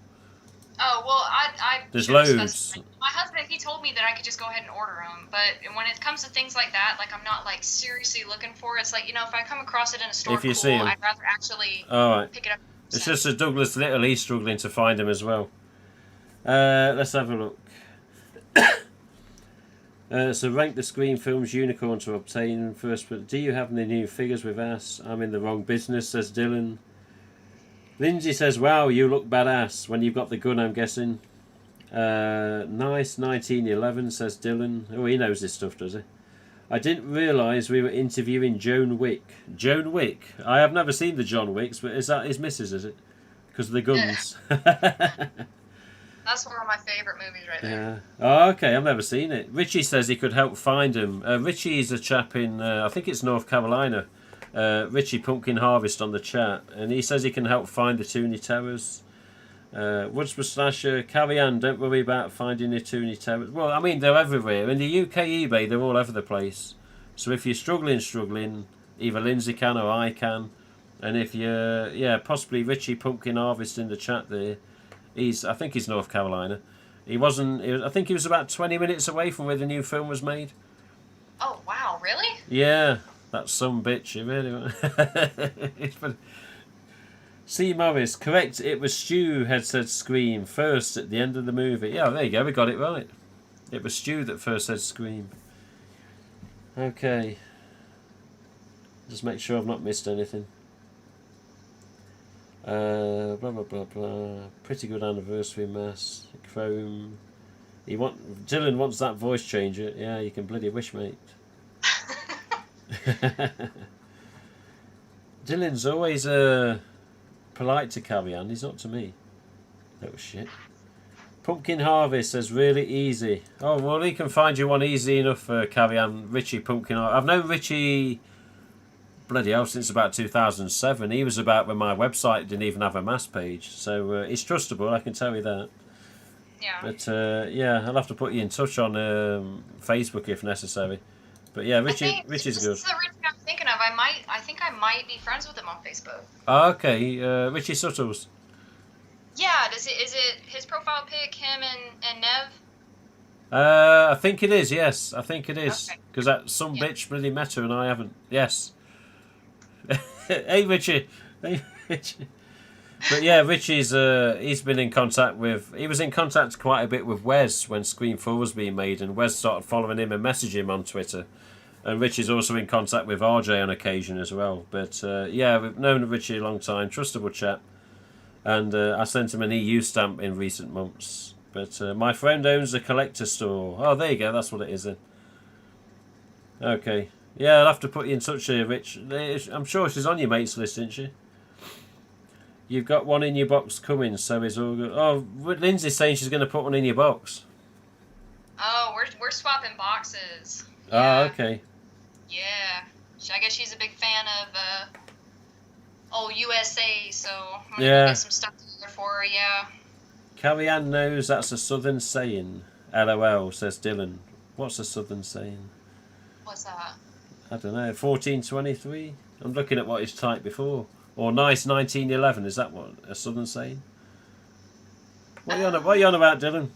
Oh, well, I There's loads. My husband, he told me that I could just go ahead and order them, but when it comes to things like that, like, I'm not, like, seriously looking for it. It's like, you know, if I come across it in a store, If you cool, see 'em. I'd rather actually pick it up. It's just that Douglas Little, he's struggling to find them as well. Let's have a look. So rank the Scream films unicorn to obtain first. But do you have any new figures with us? I'm in the wrong business, says Dylan. Lindsay says, wow, you look badass when you've got the gun, I'm guessing. Nice 1911, says Dylan. Oh, he knows this stuff, does he? I didn't realise we were interviewing Joan Wick. Joan Wick? I have never seen the John Wicks, but is that his missus, is it? Because of the guns. Yeah. That's one of my favourite movies right there. Yeah. Oh, okay, I've never seen it. Richie says he could help find him. Richie's a chap in, I think it's North Carolina. Richie Pumpkin Harvest on the chat, and he says he can help find the Toonie Terrors. Woodsman Slasher, Carry On, don't worry about finding the Toonie Terrors. Well, I mean, they're everywhere. In the UK eBay, they're all over the place. So if you're struggling, either Lindsay can or I can. And if you're, yeah, possibly Richie Pumpkin Harvest in the chat there. I think he's North Carolina. I think he was about 20 minutes away from where the new film was made. Oh, wow, really? Yeah. That's some bitch, you really. C. Morris, correct. It was Stu had said Scream first at the end of the movie. Yeah, there you go. We got it right. It was Stu that first said Scream. Okay. Just make sure I've not missed anything. Blah blah blah blah. Pretty good anniversary mass. Chrome. Dylan wants that voice changer. Yeah, you can bloody wish, mate. Dylan's always polite to Carry On. He's not to me. That was shit. Pumpkin Harvest says really easy. Oh well, he can find you one easy enough for Carry On. Richie Pumpkin Harvest. I've known Richie bloody hell since about 2007. He was about when my website didn't even have a mass page. So he's trustable. I can tell you that. Yeah. But yeah, I'll have to put you in touch on Facebook if necessary. But yeah, Richie's good. This is the Richie I'm thinking of. I think I might be friends with him on Facebook. Oh, okay, Richie Suttles. Yeah, is it his profile pic, him and Nev? I think it is, yes. I think it is. Because Okay. that some bitch really met her and I haven't. Yes. Hey, Richie. Hey, Richie. But yeah, Richie's he's been in contact with... He was in contact quite a bit with Wes when Scream 4 was being made, and Wes started following him and messaging him on Twitter. And Richie's also in contact with RJ on occasion as well. But yeah, we've known Richie a long time, trustable chap. And I sent him an EU stamp in recent months. But my friend owns a collector store. Oh, there you go, that's what it is then. Okay. Yeah, I'll have to put you in touch here, Rich. I'm sure she's on your mates list, isn't she? You've got one in your box coming, so it's all good. Oh, Lindsay's saying she's going to put one in your box. Oh, we're swapping boxes. Ah, Yeah. okay. Yeah. I guess she's a big fan of old USA, so I'm gonna Yeah. go get some stuff together for her. Yeah. Carrie Ann knows that's a southern saying. LOL, says Dylan. What's a southern saying? What's that? I don't know. 1423? I'm looking at what he's typed before. Or nice 1911, is that what a southern saying? What are you on about, Dylan?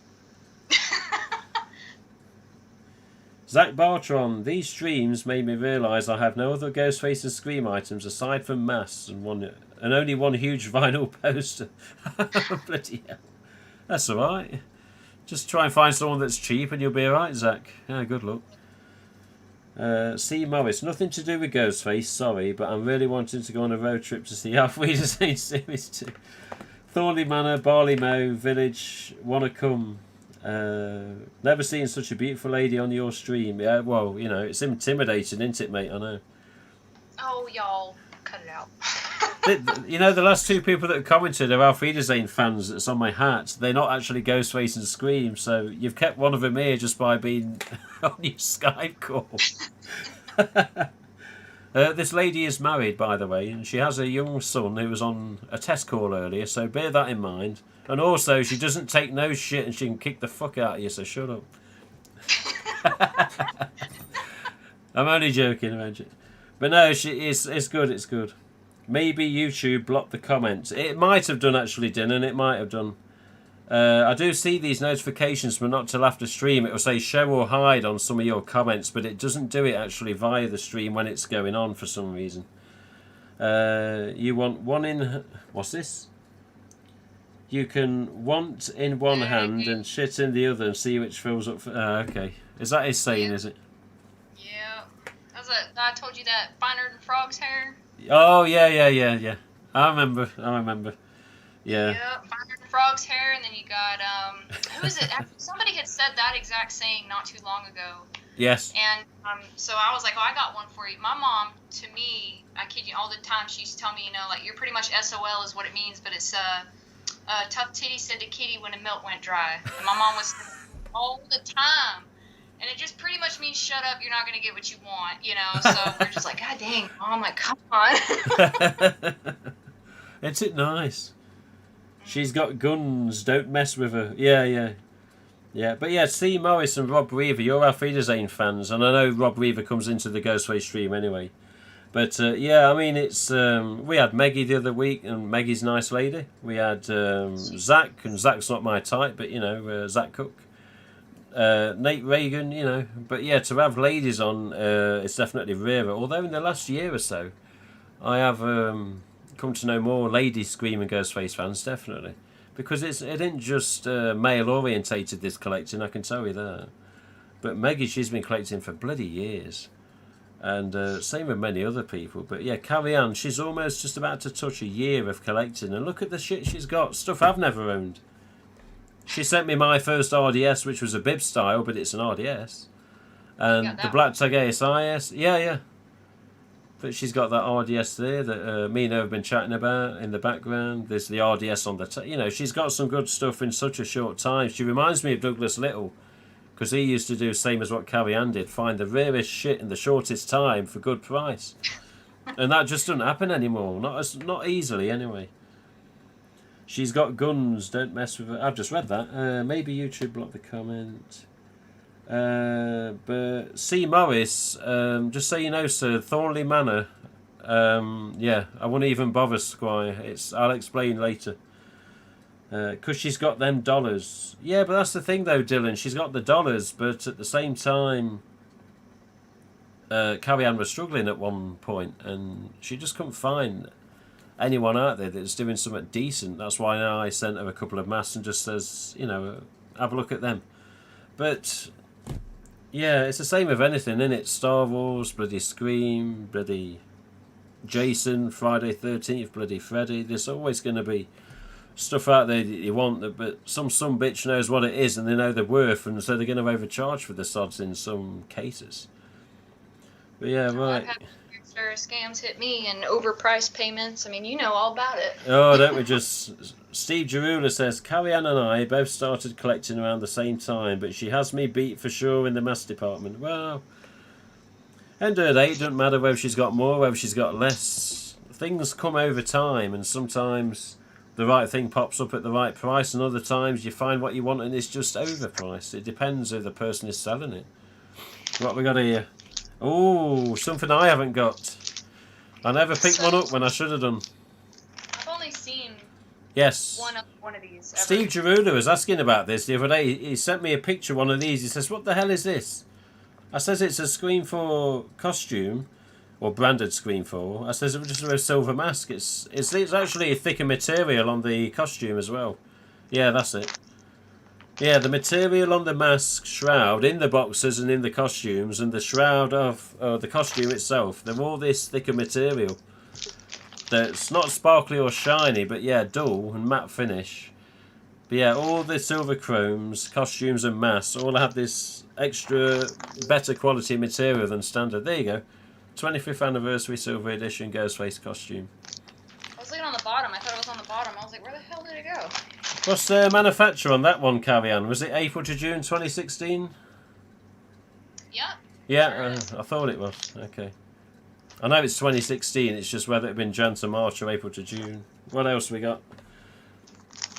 Zach Bartron, these streams made me realise I have no other Ghostface and Scream items aside from masks and only one huge vinyl poster. Bloody hell. That's alright. Just try and find someone that's cheap and you'll be alright, Zach. Yeah, good luck. C. Morris, nothing to do with Ghostface, sorry, but I'm really wanting to go on a road trip to see Half Weed Saint Series 2. Thornley Manor, Barley Mow, Village, wanna come. Never seen such a beautiful lady on your stream. Yeah, well, you know, it's intimidating, isn't it, mate? I know. Oh, y'all, cut it out. You know, the last two people that commented are Alf Zane fans that's on my hat. They're not actually Ghostface and Scream, so you've kept one of them here just by being on your Skype call. This lady is married, by the way, and she has a young son who was on a test call earlier, so bear that in mind. And also, she doesn't take no shit and she can kick the fuck out of you, so shut up. I'm only joking, imagine. But no, it's good, it's good. Maybe YouTube blocked the comments. It might have done, actually, Dylan, it might have done. I do see these notifications, but not till after stream. It will say show or hide on some of your comments, but it doesn't do it actually via the stream when it's going on for some reason. You want one in... What's this? You can want in one hand and shit in the other and see which fills up. Okay. Is that his saying, is it? Yeah. I told you that finer than frog's hair. Oh, yeah. I remember. Yeah. Yep, finer than frog's hair, and then you got, who is it? Somebody had said that exact saying not too long ago. Yes. And so I was like, oh, I got one for you. My mom, to me, I kid you, all the time, she used to tell me, you know, like, you're pretty much SOL is what it means, but it's, tough titty said to kitty when the milk went dry. And my mom was all the time. And it just pretty much means shut up, you're not going to get what you want, you know? So we're just like, God dang, Mom, like, come on. Isn't it nice? She's got guns, don't mess with her. Yeah. But yeah, C. Morris and Rob Reaver, you're our Zane fans, and I know Rob Reaver comes into the Ghostway stream anyway. But yeah, I mean, it's we had Meggie the other week, and Meggie's a nice lady. We had Zach, and Zach's not my type, but you know, Zach Cook. Nate Reagan, you know, but yeah, to have ladies on, it's definitely rarer. Although in the last year or so, I have come to know more lady Scream and Ghostface fans, definitely, because it isn't just male orientated, this collecting, I can tell you that. But Maggie, she's been collecting for bloody years, and same with many other people. But yeah, Carrie Ann, she's almost just about to touch a year of collecting, and look at the shit she's got, stuff I've never owned. She sent me my first RDS, which was a bib style, but it's an RDS. And the Black Tag ASIS, yeah. But she's got that RDS there that me and her have been chatting about in the background. There's the RDS on the... you know, she's got some good stuff in such a short time. She reminds me of Douglas Little, because he used to do the same as what Carrie Ann did, find the rarest shit in the shortest time for good price. And that just doesn't happen anymore. Not easily, anyway. She's got guns, don't mess with her. I've just read that. Maybe YouTube blocked the comment. But C. Morris, just so you know, sir, Thornley Manor, yeah, I wouldn't even bother, Squire. I'll explain later. Because she's got them dollars. Yeah, but that's the thing, though, Dylan. She's got the dollars, but at the same time, Carrie Ann was struggling at one point, and she just couldn't find anyone out there that's doing something decent. That's why now I sent her a couple of masks and just says, you know, have a look at them. But yeah, it's the same with anything, isn't it? Star Wars, bloody Scream, bloody Jason, Friday 13th, bloody Freddy. There's always going to be stuff out there that you want, but some bitch knows what it is and they know the worth, and so they're going to overcharge for the sods in some cases. But yeah, right. Scams hit me and overpriced payments. I mean, you know all about it. Oh, don't we just... Steve Jarula says, Carrie Ann and I both started collecting around the same time, but she has me beat for sure in the mass department. Well, end of the day, it doesn't matter whether she's got more, whether she's got less. Things come over time, and sometimes the right thing pops up at the right price, and other times you find what you want and it's just overpriced. It depends who the person is selling it. What we got here? Oh, something I haven't got. I never picked one up when I should have done. I've only seen Yes. one of these. Ever. Steve Geruda was asking about this the other day. He sent me a picture of one of these. He says, "What the hell is this?" I says, "It's a Scream 4 costume, or branded Scream 4." I says, "It's just a silver mask. It's actually a thicker material on the costume as well." Yeah, that's it. Yeah, the material on the mask shroud, in the boxers and in the costumes, and the shroud of the costume itself, they're all this thicker material. That's not sparkly or shiny, but yeah, dull and matte finish. But yeah, all the silver chromes, costumes and masks all have this extra, better quality material than standard. There you go. 25th anniversary silver edition Ghostface costume. I was looking on the bottom. I thought it was on the bottom. I was like, where the hell did it go? What's the manufacturer on that one, Carrie-Anne? Was it April to June 2016? Yep. Yeah, sure I thought it was. Okay. I know it's 2016, it's just whether it had been Jan to March or April to June. What else we got?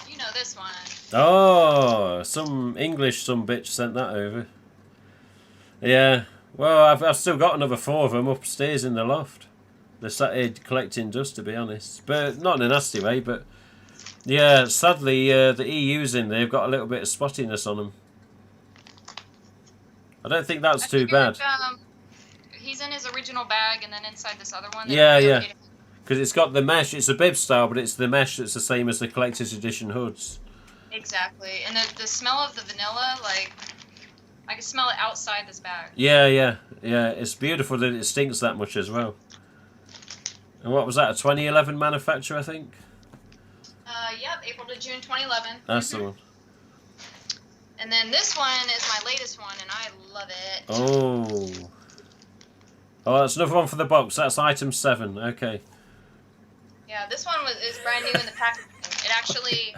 You know this one. Oh, some bitch sent that over. Yeah, well, I've still got another 4 of them upstairs in the loft. They're sat here collecting dust, to be honest. But not in a nasty way, but yeah, sadly, the EU's in there. They've got a little bit of spottiness on them. I don't think that's too bad. He's in his original bag, and then inside this other one. Yeah. Because it's got the mesh. It's a bib style, but it's the mesh that's the same as the collector's edition hoods. Exactly. And the smell of the vanilla, like, I can smell it outside this bag. Yeah. It's beautiful that it stinks that much as well. And what was that, a 2011 manufacture, I think? Yep, April to June 2011. That's the one. And then this one is my latest one, and I love it. Oh, that's another one for the box. That's item 7. Okay. Yeah, this one is brand new in the packaging. It actually,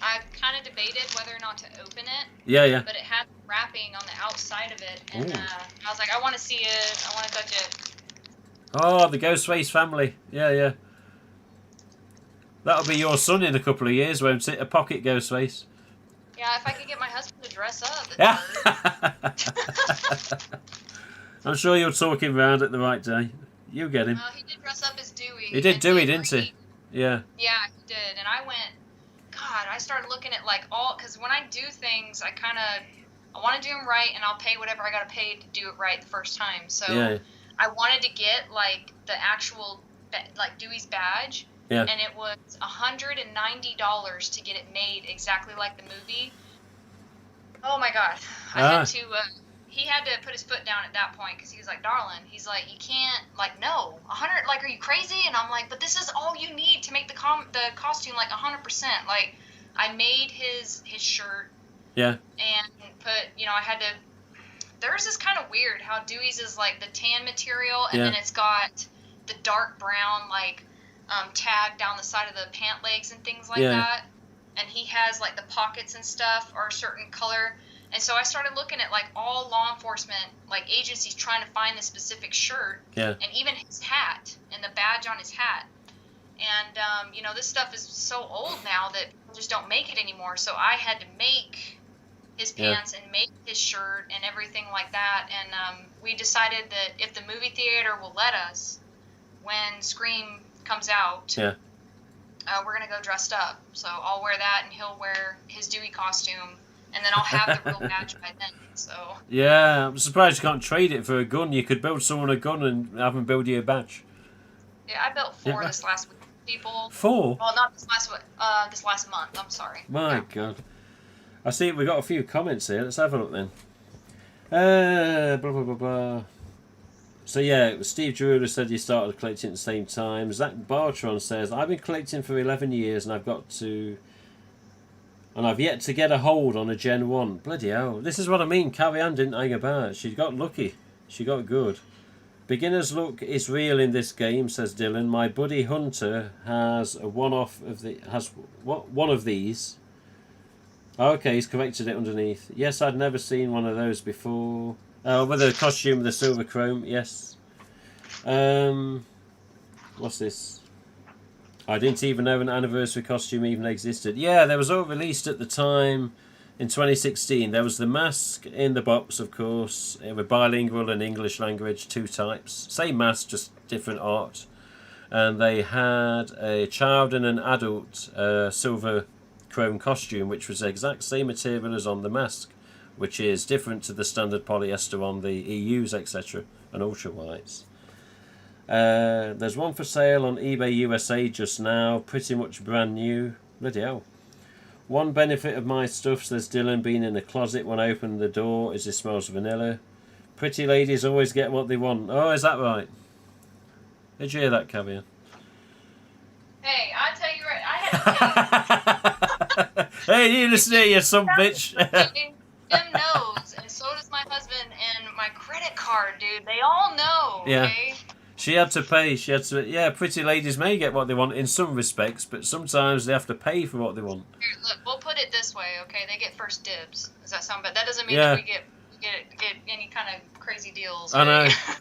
I kind of debated whether or not to open it. Yeah. But it had wrapping on the outside of it, and I was like, I want to see it. I want to touch it. Oh, the Ghostface family. Yeah. That'll be your son in a couple of years, won't it? A pocket Ghostface. Yeah, if I could get my husband to dress up. Yeah. I'm sure you're talking round at the right day. You get him. He did dress up as Dewey. He did Dewey, didn't he? Yeah. Yeah, he did. And I went, God, I started looking at like because when I do things, I want to do them right, and I'll pay whatever I got to pay to do it right the first time. So yeah. I wanted to get like the actual like Dewey's badge. Yeah. And it was $190 to get it made exactly like the movie. Oh my God. He had to put his foot down at that point because he was like, darling, he's like, you can't, like, no, 100, like, are you crazy? And I'm like, but this is all you need to make the costume like 100%. Like, I made his shirt. Yeah. And put, I had to, theirs is kind of weird how Dewey's is like the tan material, and then it's got the dark brown, like, tag down the side of the pant legs and things like that. And he has like the pockets and stuff are a certain color. And so I started looking at like all law enforcement like agencies trying to find the specific shirt. Yeah. And even his hat and the badge on his hat. And this stuff is so old now that people just don't make it anymore. So I had to make his pants and make his shirt and everything like that. And we decided that if the movie theater will let us, when Scream comes out, we're gonna go dressed up. So I'll wear that, and he'll wear his Dewey costume, and then I'll have the real badge by then. So yeah, I'm surprised you can't trade it for a gun. You could build someone a gun and have them build you a badge. Yeah, I built 4 this last week. People. 4? Well, not this last week. This last month. I'm sorry. My God. I see we got a few comments here. Let's have a look then. Blah blah blah blah. So yeah, Steve Geruda said he started collecting at the same time. Zach Bartron says, I've been collecting for 11 years and I've yet to get a hold on a Gen 1. Bloody hell. This is what I mean. Carrie-Anne didn't hang about. She got lucky. She got good. Beginner's luck is real in this game, says Dylan. My buddy Hunter has one of these. Okay, he's corrected it underneath. Yes, I'd never seen one of those before. With a costume with a silver chrome, yes. What's this? I didn't even know an anniversary costume even existed. Yeah, there was all released at the time in 2016. There was the mask in the box, of course, with bilingual and English language, 2 types. Same mask, just different art. and they had a child and an adult silver chrome costume, which was the exact same material as on the mask, which is different to the standard polyester on the EUs, etc., and ultra whites. There's one for sale on eBay USA just now, pretty much brand new. Bloody hell. One benefit of my stuff, says Dylan, being in the closet when I open the door, is it smells vanilla. Pretty ladies always get what they want. Oh, is that right? Did you hear that, Caviar? Hey, I tell you right, I had Hey, you listen here, you some bitch. Jim knows, and so does my husband and my credit card, dude. They all know, okay? Yeah. She had to pay. She had to. Yeah, pretty ladies may get what they want in some respects, but sometimes they have to pay for what they want. Here, look, we'll put it this way, okay? They get first dibs. Does that sound bad? That doesn't mean Yeah. that we get any kind of crazy deals. I know. Right?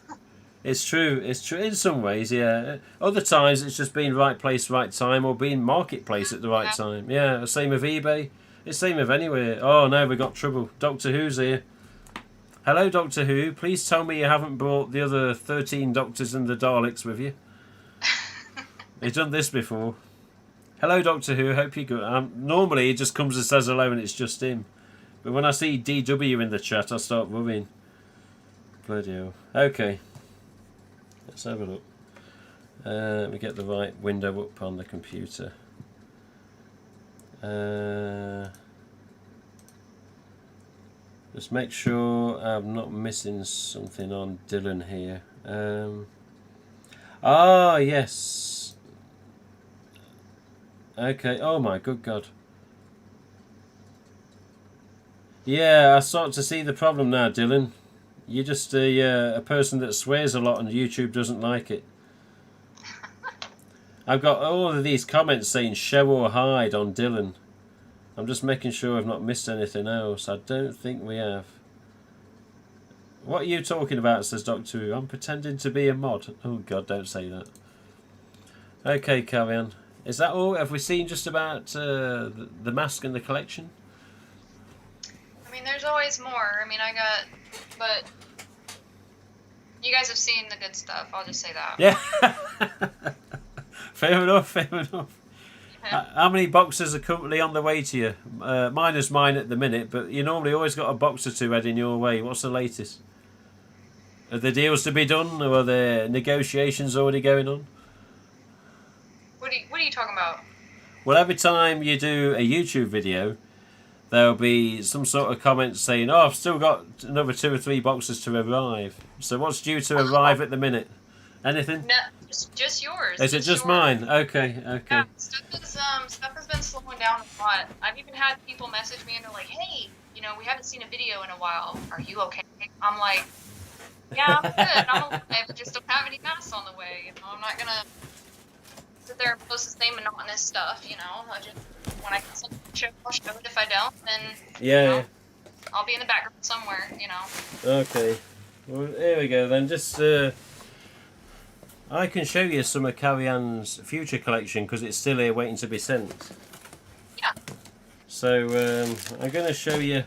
It's true. It's true in some ways. Yeah. Other times it's just being right place, right time, or being marketplace at the right time. Yeah. Same with eBay. It's same with anywhere. Oh no, we got trouble. Doctor Who's here. Hello, Doctor Who. Please tell me you haven't brought the other 13 Doctors and the Daleks with you. He's done this before. Hello, Doctor Who. Hope you're good. Normally, he just comes and says hello and it's just him. But when I see DW in the chat, I start worrying. Bloody hell. Okay. Let's have a look. Let me get the right window up on the computer. Just make sure I'm not missing something on Dylan here. Yes. Okay. Oh my good God. Yeah, I start to see the problem now, Dylan. You're just a person that swears a lot and YouTube doesn't like it. I've got all of these comments saying show or hide on Dylan. I'm just making sure I've not missed anything else. I don't think we have. What are you talking about, says Doctor Who? I'm pretending to be a mod. Oh God, don't say that. Okay, carry on. Is that all? Have we seen just about the mask and the collection? I mean, there's always more. I mean, but you guys have seen the good stuff. I'll just say that. Yeah. Fair enough, fair enough. How many boxes are currently on the way to you? Minus mine at the minute, but you normally always got a box or two heading your way. What's the latest? Are there deals to be done, or are there negotiations already going on? What are you talking about? Well, every time you do a YouTube video, there'll be some sort of comment saying, "Oh, I've still got another 2 or 3 boxes to arrive." So what's due to arrive at the minute? Anything? No, just yours. Is it just mine? Okay, okay. Yeah, stuff has been slowing down a lot. I've even had people message me and they're like, "Hey, we haven't seen a video in a while. Are you okay?" I'm like, "Yeah, I'm good. I'm alive. I just don't have any masks on the way. I'm not gonna sit there and post the same monotonous stuff. I just when I can show, I'll show it. If I don't, then Yeah. I'll be in the background somewhere. Okay. Well, here we go then. Just I can show you some of Carrie Ann's future collection because it's still here waiting to be sent. Yeah. So I'm going to show you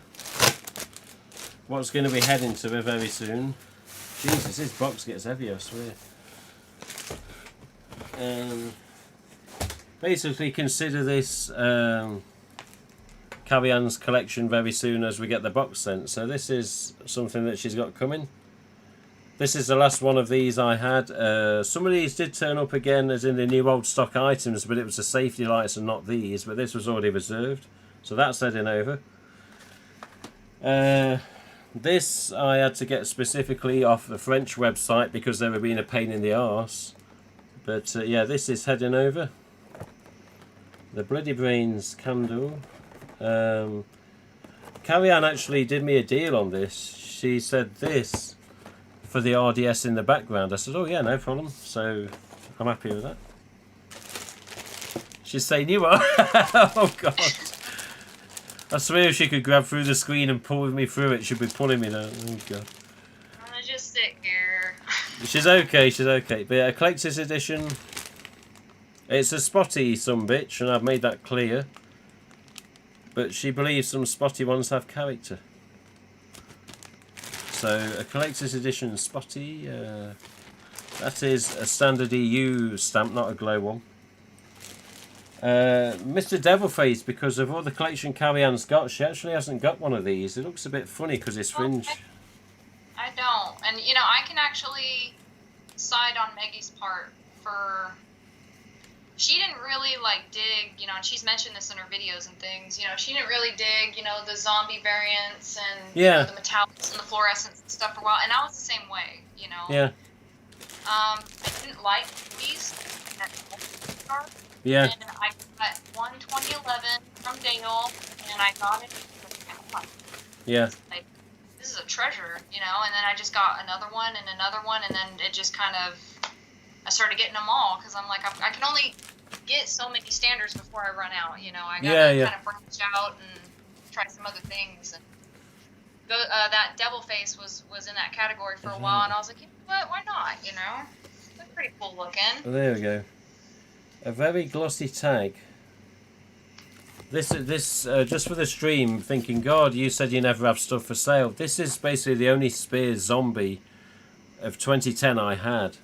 what's going to be heading to her very soon. Jesus, this box gets heavy, I swear. Basically, consider this Carrie Ann's collection very soon as we get the box sent. So this is something that she's got coming. This is the last one of these I had. Some of these did turn up again as in the new old stock items, but it was the safety lights and not these. But this was already reserved. So that's heading over. This I had to get specifically off the French website because they were being a pain in the arse. But yeah, this is heading over. The Bloody Brains candle. Carrie Ann actually did me a deal on this. She said this for the RDS in the background. I said, oh yeah, no problem. So I'm happy with that. She's saying you are. Oh God. I swear if she could grab through the screen and pull me through it, she'd be pulling me now. Oh God. I'm gonna just sit here. She's okay, she's okay. But yeah, a collector's edition. It's a spotty some bitch, and I've made that clear. But she believes some spotty ones have character. So a collector's edition spotty. That is a standard EU stamp, not a glow one. Mr. Devilface, because of all the collection Carrie-Anne's got, she actually hasn't got one of these. It looks a bit funny because it's fringe. Okay. I don't. And, you know, I can actually side on Maggie's part for... She didn't really, like, dig, you know, and she's mentioned this in her videos and things, you know, she didn't really dig, you know, the zombie variants and you know, the metallics and the fluorescents and stuff for a while. And I was the same way, you know. Yeah. I didn't like these. Yeah. And I got one 2011 from Dale, and I got it. Yeah. Like, this is a treasure, you know. And then I just got another one, and then it just kind of, I started getting them all because I'm like, I can only get so many standards before I run out, you know. I gotta kind of branch out and try some other things. And that devil face was in that category for a while, and I was like, you know what? Why not? You know, they're pretty cool looking. Well, there we go. A very glossy tag. This just for the stream. Thinking, God, you said you never have stuff for sale. This is basically the only Spears zombie of 2010 I had,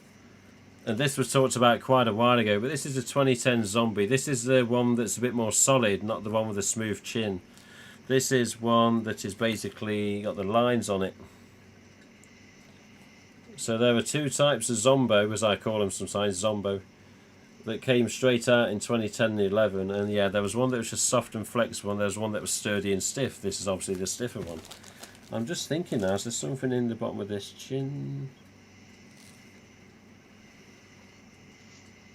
and this was talked about quite a while ago. But this is a 2010 zombie. This is the one that's a bit more solid, not the one with a smooth chin. This is one that is basically got the lines on it. So there are two types of Zombo, as I call them sometimes, Zombo, that came straight out in 2010 and 11. And yeah, there was one that was just soft and flexible, and there was one that was sturdy and stiff. This is obviously the stiffer one. I'm just thinking now, is there something in the bottom of this chin?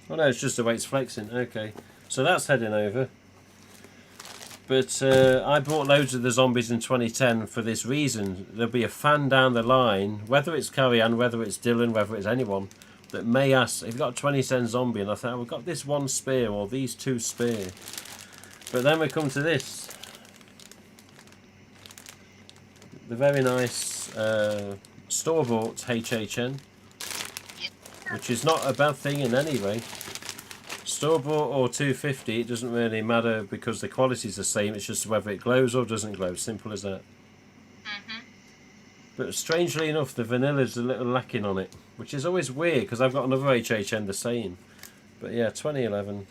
Oh no, it's just the way it's flexing. Okay, so that's heading over. But I bought loads of the zombies in 2010 for this reason. There'll be a fan down the line, whether it's Carrie-Anne, whether it's Dylan, whether it's anyone, that may ask, if you've got a 2010 zombie, and I thought, we've got this one spear, or these two spear. But then we come to this. The very nice store-bought HHN, which is not a bad thing in any way. Store-bought or 250, it doesn't really matter because the quality is the same. It's just whether it glows or doesn't glow. Simple as that. But strangely enough, the vanilla's a little lacking on it, which is always weird because I've got another HHN the same. But yeah, 2011.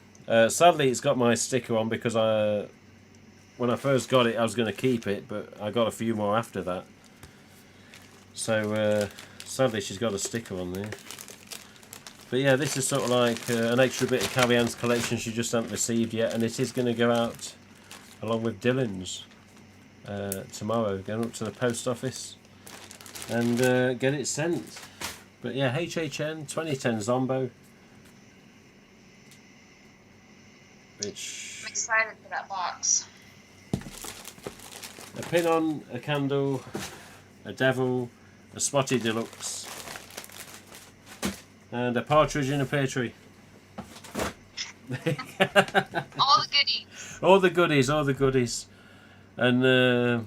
Sadly, it's got my sticker on because when I first got it, I was going to keep it, but I got a few more after that. So sadly, she's got a sticker on there. But yeah, this is sort of like an extra bit of Carrie-Anne's collection she just hasn't received yet, and it is going to go out along with Dylan's tomorrow, going up to the post office and get it sent. But yeah, HHN 2010 Zombo, which I'm excited for that box. a pin on, a candle, a devil, a spotty deluxe, and a partridge in a pear tree. All the goodies. All the goodies, all the goodies. And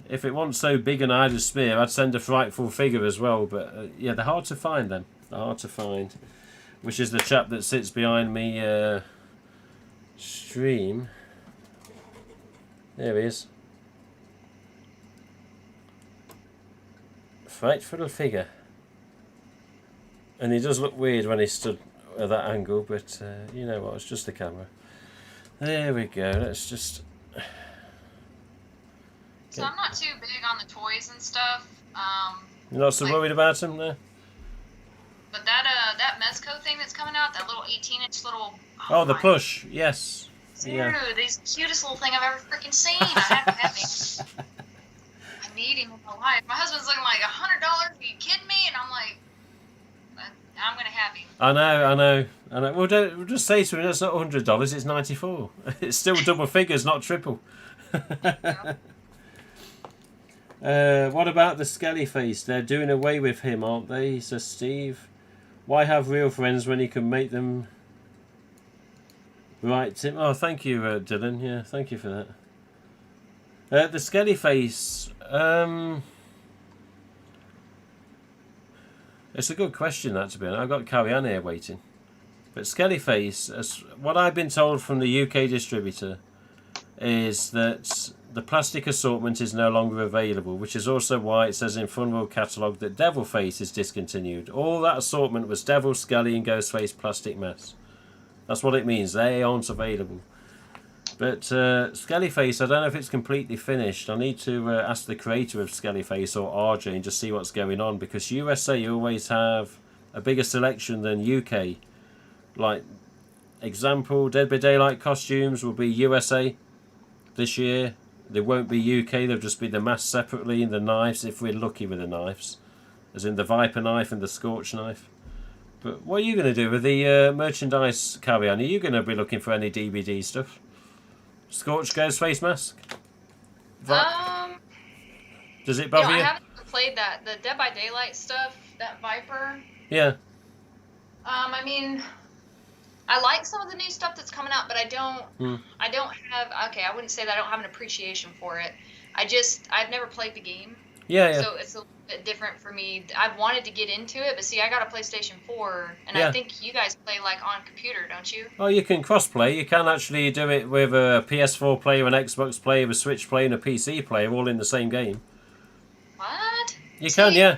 if it wasn't so big and I had a spear, I'd send a frightful figure as well. But yeah, they're hard to find then. They're hard to find. Which is the chap that sits behind me stream. There he is. Frightful figure. And he does look weird when he stood at that angle, but you know what, it's just the camera. There we go, let's just... So I'm not too big on the toys and stuff. You're not so worried about them there? But that Mezco thing that's coming out, that little 18-inch little... Oh, the plush, yes. Dude, yeah. He's the cutest little thing I've ever freaking seen. I have to have him. I need him in my life. My husband's looking like $100. Are you kidding me? And I'm like, I'm gonna have him. I know. We'll just say to him, it's not $100, it's 94. It's still double figures, not triple. What about the Skelly Face? They're doing away with him, aren't they? Says Steve. Why have real friends when you can make them right, Tim? Oh, thank you, Dylan. Yeah, thank you for that. The Skelly Face. It's a good question, that, to be honest. I've got Carrie-Anne here waiting. But Skellyface, what I've been told from the UK distributor, is that the plastic assortment is no longer available, which is also why it says in Funworld catalogue that Devilface is discontinued. All that assortment was Devil, Skelly and Ghostface plastic masks. That's what it means. They aren't available. But Skellyface, I don't know if it's completely finished. I need to ask the creator of Skellyface or RJ and just see what's going on, because USA always have a bigger selection than UK. Like, example, Dead by Daylight costumes will be USA this year. They won't be UK, they'll just be the masks separately, and the knives, if we're lucky with the knives. As in the Viper knife and the Scorch knife. But what are you going to do with the merchandise carry-on? Are you going to be looking for any DBD stuff? Scorch Ghostface mask? Does it bother you? I haven't played that. The Dead by Daylight stuff, that Viper. Yeah. I mean, I like some of the new stuff that's coming out, but I don't have, okay, I wouldn't say that I don't have an appreciation for it. I've never played the game. Yeah. So it's a little bit different for me. I've wanted to get into it, but see, I got a PlayStation 4, and Yeah. I think you guys play like on computer, don't you? Oh, you can cross-play. You can actually do it with a PS4 player, an Xbox player, a Switch player, and a PC player, all in the same game. What? You can, yeah.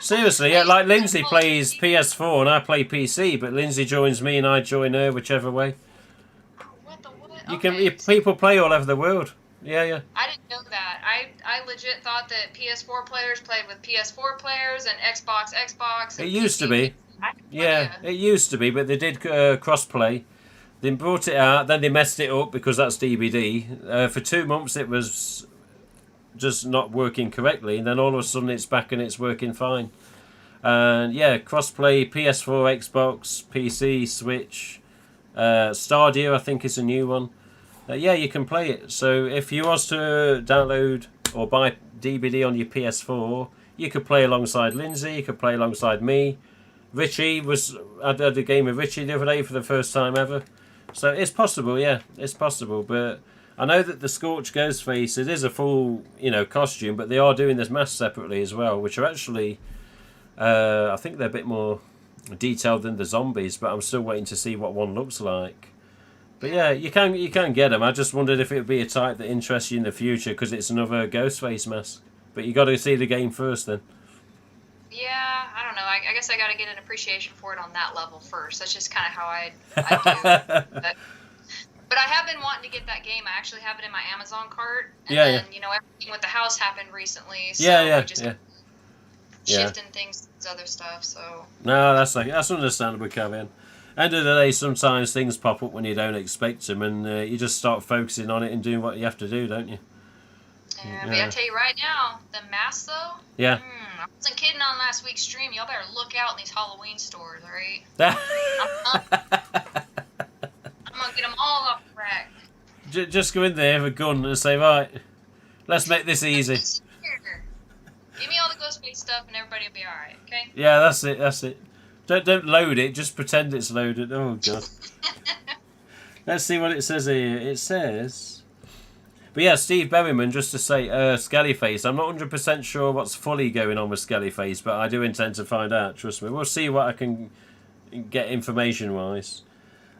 Seriously, yeah. Like Lindsay plays PS4 and I play PC, but Lindsay joins me and I join her, whichever way. What the what? People play all over the world. Yeah. I didn't know that. I legit thought that PS4 players played with PS4 players and Xbox. And It used to be. Yeah, it used to be, but they did cross-play. They brought it out, then they messed it up because that's DVD. For 2 months it was just not working correctly, and then all of a sudden it's back and it's working fine. And yeah, cross-play, PS4, Xbox, PC, Switch, Stardew I think is a new one. Yeah, you can play it. So if you was to download or buy DVD on your PS4, you could play alongside Lindsay, you could play alongside me. Richie I did a game with Richie the other day for the first time ever. So it's possible, yeah, it's possible. But I know that the Scorch Ghostface, it is a full, costume, but they are doing this mask separately as well, which are actually, I think they're a bit more detailed than the zombies, but I'm still waiting to see what one looks like. But yeah, you can get them. I just wondered if it would be a type that interests you in the future, because it's another Ghostface mask. But you got to see the game first then. Yeah, I don't know. I guess I got to get an appreciation for it on that level first. That's just kind of how I do. But I have been wanting to get that game. I actually have it in my Amazon cart. And then, everything with the house happened recently. So shifting things to other stuff. So no, that's understandable, Kevin. End of the day, sometimes things pop up when you don't expect them, and you just start focusing on it and doing what you have to do, don't you? Yeah, but I tell you right now, the masks though. Yeah. I wasn't kidding on last week's stream. Y'all better look out in these Halloween stores, all right? I'm gonna get them all off the rack. Just go in there with a gun and say, right, let's make this easy. Give me all the Ghostface stuff, and everybody will be all right. Okay? Yeah, that's it. Don't load it. Just pretend it's loaded. Oh god. Let's see what it says here. It says, but yeah, Steve Berryman, just to say, Skellyface. I'm not 100% sure what's fully going on with Skellyface, but I do intend to find out. Trust me. We'll see what I can get information wise.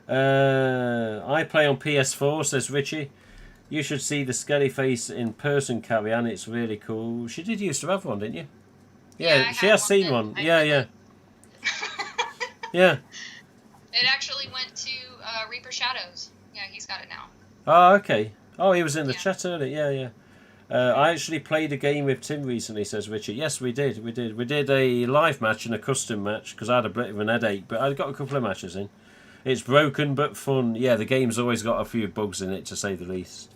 I play on PS4, says Richie. You should see the Skellyface in person, Carrie-Anne. It's really cool. She did used to have one, didn't you? Yeah, she has seen one. Yeah. Yeah. It actually went to Reaper Shadows. Yeah, he's got it now. Oh, okay. Oh, he was in the chat earlier. Yeah. I actually played a game with Tim recently, says Richard. Yes, we did. We did a live match and a custom match because I had a bit of an headache, but I got a couple of matches in. It's broken but fun. Yeah, the game's always got a few bugs in it, to say the least.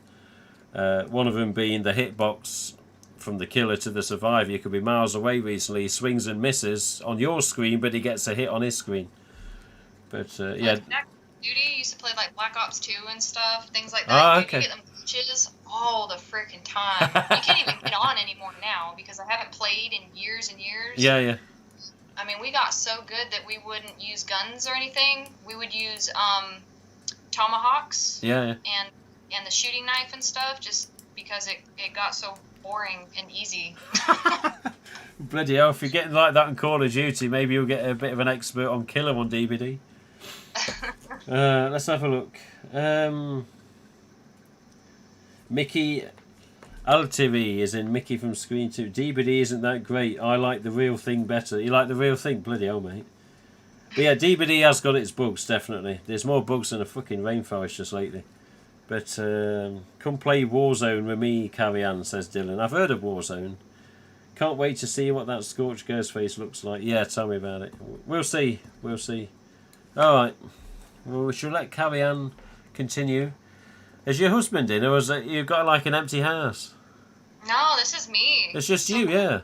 One of them being the hitbox from the killer to the survivor. You could be miles away recently. He swings and misses on your screen, but he gets a hit on his screen. But yeah. Duty used to play like Black Ops 2 and stuff, things like that. Okay. You get them glitches all the freaking time. You can't even get on anymore now because I haven't played in years and years. Yeah. I mean, we got so good that we wouldn't use guns or anything. We would use tomahawks. Yeah. And the shooting knife and stuff, just because it got so boring and easy. Bloody hell, if you're getting like that in Call of Duty, maybe you'll get a bit of an expert on Killer on DVD. Let's have a look. Mickey LTV is in Mickey from Screen 2. DBD isn't that great. I like the real thing better. You like the real thing? Bloody hell, mate. But yeah, DBD has got its bugs, definitely. There's more bugs than a fucking rainforest just lately. But come play Warzone with me, Carrie Ann, says Dylan. I've heard of Warzone. Can't wait to see what that Scorched Ghost face looks like. Yeah, tell me about it. We'll see. We'll see. Alright. Well, we should let Carrie Ann continue. Is your husband in, or is it you've got like an empty house? No, this is me. It's just you, yeah.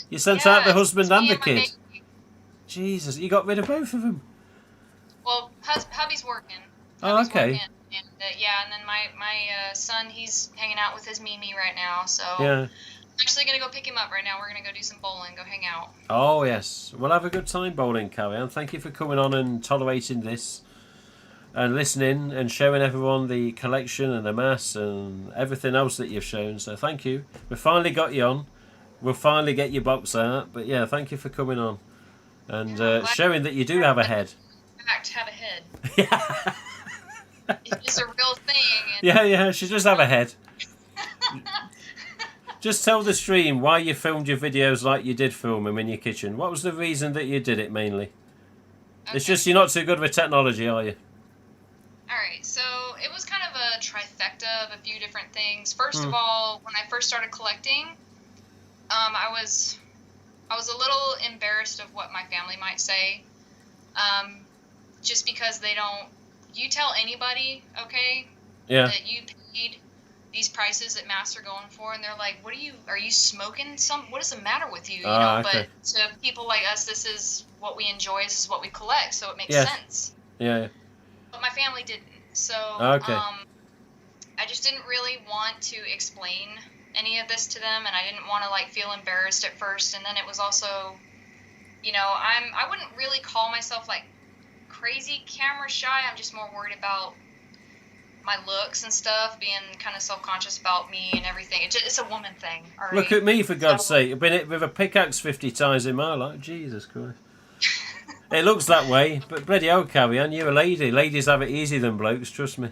You sent out the husband and the kid. Baby. Jesus, you got rid of both of them. Well, hubby's working. Oh, okay. Working, and then my son, he's hanging out with his Mimi right now. So Yeah. I'm actually gonna go pick him up right now. We're gonna go do some bowling, go hang out. Oh yes, we'll have a good time bowling, Carrie Ann. Thank you for coming on and tolerating this, and listening and showing everyone the collection and the mass and everything else that you've shown. So thank you. We finally got you on. We'll finally get your box out. But yeah, thank you for coming on and showing that you do have a head. In fact, have a head. Yeah. It's just a real thing. And Yeah. She does have a head. Just tell the stream why you filmed your videos like you did film them in your kitchen. What was the reason that you did it mainly? Okay. It's just you're not too good with technology, are you? Alright, so it was kind of a trifecta of a few different things. First of all, when I first started collecting, I was a little embarrassed of what my family might say. Just because they don't... You tell anybody, okay, that you paid these prices that masks are going for, and they're like, "What are you smoking? What is the matter with you?" You know. Okay. But to people like us, this is what we enjoy. This is what we collect, so it makes sense. Yeah. But my family didn't. So Okay. I just didn't really want to explain any of this to them, and I didn't want to like feel embarrassed at first. And then it was also, you know, I wouldn't really call myself like crazy camera shy. I'm just more worried about my looks and stuff, being kind of self-conscious about me and everything. It's a woman thing. All right? Look at me, for God's sake. I've been hit with a pickaxe 50 times in my life. Jesus Christ. It looks that way, but bloody hell, Carrie Ann, you're a lady. Ladies have it easier than blokes, trust me.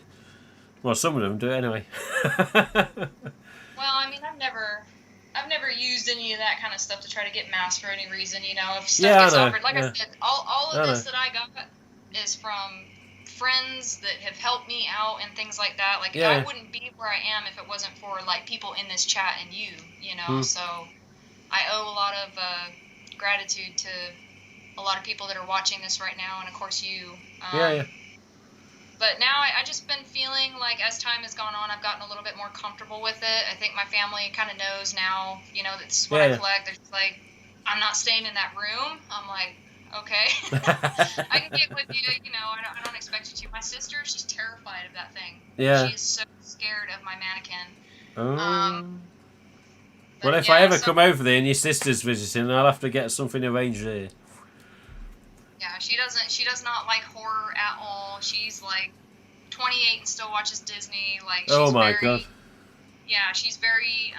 Well, some of them do anyway. Well, I mean, I've never used any of that kind of stuff to try to get masked for any reason, you know. If stuff gets offered, like I said, all of this that I got is from friends that have helped me out and things like that. Like, I wouldn't be where I am if it wasn't for like people in this chat and you know. So I owe a lot of gratitude to a lot of people that are watching this right now, and of course you. But now I just been feeling like as time has gone on, I've gotten a little bit more comfortable with it. I think my family kind of knows now, you know, that's what I collect. They're just like, I'm not staying in that room. I'm like, okay. I can get with you, you know, I don't expect you to. My sister, she's terrified of that thing. Yeah. She is so scared of my mannequin. Well, if I ever come over there and your sister's visiting, I'll have to get something arranged there. Yeah, she does not like horror at all. She's like 28 and still watches Disney. Like, she's oh my God. Yeah, she's very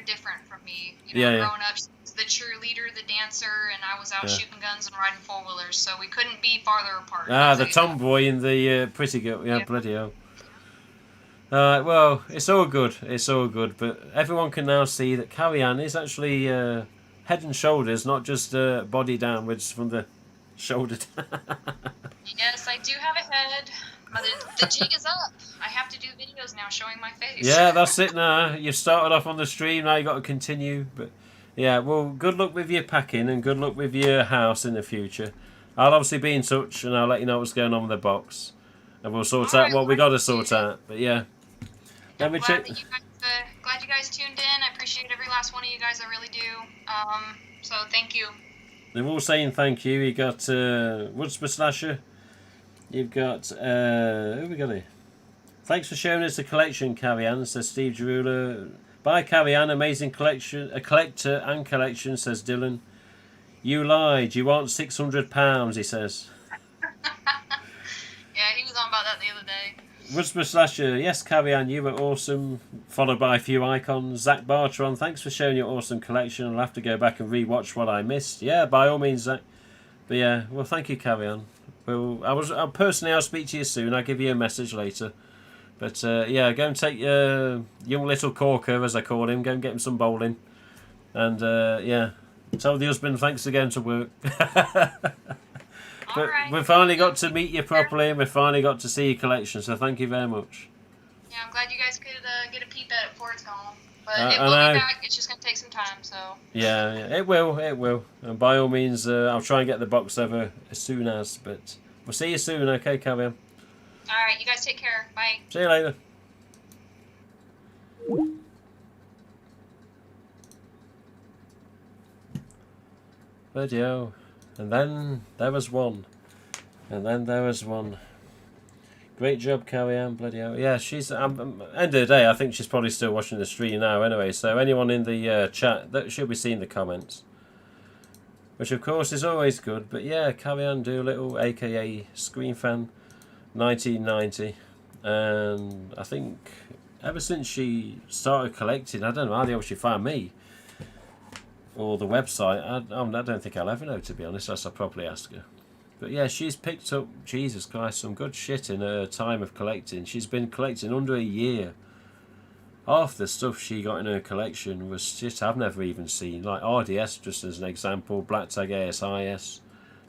different from me. You know, growing up, she was the cheerleader, the dancer, and I was out shooting guns and riding four-wheelers, so we couldn't be farther apart. The tomboy and the pretty girl. Yeah, bloody hell. Well, it's all good. It's all good. But everyone can now see that Carrie Ann is actually head and shoulders, not just body downwards from the shoulder down. Yes, I do have a head. The jig is up. I have to do videos now showing my face. Yeah, that's it now. You've started off on the stream, now you've got to continue. But yeah, well, good luck with your packing and good luck with your house in the future. I'll obviously be in touch and I'll let you know what's going on with the box. And we'll sort out what we got to sort out. But yeah. Let me check. Glad you guys tuned in. I appreciate every last one of you guys. I really do. So thank you. They're all saying thank you. You got Woodsper Slasher. You've got who we got here? Thanks for showing us the collection, Carrie Ann, says Steve Gerula. Bye, Carrie Ann. Amazing collection. A collector and collection, says Dylan. You lied. You want £600, he says. Yeah, he was on about that the other day. Woodsper Slasher, yes, Carrie Ann, you were awesome. Followed by a few icons. Zach Bartron, thanks for showing your awesome collection. I'll have to go back and re-watch what I missed. Yeah, by all means, Zach. But yeah, well, thank you, Carrie Ann. Well, I'll speak to you soon. I'll give you a message later. But yeah, go and take young little Corker, as I call him. Go and get him some bowling, and yeah, tell the husband thanks again to work. All But right. we finally got to meet you properly, and we finally got to see your collection. So thank you very much. Yeah, I'm glad you guys could get a peep at it before it's gone. But I it will know. be back. It's just gonna take some time. So. Yeah, it will, and by all means, I'll try and get the box over as soon as. But we'll see you soon, okay, Carry on. All right, you guys take care. Bye. See you later. Bloody hell. And then there was one. And then there was one. Great job, Carrie Ann. Bloody hell. Yeah, she's. End of the day, I think she's probably still watching the stream now anyway. So anyone in the chat, that should be seeing the comments. Which, of course, is always good. But yeah, Carrie Ann Doolittle, aka Screen Fan, 1990. And I think ever since she started collecting, I don't know how the hell she found me. Or the website. I don't think I'll ever know, to be honest, unless I probably ask her. But yeah, she's picked up, Jesus Christ, some good shit in her time of collecting. She's been collecting under a year. Half the stuff she got in her collection was shit I've never even seen. Like RDS, just as an example, Black Tag ASIS.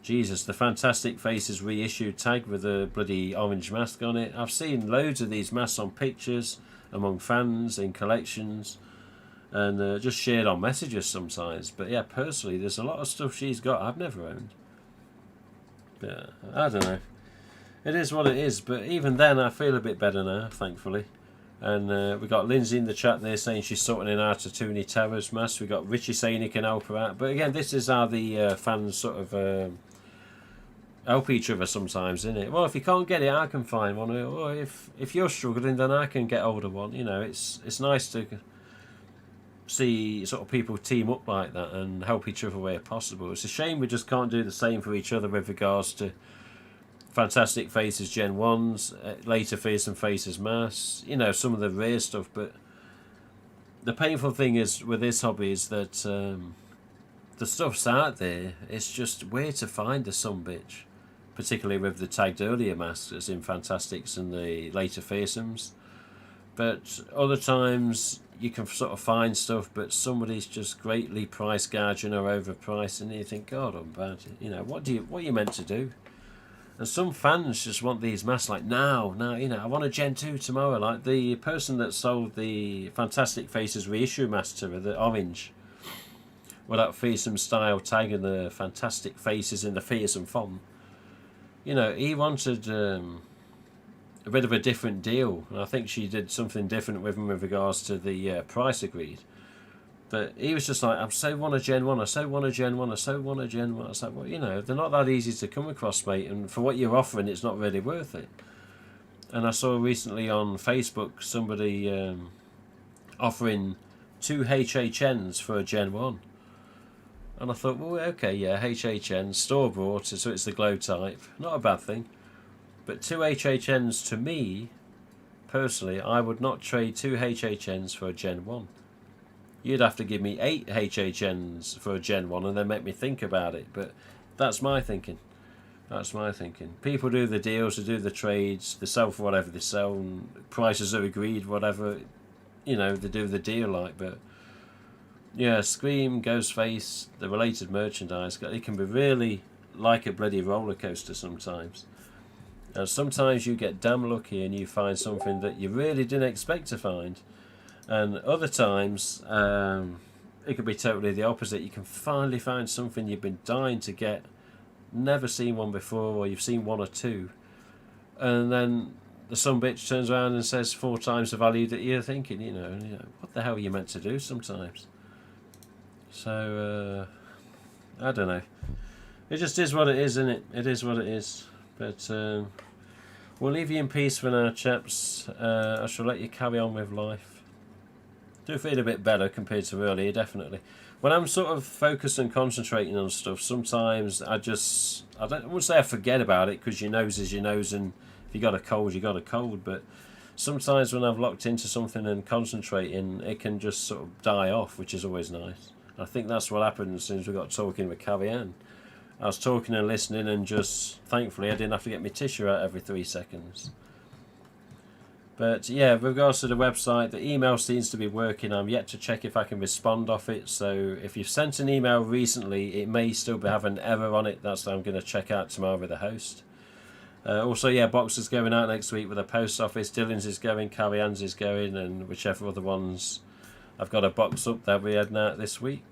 Jesus, the Fantastic Faces reissued tag with a bloody orange mask on it. I've seen loads of these masks on pictures, among fans, in collections. And just shared on messages sometimes. But yeah, personally, there's a lot of stuff she's got I've never owned. Yeah, I don't know. It is what it is. But even then, I feel a bit better now, thankfully. And we got Lindsay in the chat there saying she's sorting in out of Tooney Towers mask. We got Richie saying he can help her out. But again, this is how the fans sort of help each other sometimes, isn't it? Well, if you can't get it, I can find one. Or if you're struggling, then I can get hold of one. You know, it's nice to see sort of people team up like that and help each other where possible. It's a shame we just can't do the same for each other with regards to Fantastic Faces Gen 1s, later Fearsome Faces masks, you know, some of the rare stuff. But the painful thing is with this hobby is that the stuff's out there, it's just where to find the sumbitch, particularly with the tagged earlier masks as in Fantastics and the later Fearsomes. But other times you can sort of find stuff, but somebody's just greatly price gouging or overpriced, and you think, God, I'm bad. You know, what are you meant to do? And some fans just want these masks like now, you know, I want a Gen 2 tomorrow. Like the person that sold the Fantastic Faces reissue mask to her, the orange, with that fearsome style tag and the Fantastic Faces in the fearsome font. You know, he wanted a bit of a different deal, and I think she did something different with him with regards to the price agreed. But he was just like, I so want a Gen 1, I so want a Gen 1, I so want a Gen 1. I was like, well, you know, they're not that easy to come across, mate, and for what you're offering, it's not really worth it. And I saw recently on Facebook somebody offering 2 HHNs for a Gen 1. And I thought, well, okay, yeah, HHN, store bought, so it's the glow type. Not a bad thing. But 2 HHNs, to me, personally, I would not trade 2 HHNs for a Gen 1. You'd have to give me 8 HHNs for a Gen 1 and then make me think about it. But that's my thinking. That's my thinking. People do the deals, they do the trades, they sell for whatever they sell, and prices are agreed, whatever, you know, they do the deal like. But yeah, Scream, Ghostface, the related merchandise, it can be really like a bloody roller coaster sometimes. And sometimes you get damn lucky and you find something that you really didn't expect to find. And other times, it could be totally the opposite. You can finally find something you've been dying to get, never seen one before, or you've seen 1 or 2. And then the sumbitch turns around and says 4 times the value that you're thinking, you know, what the hell are you meant to do sometimes? So, I don't know. It just is what it is, isn't it? It is what it is. But we'll leave you in peace for now, chaps. I shall let you carry on with life. Do feel a bit better compared to earlier, definitely. When I'm sort of focused and concentrating on stuff, sometimes I wouldn't say I forget about it, because your nose is your nose, and if you got a cold, you got a cold. But sometimes when I've locked into something and concentrating, it can just sort of die off, which is always nice. I think that's what happened since we got talking with Carrie Ann. I was talking and listening, and just thankfully I didn't have to get my tissue out every 3 seconds. But yeah, with regards to the website, the email seems to be working. I'm yet to check if I can respond off it. So if you've sent an email recently, it may still have an error on it. That's what I'm going to check out tomorrow with the host. Also, yeah, Boxer's going out next week with the post office. Dylan's is going, Carrie Ann's is going, and whichever other ones I've got a box up that we're heading out this week.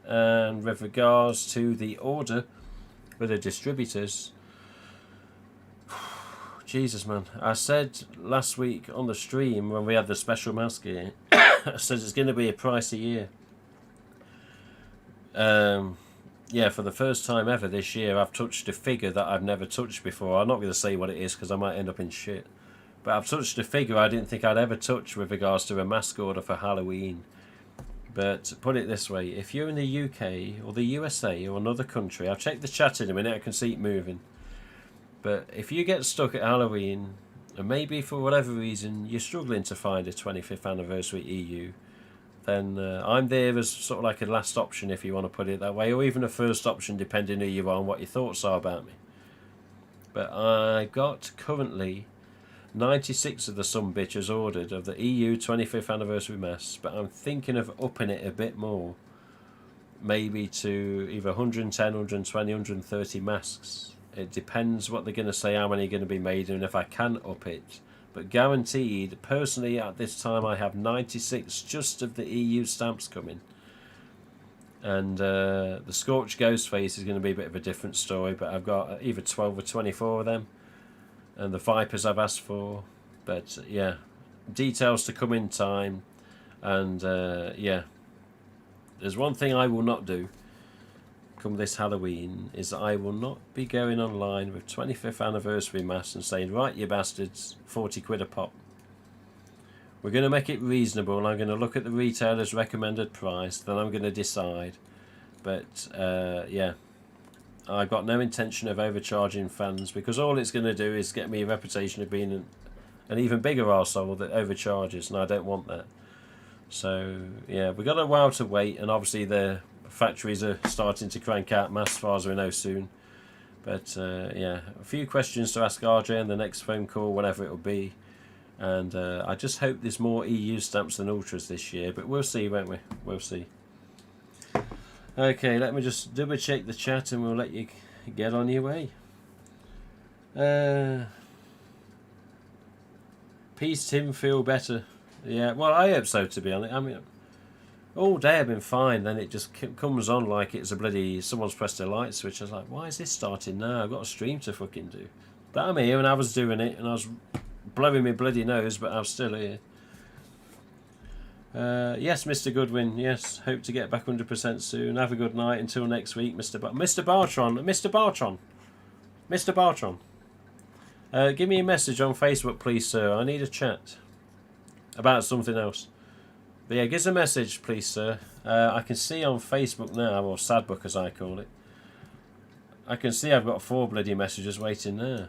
And with regards to the order with the distributors, Jesus, man. I said last week on the stream when we had the special mask here, I said it's going to be a pricey year. Yeah, for the first time ever this year, I've touched a figure that I've never touched before. I'm not going to say what it is because I might end up in shit. But I've touched a figure I didn't think I'd ever touch with regards to a mask order for Halloween. But put it this way, if you're in the UK or the USA or another country, I'll check the chat in a minute, I can see it moving. But if you get stuck at Halloween, and maybe for whatever reason you're struggling to find a 25th anniversary EU, then I'm there as sort of like a last option if you want to put it that way, or even a first option depending who you are and what your thoughts are about me. But I got currently 96 of the some bitches ordered of the EU 25th anniversary masks, but I'm thinking of upping it a bit more, maybe to either 110, 120, 130 masks. It depends what they're going to say, how many are going to be made, and if I can up it. But guaranteed, personally at this time I have 96 just of the EU stamps coming. And the Scorched Ghost Face is going to be a bit of a different story, but I've got either 12 or 24 of them. And the Vipers I've asked for. But yeah, details to come in time. And yeah, there's one thing I will not do come this Halloween, is that I will not be going online with 25th anniversary masks and saying, right you bastards, 40 quid a pop. We're going to make it reasonable, and I'm going to look at the retailer's recommended price, then I'm going to decide. But yeah, I've got no intention of overcharging fans, because all it's going to do is get me a reputation of being an even bigger arsehole that overcharges, and I don't want that. So yeah, we've got a while to wait, and obviously the factories are starting to crank out masks as far as we know soon. But yeah, a few questions to ask RJ on the next phone call, whenever it will be. And I just hope there's more EU stamps than Ultras this year, but we'll see, won't we? We'll see. Okay, let me just double check the chat and we'll let you get on your way. Peace, Tim, feel better. Yeah, well, I hope so, to be honest. I mean, all day I've been fine, then it just comes on like it's a bloody, someone's pressed a light switch. I was like, why is this starting now? I've got a stream to fucking do. But I'm here and I was doing it and I was blowing my bloody nose, but I'm still here. Yes, Mr. Goodwin, yes, hope to get back 100% soon. Have a good night until next week, Mr. Bartron. Give me a message on Facebook, please, sir. I need a chat about something else. But yeah, give us a message, please, sir. I can see on Facebook now, or Sadbook as I call it, I can see I've got 4 bloody messages waiting there.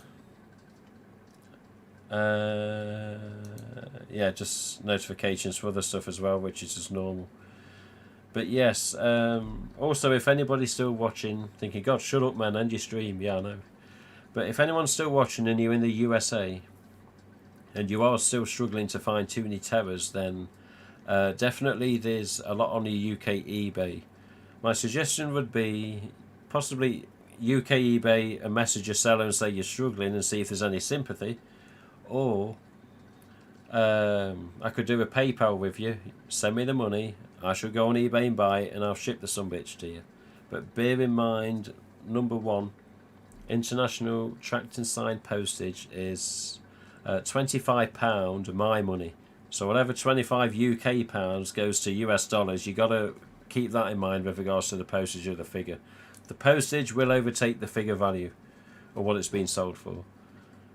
Yeah, just notifications for other stuff as well, which is just normal. But yes, also if anybody's still watching, thinking, God, shut up, man, end your stream. Yeah, I know. But if anyone's still watching and you're in the USA, and you are still struggling to find too many terrors, then definitely there's a lot on the UK eBay. My suggestion would be possibly UK eBay and message your seller and say you're struggling and see if there's any sympathy. Or I could do a PayPal with you, send me the money, I should go on eBay and buy it and I'll ship the sumbitch to you. But bear in mind, number one, international tracked and signed postage is £25 my money. So whatever 25 UK pounds goes to US dollars, you got to keep that in mind with regards to the postage of the figure. The postage will overtake the figure value or what it's been sold for.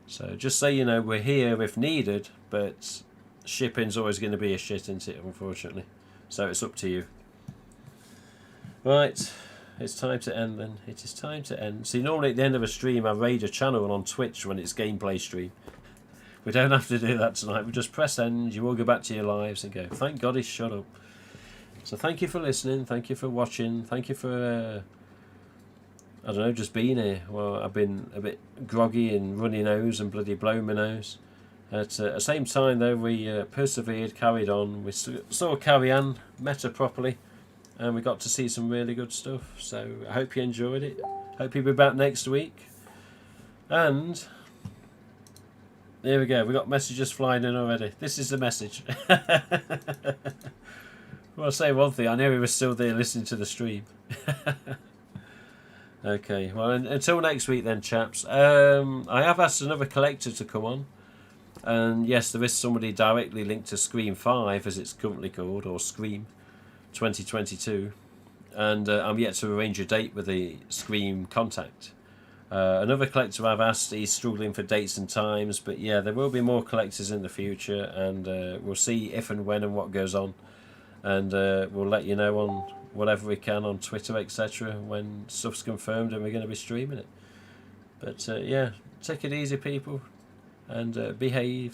So just so you know, we're here if needed, but shipping's always going to be a shit, isn't it, unfortunately. So it's up to you. Right, it's time to end then. It is time to end. See, normally at the end of a stream I raid a channel on Twitch when it's gameplay stream. We don't have to do that tonight. We just press end, you all go back to your lives and go, thank God he's shut up. So thank you for listening, thank you for watching, thank you for, I don't know, just being here. Well, I've been a bit groggy and runny nose and bloody blowing my nose. At the same time, though, we persevered, carried on. We saw Carrie Ann, met her properly, and we got to see some really good stuff. So I hope you enjoyed it. Hope you'll be back next week. And there we go. We got messages flying in already. This is the message. Well, I'll say one thing. I know he was still there listening to the stream. Okay. Well, until next week then, chaps. I have asked another collector to come on. And yes, there is somebody directly linked to Scream 5, as it's currently called, or Scream 2022. And I'm yet to arrange a date with the Scream contact. Another collector I've asked, he's struggling for dates and times, but yeah, there will be more collectors in the future, and we'll see if and when and what goes on, and we'll let you know on whatever we can on Twitter, etc., when stuff's confirmed and we're going to be streaming it. But yeah, take it easy, people, and behave.